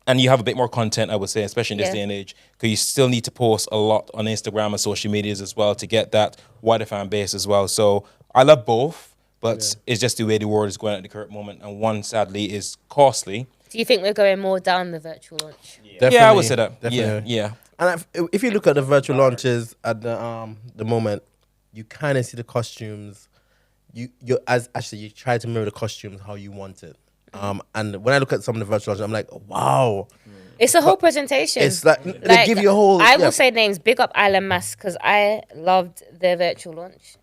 And you have a bit more content, I would say, especially in this
Yeah.
day and age, because you still need to post a lot on Instagram and social medias as well to get that wider fan base as well. So I love both, but it's just the way the world is going at the current moment. And one, sadly, is costly.
Do you think we're going more down the virtual launch?
Yeah, I would say that.
Definitely.
Yeah.
And if you look at the virtual launches at the moment, you kind of see the costumes. You try to mirror the costumes how you want it. And when I look at some of the virtual launches, I'm like, wow.
It's a whole presentation.
It's like they give you a whole.
I will say names. Big up Island Mass because I loved their virtual launch.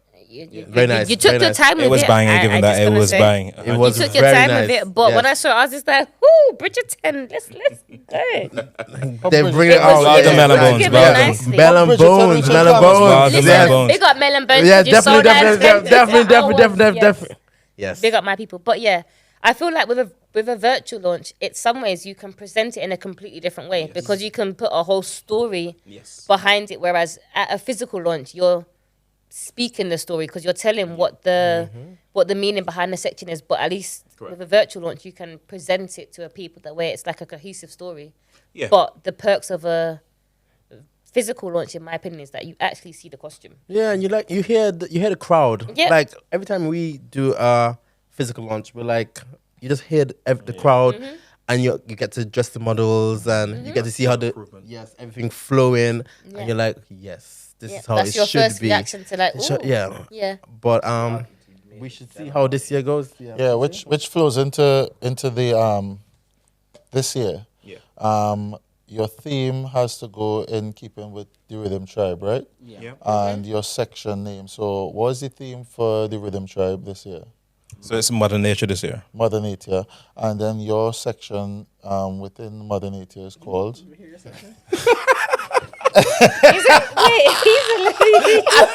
Very nice,
You took
very
your
nice.
time with
It was banging,
I
given
just
that it
gonna
was
say.
banging.
It was
You took your
very
time
nice.
with it, but when I
Yes.
saw it, I was just like, "Whoo, Bridgerton, let's go."
They bring
It
it out.
was
the melon bones,
given
well done.
nicely.
Melon
Bridgerton,
bones,
Richard
melon
Thomas,
bones.
well done,
Listen,
melon
Yes.
bones.
big up Melon Bones.
Yeah,
you sold that
definitely.
Yes.
Yes.
Big up my people. But yeah, I feel like with a virtual launch, in some ways you can present it in a completely different way because you can put a whole story behind it. Whereas at a physical launch, you're speaking the story because you're telling what the meaning behind the section is. But at least with a virtual launch, you can present it to a people that way it's like a cohesive story.
Yeah.
But the perks of a physical launch, in my opinion, is that you actually see the costume.
Yeah, and you hear the crowd.
Yeah.
Like every time we do a physical launch, we're like you just hear the crowd,
Mm-hmm.
and you get to dress the models, and you get to see how everything flowing, and you're like, yes, this is how
That's
it
your
should
first
be.
reaction to like,
It should-
ooh.
yeah.
Yeah.
But we should see how this year goes.
Yeah, which flows into the this year. your theme has to go in keeping with the Rhythm Tribe, right?
Yeah.
And your section name. So, what is the theme for the Rhythm Tribe this year?
So it's Mother Nature this year.
Mother Nature. And then your section within Mother Nature is called?
Is it? Wait, he's a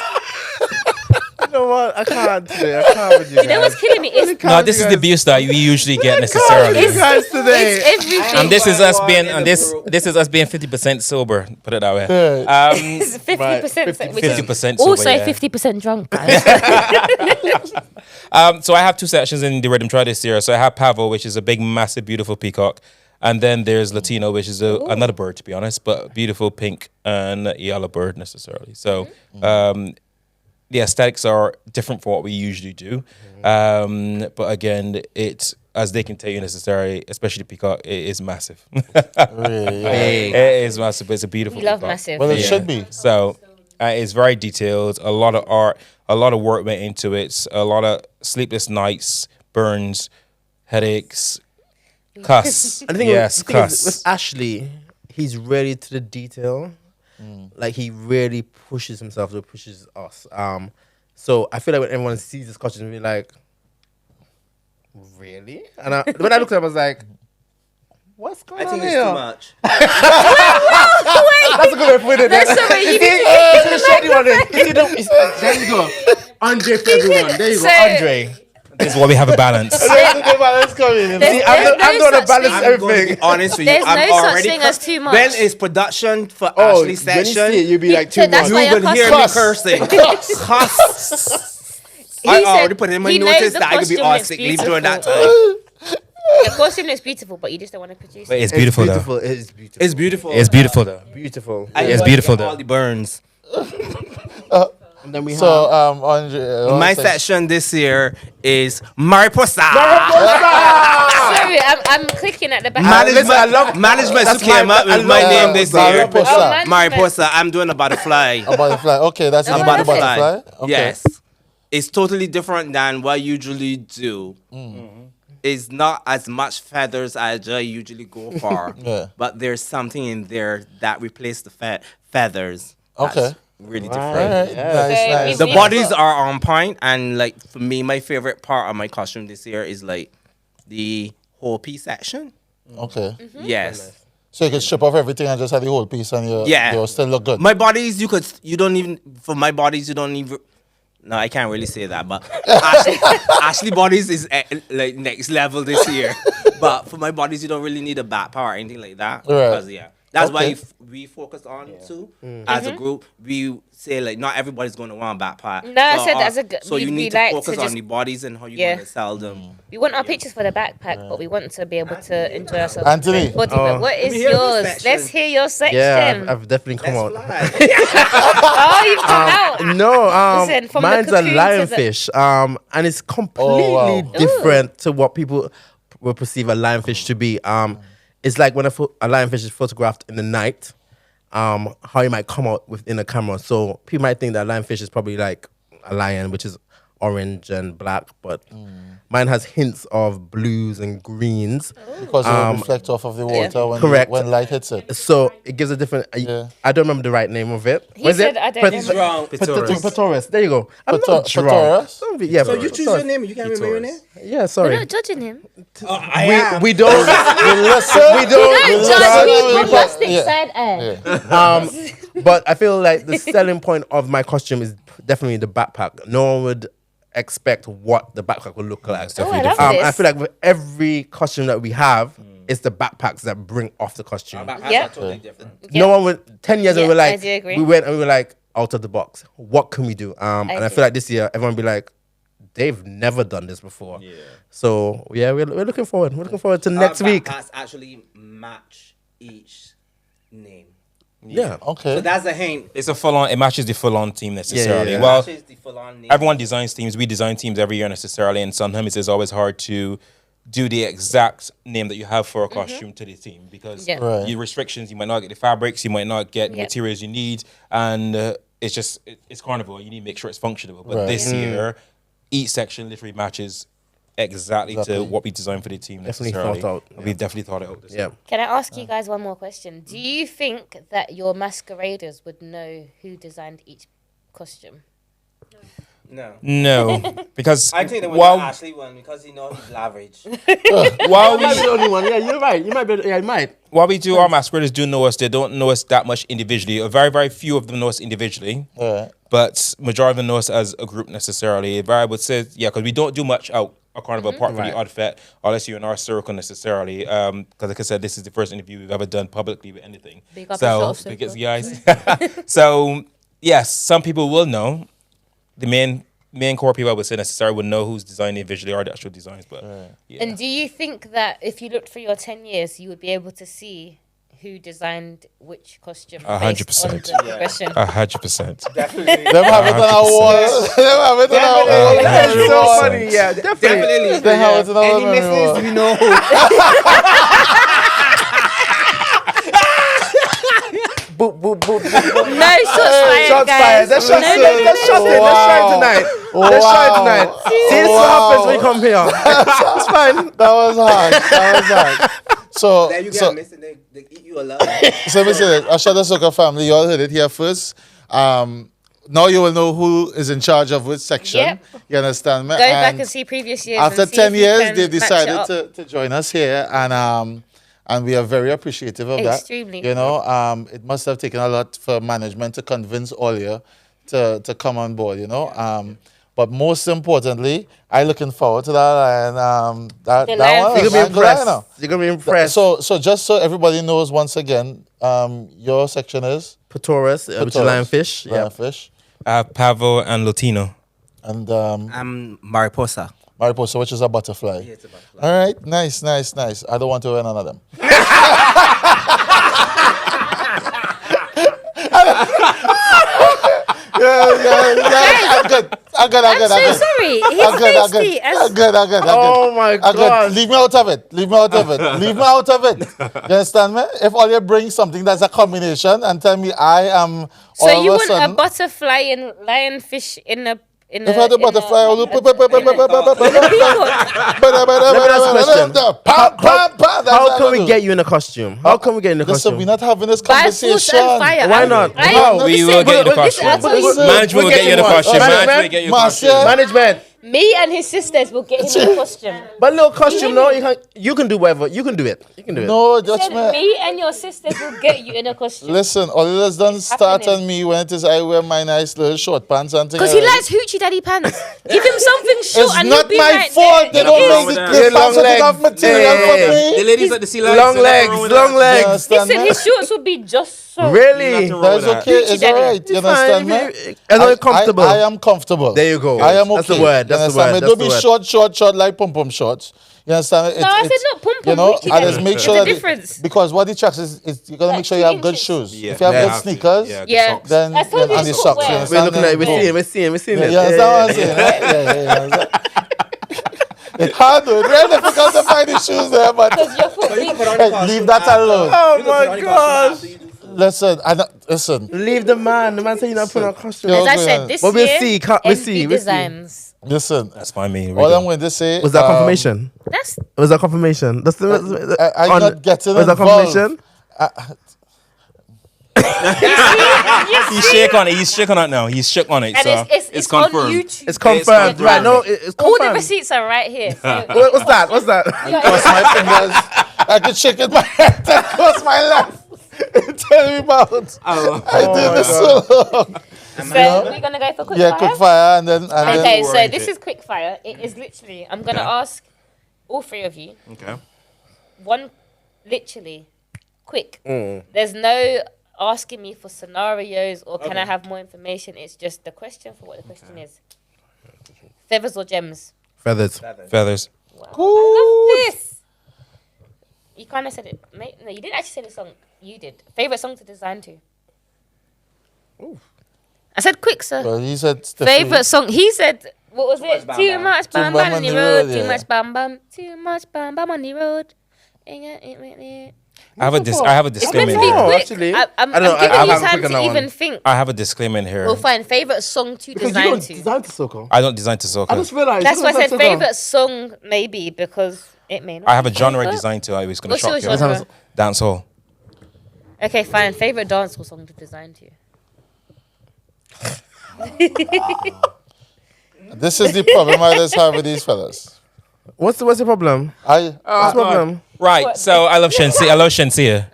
You know what? I can't today. I can't with you
You know
guys.
what's killing me? It's
No, this is the abuse that we usually get necessarily.
You guys today.
it's everything.
And this is us being this is us being 50% sober. Put it that way.
It's 50%.
50% sober.
Also
yeah.
50% drunk, guys.
So I have two sections in the Rhythm Tribe this year. So I have Pavo, which is a big, massive, beautiful peacock. And then there's Latino, which is another bird, to be honest, but beautiful pink and yellow bird necessarily. So the aesthetics are different from what we usually do. But again, it, as they can tell you necessarily, especially the peacock, it is massive.
Really? Yeah.
It is massive, but it's a beautiful
We love
peacock.
massive.
Well, it should be.
So it's very detailed, a lot of art, a lot of work went into it, a lot of sleepless nights, burns, headaches, cuss.
And the thing
Yes,
the thing is,
cuss.
with Ashley, he's really to the detail. Like he really pushes himself, so pushes us. So I feel like when everyone sees this costume, they'll be like, "Really?" And when I looked at him, I was like, "What's going
I
on
think
here?"
it's too much.
That's a good way of putting it.
That's the way you need
It's a shady one. There you go, Andre for everyone. There you go,
So-
Andre.
This is why we have a balance.
See, I'm
no
going to
such
balance
thing.
I'm going to
everything.
be honest with you.
There's
I'm
no such
already
thing as too much.
When it's production for
Oh,
Ashley's
when you see
section,
it, you'll be like,
So
too
that's
much.
why
you
your
will hear me
costume-
cursing.
He
I
said
already put in my
he knows
notice
the
that I could be
costume
on
looks
sick leave during that
beautiful.
time.
The costume looks beautiful, but you just don't want to produce
But
it.
it's beautiful, though.
It is beautiful.
It's beautiful.
It's beautiful though.
Beautiful.
I
It's
want
beautiful
to get
though.
all the burns.
And then we
So, Andre,
My section this year is Mariposa.
Sorry, I'm clicking at the back.
Management who came up with my name this year.
Mariposa.
Oh, management.
Mariposa. I'm doing a butterfly.
A butterfly. Okay, that's the
A
name of the
butterfly.
butterfly. Okay.
Yes. It's totally different than what I usually do. It's not as much feathers as I usually go for.
Yeah.
But there's something in there that replaced the feathers.
Okay.
That's really different.
All right.
Yeah.
Nice,
So
nice.
The
we-
bodies are on point, and like for me, my favorite part of my costume this year is like the whole piece section.
Okay.
Yes.
So you can strip off everything and just have the whole piece and you'll still look good.
My bodies, you don't even, for my bodies, you don't even, no, I can't really say that, but Ashley bodies is like next level this year. But for my bodies, you don't really need a back part or anything like that.
Right.
Because, that's why
Okay.
we focus on too. As a group, we say like not everybody's going to want a back part.
No, I said that's a good-
So you
we
need to
like to
focus on
just-
the bodies and how you
Yeah.
want to sell them.
We want our pictures for the backpack, but we want to be able to enjoy ourselves.
Anthony.
What is
me hear this
yours?
section.
Let's hear your section.
Yeah, I've definitely come out.
Oh, you've come out.
No,
Listen, from the
mine's a
cocoon to the-
lionfish, and it's completely
wow.
different to what people will perceive a lionfish to be. It's like when a lionfish is photographed in the night, how it might come out within a camera. So people might think that lionfish is probably like a lion, which is orange and black, but mine has hints of blues and greens.
Because it will reflect off of the water when,
Correct.
when light hits it.
So it gives a different.
Yeah.
I don't remember the right name of it.
He said, I don't remember.
Wrong.
Petaurus. There you go. I'm
Peta-
not drunk.
Petaurus?
Don't be- Yeah,
So you choose your name, you can't remember your name?
Yeah,
We're
sorry.
not judging him.
We don't. we don't.
Don't judge me,
listen.
bombastic
Yeah.
side eye.
But I feel like the selling point of my costume is definitely the backpack. No one would expect what the backpack would look like.
Oh, I love
I
this.
feel like with every costume that we have, it's the backpacks that bring off the costume.
Yeah.
Totally different.
No one would. 10 years ago,
Yeah,
we were like,
I do agree.
we went and we were like, out of the box. What can we do? And I
agree.
feel like this year, everyone will be like, they've never done this before. Yeah. So yeah, we're looking forward. We're looking forward to next week.
Backpacks actually match each name.
Yeah.
Okay.
So that's a hint.
It's a full on. It matches the full on team necessarily.
yeah.
Well,
Matches the full-on name.
everyone designs teams. We design teams every year necessarily, and sometimes it's always hard to do the exact name that you have for a costume to the team because
Yeah.
Right.
your restrictions. You might not get the fabrics. You might not get the
Yeah.
materials you need, and it's just it's carnival. You need to make sure it's functional. But
Right.
this year, each section literally matches exactly
Exactly.
to what we designed for the team
Definitely
necessarily.
thought out,
And we've definitely thought it out.
Yeah.
Can I ask you guys one more question? Do you think that your masqueraders would know who designed each costume?
No.
No, because
I think the one
while,
Ashley won because he's average.
while
You might be
we
the only one. Yeah, you're right. You might be. Yeah, you might.
while we do our masqueraders do know us, they don't know us that much individually. A very, very few of them know us individually.
Yeah.
But majority of them know us as a group necessarily. If I would say, yeah, because we don't do much out a carnival apart from
Right.
the odd fet, unless you're in our circle necessarily. Because like I said, this is the first interview we've ever done publicly with anything.
Big up A Shot of Soca.
Because guys, so yes, some people will know. The main core people I would say necessarily would know who's designing visually or the actual designs. But yeah.
And do you think that if you looked through your 10 years, you would be able to see who designed which costume?
100%.
Based on the progression?
100%.
Definitely.
Them have it on our wall. Them have it on our wall.
That is so
Yeah.
funny. Yeah, definitely.
Definitely.
They have it on our
Any
memory
misses,
wall.
we know.
Boop, boop, boop, boop, boop.
No shots fired,
Shots
guys.
fired. Let's shot it. Let's shot it. Let's try it tonight. Let's try it tonight. See, this is what happens when you come here. It's fine.
That was hard. That was hard. So,
There you
so,
get missing. They eat you alive.
so let me say this. A Shot of Soca family, you all heard it here first. Now you will know who is in charge of which section.
Yep.
You understand me?
Go back and see previous years.
After
and see
10
if you
years,
can
they
match it
decided
up.
to join us here, and we are very appreciative of
Extremely.
that. You know, it must have taken a lot for management to convince all you to come on board. You know, but most importantly, I'm looking forward to that. And that
The
that
lion
one,
fish.
You're gonna be
I'm glad, you know.
impressed. You're gonna be impressed.
So just so everybody knows, once again, your section is
Patoras, which is lionfish. Yeah.
lionfish,
Pavo and Latino.
and
I'm Mariposa.
mariposa, which is a butterfly.
Yeah, it's a butterfly.
All right, nice. I don't want to wear none of them. Yeah. I'm good.
I'm so sorry. He's tasty.
I'm good.
Oh my
I'm good.
God.
Leave me out of it. Leave me out of it. You understand me? If all you bring something that's a combination and tell me I am
So
all
you
of a
want
sudden,
a butterfly and lionfish in a
if I had a butterfly, I would
How can we get you in a costume? How can we get in a
Listen,
costume?
we're not having this
by force
conversation.
and fire.
Why not?
I-
How?
We
listen,
will get you the
listen,
costume.
I told you,
Listen,
Management will
we're
get you the
getting one.
costume. Management will get you the
Marcia.
costume.
Management.
me and his sisters will get him a costume.
But little costume, no, you can do whatever. You can do it. You can do it.
No,
Said
judgment.
me and your sisters will get you in a costume.
Listen, all it has done start
happening.
on me when it is I wear my nice little short pants and things.
Because he likes hoochie daddy pants. Give him something short
It's
and
not
he'll be
my
like,
fault. They
it
don't
is.
wrong
make
with
the
that?
Yeah,
pants
long
with enough
legs.
material
Yeah.
for
The
me.
ladies like to see lights.
Long
so nothing wrong
legs,
with
long
that.
You
legs.
understand
Listen,
me?
his shorts will be just so.
Really?
Nothing wrong
That's
with that.
okay. It's
Hoochie daddy.
all right. You
It's fine.
understand me?
As long as you're comfortable.
I am comfortable.
There you go.
I am okay.
That's the word.
You
That's the
understand me?
word.
Don't be
That's the word.
short like pom-pom shorts. You understand?
No, I said not pom-pom,
You know,
Richie
and
Daddy.
just make
There's
sure
a
that
difference.
because what the tracks is you gotta
Like
make sure you
2
have good
inches.
shoes.
Yeah,
If you have
they
good
have to.
sneakers,
Yeah, good
Yeah.
socks.
then
I told you
and the
it's
socks.
footwear.
You
We're
understand?
looking at it.
Boom.
We're seeing
Yeah,
it.
you understand what I'm saying? Right? Yeah. It's hard though. It's very difficult to find the shoes there, but
Because your foot big.
hey, leave that alone.
Oh my gosh.
Listen, listen.
Leave the man. The man said you're not putting on a costume.
Yo,
As I
go
said,
ahead.
this
But we'll
year,
see, can't- we'll
SB
see.
Designs.
Listen.
That's fine, me.
All I'm going to say
Was that confirmation?
That's
Was that confirmation? That's the.
I'm not getting
Was that
involved.
confirmation?
He's shook on it. He's shook on it now. He's shook on it.
and
So
it's on
confirmed.
YouTube.
It's confirmed, right? No, it's
All the
confirmed.
receipts are right here. So
What's that? What's that?
Cross my fingers. I could shake it my head and cross my left. Tell me about. I did this so long.
so we're gonna go for quick
Yeah,
fire.
quick fire and then
Okay, so
Right.
this is quick fire. It is literally. I'm gonna ask all three of you
Okay.
one, literally, quick. There's no asking me for scenarios or can I have more information. It's just the question for what the question is. Feathers or gems?
Feathers.
Feathers.
Wow. I love this. You kind of said it, mate. No, you didn't actually say the song. You did. Favorite song to design to? I said quick, sir.
Well, he said
Favorite song. He said, what was it?
bam
Too
bam.
much bam
Too
bam on the road. Too
yeah.
much bam bam. Too much bam bam on the road.
I have a
It's
disclaimer
meant to
in
be
here.
quick.
actually.
I'm
I don't know,
giving
I
you
haven't
time
clicked on
to
that
even
one.
think.
I have a disclaimer in here.
We'll find favorite song to
Because you
design
don't
to.
design to Soca.
I don't design to soca.
I just realized.
That's
you
why I
don't
said
design to Soca.
favorite song, maybe because it may not.
I have a
be
genre
favorite.
design to. I was going to
What's
shock
your
you.
genre?
Dancehall.
Okay, fine. Favorite dancehall song to design to.
This is the problem I just have with these fellas.
What's the problem?
I
What's the problem?
Right. So I love Shensia. I love Shensia.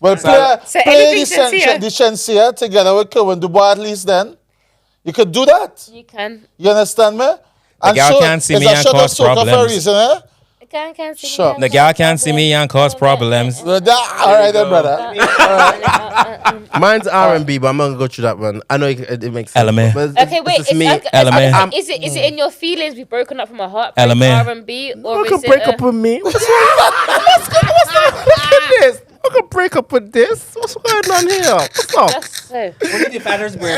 well
So
play
anything
the Shensia together with Kevin Dubois at least then. You could do that.
You can.
You understand me? And
gal
so
can't see
it's
me
a
and
shot of
cause
soca for a
problems.
reason, eh?
Can't see
Sure.
The gal can't see me and cause problems.
All right then, brother.
Mine's R&B, but I'm not gonna go through that one. I know it makes sense.
Element.
but it's-
Okay,
it's
wait.
just
Is,
me.
Element.
is it in your feelings? We've broken up from a heartbreak,
Element.
R&B,
Who
or
can
is
break
it?
up with me? What's this? Who can break up with this? What's going on here? What's up?
Just so.
What did the feathers break?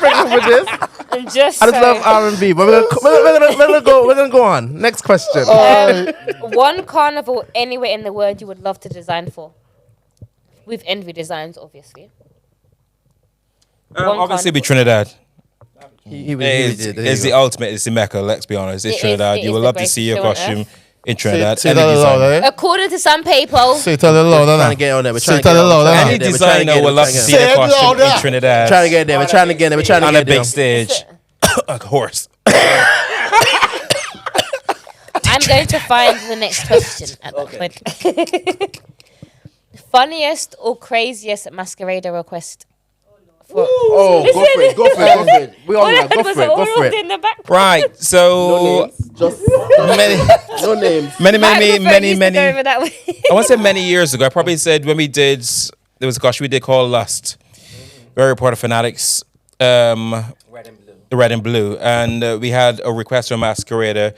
Break up with this?
Just
I just
so.
love R&B, but we're gonna go on. Next question.
One carnival anywhere in the world you would love to design for? With Envy Designs, obviously. One
Obviously, be
carnival.
Trinidad.
He really
It's,
did.
it's the ultimate. It's the Mecca. Let's be honest. It's
It is-
Trinidad.
it
You
is
would
the
love to
greatest
see your
show on
costume
earth.
in Trinidad.
Say
Any
that
designer.
aloud, eh?
According to some people,
Say it a little louder
Trying
now.
to get on there. We're
Say
trying
it
to
a
get
little
on
louder
there.
Any
now.
We're trying to
designer
get
would
it,
love
we're
to
trying
see
to
Say
their
it
costume
louder.
in Trinidad
Trying to get there. We're trying to get there. We're trying to
on
get
a
there.
big stage. A horse.
I'm going to find the next question at that point. Funniest or craziest masquerader request?
Oh, go for it. Go for it. Go for it. We all
All I
that. Go
heard
for it.
was
Go
all
for it.
in the background.
Right.
No
So
names. Just
many,
no names.
many,
Microphone used to go over that way.
I want to say many years ago. I probably said when we did. There was a costume we did called Lust. Very part of Fanatics.
Red and blue.
Red and blue, and we had a request from a masquerader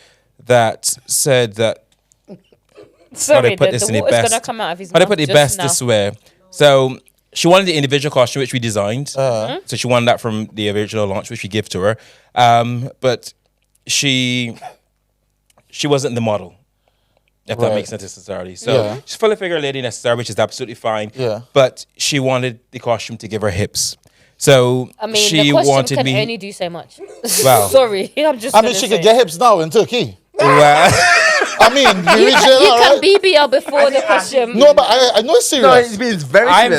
that said that
Sorry,
put
the
this in the
water's
best-
gonna come out of his
how
mouth
they put it
just
best
now.
this way. So she wanted the individual costume which we designed. So she wanted that from the original launch, which we give to her. But she wasn't the model, if that
Right.
makes sense necessarily. So
Yeah.
she's fully figure lady necessary, which is absolutely fine.
Yeah.
But she wanted the costume to give her hips. So
I mean,
she
the costume
wanted
can
me.
only do so much.
Wow.
Sorry, I'm just.
I mean,
gonna
she
say.
could get hips now in Turkey.
Well,
I mean, the
You
regional,
can
right?
BBL before the costume.
No, but I know it's
No,
serious.
it's been very
I'm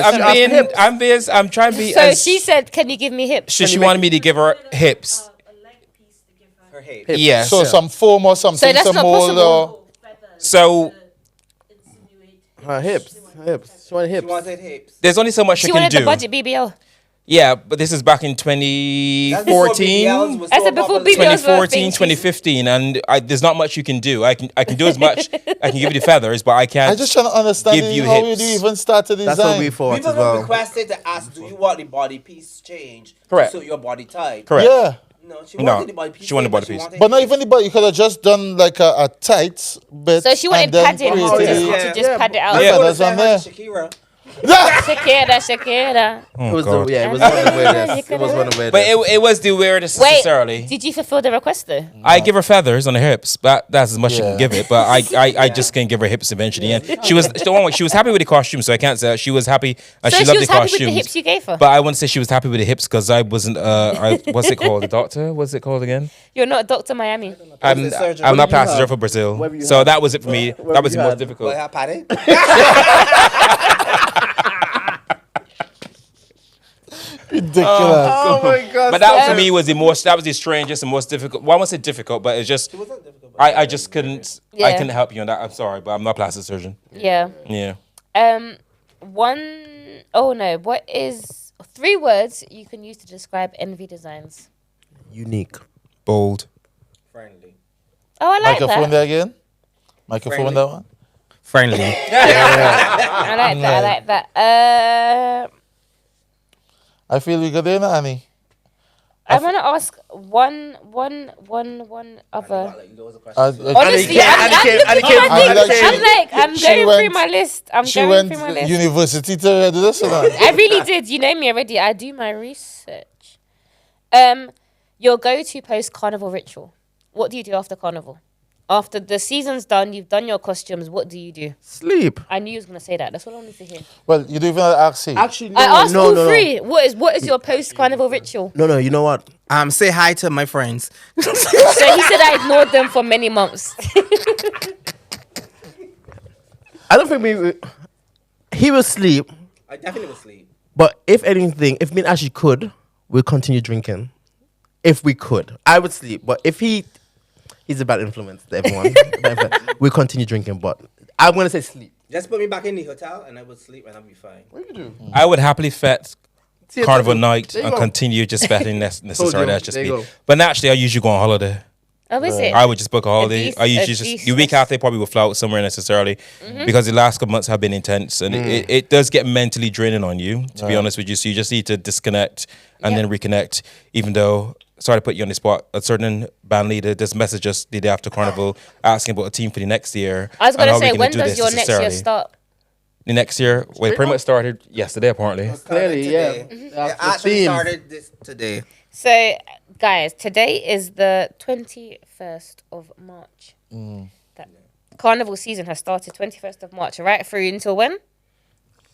serious.
I'm trying to be.
So
as,
she said, "Can you give me hips?"
she wanted me to give her hips.
Her hair.
Yes.
So some foam or something,
that's
some
not
mold
possible.
or...
So
Her hips. She wanted
She
hips.
wanted hips.
there's only so much
She
you can
wanted
do.
the budget BBL.
Yeah, but this is back in
That's before
2014,
BBLs was
I
so
said before
popular.
BBLs were
2014,
things.
2015, and there's not much you can do. I can do as much. I can give you the feathers, but I can't.
I just trying to understand
Give you
how
hips.
you even start to design.
That's what we thought
People
as well.
requested to ask, do you want the body piece change
Correct.
to suit your body type?
Correct.
Yeah.
No, she
No,
wanted the body piece.
she wanted the body
changed,
piece.
But not even the body. You could have just done like a tight bit.
So she wanted
and then
padding to
created
just,
it.
to just pad it out.
Yeah,
That's
that's on
what
there.
I said, Shakira.
Shakira.
Oh,
It was
God.
it was one of the weirdest. It was one of the weirdest.
But it was the weirdest
Wait,
necessarily.
did you fulfill the request though?
I give her feathers on her hips, but that's as much you
Yeah.
can give it. But I just can't give her hips eventually. And she was happy with the costume, so I can't say that she was happy. And
So
she
she
loved
was
the
happy with
costumes.
the hips you gave her.
But I wouldn't say she was happy with the hips because I wasn't. What's it called? The doctor? What's it called again?
You're not Dr. Miami.
I'm
surgeon.
I'm
What
not
did you
passenger
have?
for Brazil,
What did you
so
have?
that was it for me.
What
That was the
you
most
had?
difficult.
Well, Patty.
Ridiculous.
oh my god!
But that for me was the most. That was the strangest and most difficult. Well, I won't say difficult, but it's just.
wasn't difficult, but
I just couldn't. I
Yeah.
couldn't help you on that. I'm sorry, but I'm not a plastic surgeon.
Yeah.
Yeah.
What is 3 words you can use to describe Envy Designs?
Unique.
Bold.
friendly.
Oh, I like
Microphone
that.
there again. Microphone
Friendly.
that one.
Friendly.
I like that. I like that.
I feel we got in, Annie.
I want to ask one other.
Like, those are questions.
Honestly, I'm
She
going
went-
through my list. I'm
She
going
went
through my list.
university to do this or not?
I really did. You know me already. I do my research. Your go-to post-carnival ritual. What do you do after carnival? After the season's done, you've done your costumes. What do you do?
Sleep.
I knew you was gonna say that. That's what I wanted to hear.
Well, you don't even ask C.
Actually, no,
I asked
no,
all
no,
three. What is your post carnival ritual?
no, no. You know what?
Say hi to my friends.
So he said I ignored them for many months.
I don't think he will sleep.
I definitely will sleep.
But if anything, if me and Ashley could, we'll continue drinking. If we could, I would sleep. But if he's a bad influence to everyone, we'll continue drinking. But I'm gonna say sleep.
Just put me back in the hotel and I will sleep and I'll be fine.
What do you do?
I would happily fet
See,
Carnival
there
night
you
and
go.
continue just betting necessarily. That's just
There
me.
you go.
But naturally, I usually go on holiday.
Oh, is it?
I would just book a holiday. I usually just the week after probably will fly out somewhere necessarily because the last couple months have been intense and it does get mentally draining on you. To be honest with you, so you just need to disconnect and then reconnect. Even though, sorry to put you on the spot, a certain band leader just messaged us the day after Carnival asking about a team for the next year.
I was
and
gonna
how we
say,
gonna
when
do
does
this
your next year
necessarily.
start?
The next year, well, it pretty much started yesterday apparently.
Clearly, yeah.
It
That's the
actually
theme.
started this today.
So, guys, today is the 21st of March. That carnival season has started 21st of March, right through until when?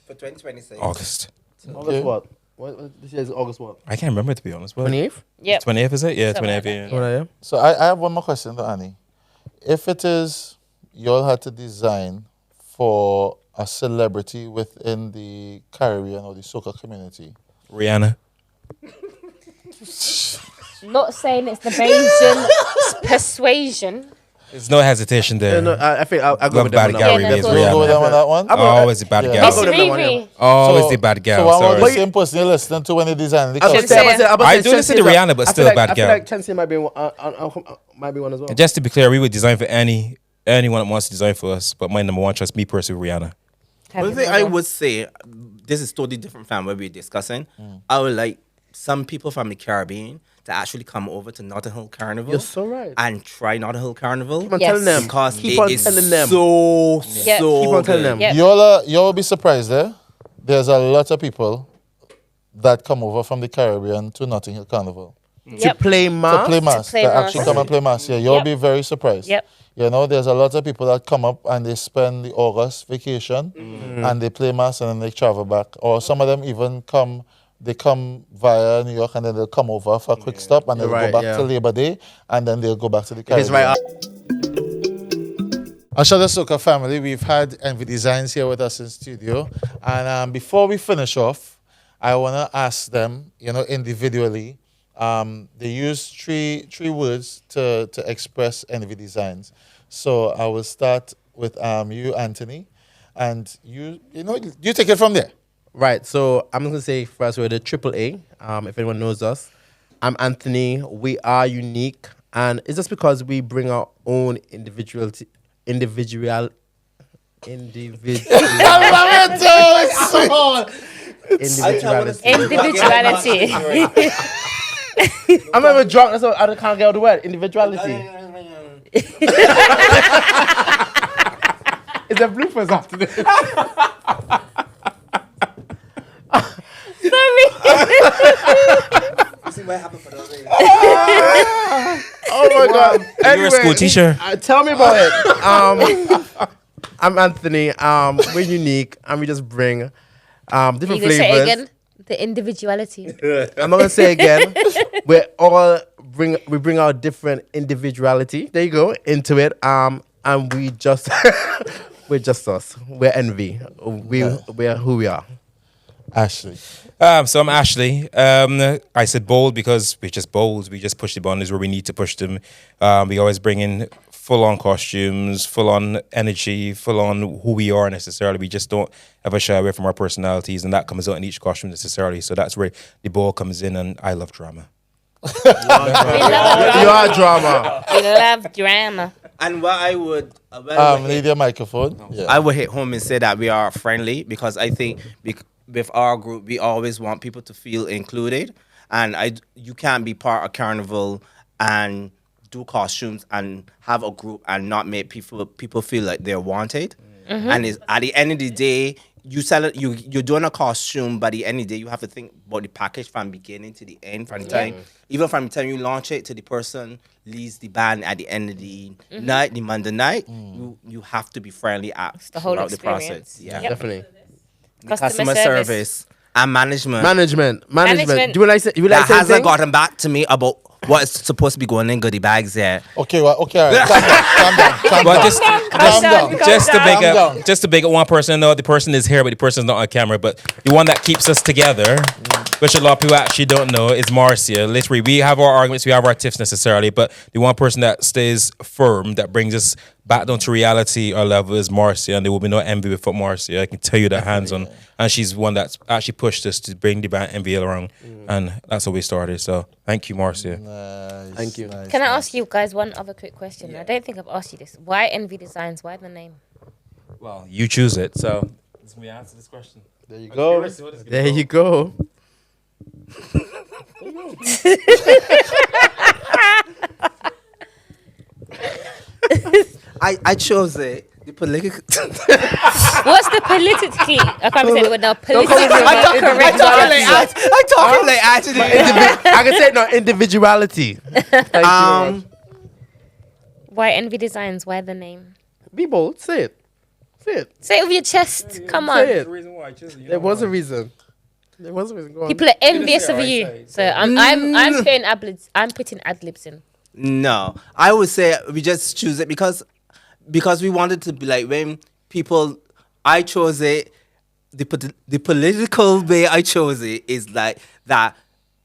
For 2026.
August.
August what? What? This year is August what?
I can't remember to be honest.
28th?
Yep.
28th is it? Yeah,
Something
28th.
like that,
Yeah.
yeah.
Oh, yeah.
So I have one more question to Annie. If it is you all had to design for a celebrity within the Caribbean or the soca community,
Rihanna.
Not saying it's the Bayesian persuasion.
There's no hesitation there.
No, I think I'll go
Love
with them
bad
on
Gary
Yeah,
that
no,
V's
of
you
course.
go with them on that one?
Always the bad
Yeah.
gal.
Miss
go with them on
Riri.
Always
So-
the bad gal.
So I'm
sorry.
the same person you're listening to when you're designing the
one.
Should
costume.
say-
I do listen to Rihanna, but still a bad
I feel
girl.
like Chelsea might be one as well.
And just to be clear, we would design for anyone that wants to design for us, but my number one choice, me personally, Rihanna.
One thing I would say, this is totally different from what we're discussing. I would like some people from the Caribbean to actually come over to Notting Hill Carnival.
You're so right.
And try Notting Hill Carnival.
Keep on
Yes.
telling them.
Because
Keep
it
on
is
telling them.
so,
Yeah.
so
Keep on telling
good.
them.
Yep.
You'll be surprised there. There's a lot of people that come over from the Caribbean to Notting Hill Carnival.
To play
To
mass.
play mass.
play
They
mass.
actually come and play mass. Yeah, you'll
Yep.
be very surprised.
Yep.
You know, there's a lot of people that come up and they spend the August vacation and they play mass and then they travel back. Or some of them even come via New York and then they'll come over for a quick stop and they'll
Right,
go back
yeah.
to Labor Day and then they'll go back to the
It's
Caribbean.
right.
A Shot of Soca family, we've had Envy Designs here with us in studio. And before we finish off, I want to ask them, individually, they use three words to express Envy Designs. So I will start with you, Anthony. And you take it from there.
Right, so I'm going to say first we're the AAA, if anyone knows us. I'm Anthony, we are unique, and it's just because we bring our own individuality. Individuality.
Individuality.
I'm never drunk, that's why I can't get out the word. Individuality. Is there bloopers after this? Oh my God.
You're a school teacher.
Tell me about it. I'm Anthony. We're unique and we just bring different
You can say it
flavors.
again. The individuality.
I'm not gonna say it again. We bring our different individuality. There you go into it. And we just we're just us. We're Envy. We're who we are.
Ashley.
So I'm Ashley. I said bold because we're just bold. We just push the boundaries where we need to push them. We always bring in full-on costumes, full-on energy, full-on who we are necessarily. We just don't ever shy away from our personalities, and that comes out in each costume necessarily. So that's where the bold comes in, and I love drama.
You are drama.
We love drama.
And what I would...
Need your microphone. Yeah.
I would hit home and say that we are friendly because I think with our group, we always want people to feel included. And you can't be part of Carnival and do costumes and have a group and not make people feel like they're wanted. And at the end of the day, you sell it. You're doing a costume. By the end of the day, you have to think about the package from beginning to the end. From the time, even from the time you launch it to the person leaves the band at the end of the night, the Monday night. You have to be friendly at
the whole
throughout the
experience.
process. Yeah,
Yep.
Definitely.
Customer
service and management.
Management.
Management.
Do you like? You like
That hasn't
something?
gotten back to me about what's supposed to be going in goodie bags yet.
Okay, well, okay, all right. Calm down. Calm
Well,
down.
just
Calm down.
just to make
Calm down.
up, just to make it one person know the person is here, but the person's not on camera. But the one that keeps us together, which a lot of people actually don't know, is Marcia. Literally, we have our arguments, we have our tiffs necessarily, but the one person that stays firm, that brings us back down to reality or level is Marcia, and there will be no envy without Marcia. I can tell you that hands on. And she's one that's actually pushed us to bring the band envy around, and that's how we started. So thank you, Marcia.
Nice,
Thank you.
nice,
Can I
nice.
ask you guys one other quick question? I don't think I've asked you this. Why Envy Designs? Why the name?
Well, you choose it. So let me answer this question.
There you go. There you go.
I chose it. The political.
What's the politically? I can't even say the word now. Politically
I
correct answer.
I talking like actually.
I can say no individuality. Thank you.
Why Envy Designs? Why the name?
Be bold. Say it. Say it.
Say it with your chest. Come on.
Say it.
reason why I chose it.
There was a reason. There was a reason. Go on.
People are envious
say
of
it,
you.
say it.
So I'm putting ad-libs. I'm putting ad-libs in.
No, I would say we just choose it because we wanted to be like when people. I chose it. The political way I chose it is like that.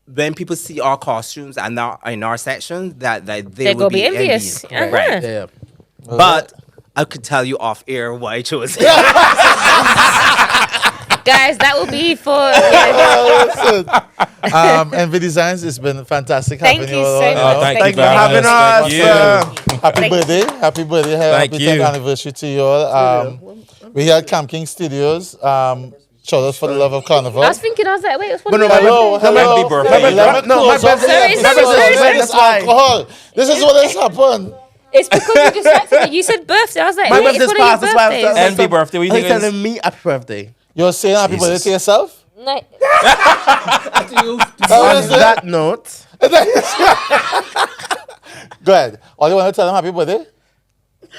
When people see our costumes and in our section, that they
They're
will
gonna be envious.
Right.
Uh-huh.
Yeah.
But I could tell you off air why I chose it.
Guys, that will be for.
Envy Designs, it's been fantastic
Thank
having
you
you all
so
on.
much.
thank
Thank
you
you
for having us.
Thank
Thank you.
Happy birthday. Happy birthday.
Thank
Happy
you.
10th anniversary to you all. We here at Camp King Studios. Shout out for the love of Carnival.
I was thinking, I was like, wait, it's one
But no,
of the-
Hello, hello.
Happy birthday.
Let me
No, my
close up
birthday-
the
Sorry,
episode.
sorry,
Let
sorry.
this alcohol. This is what has happened.
It's because you distracted me. You said birthday. I was like,
My
wait, it's
birthday's
one of your
past, that's why I'm
birthdays.
saying-
Envy birthday. What do you
He's
think it is?
telling me happy birthday.
You're saying happy birthday to yourself?
No.
What
On
is it?
that note,
Go ahead. All you want to tell them happy birthday?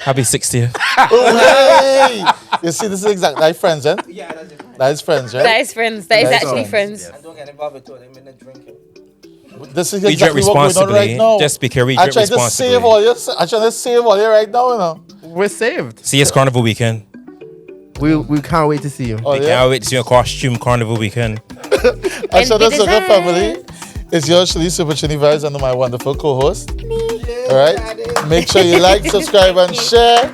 Happy 60th.
Hey! You see, this is exactly like friends, eh? Yeah, that is friends, right?
That is friends. That is
That's
actually
friends.
friends.
Don't get involved with it. I'm drinking.
This is
We drink
exactly what we're doing
responsibly.
right now.
Just be careful. We
I'm
drink
trying to
responsibly.
save all your. I'm trying to save all you right now, you know.
we're saved.
See, it's Carnival weekend.
We can't wait to see you.
Oh
We
yeah.
can't wait to see your costume Carnival weekend.
I Shot of
Envy
Soca
Design.
family. It's your Shirley Super Chini Vibes and my wonderful co-host. All right. Make sure you like, subscribe, and share.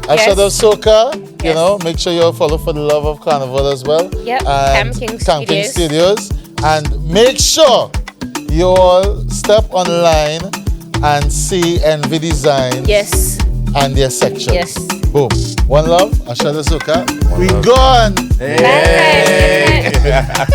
A
Yes.
Shot of Soca. You
Yes.
know, make sure you follow for the love of Carnival as well.
Yep.
And
Camp King
Camp King
Studios.
Studios. And make sure you all step online and see Envy Designs
Yes.
and their section.
Yes.
Boom. One love. A Shot of Soca. We gone.
Bye.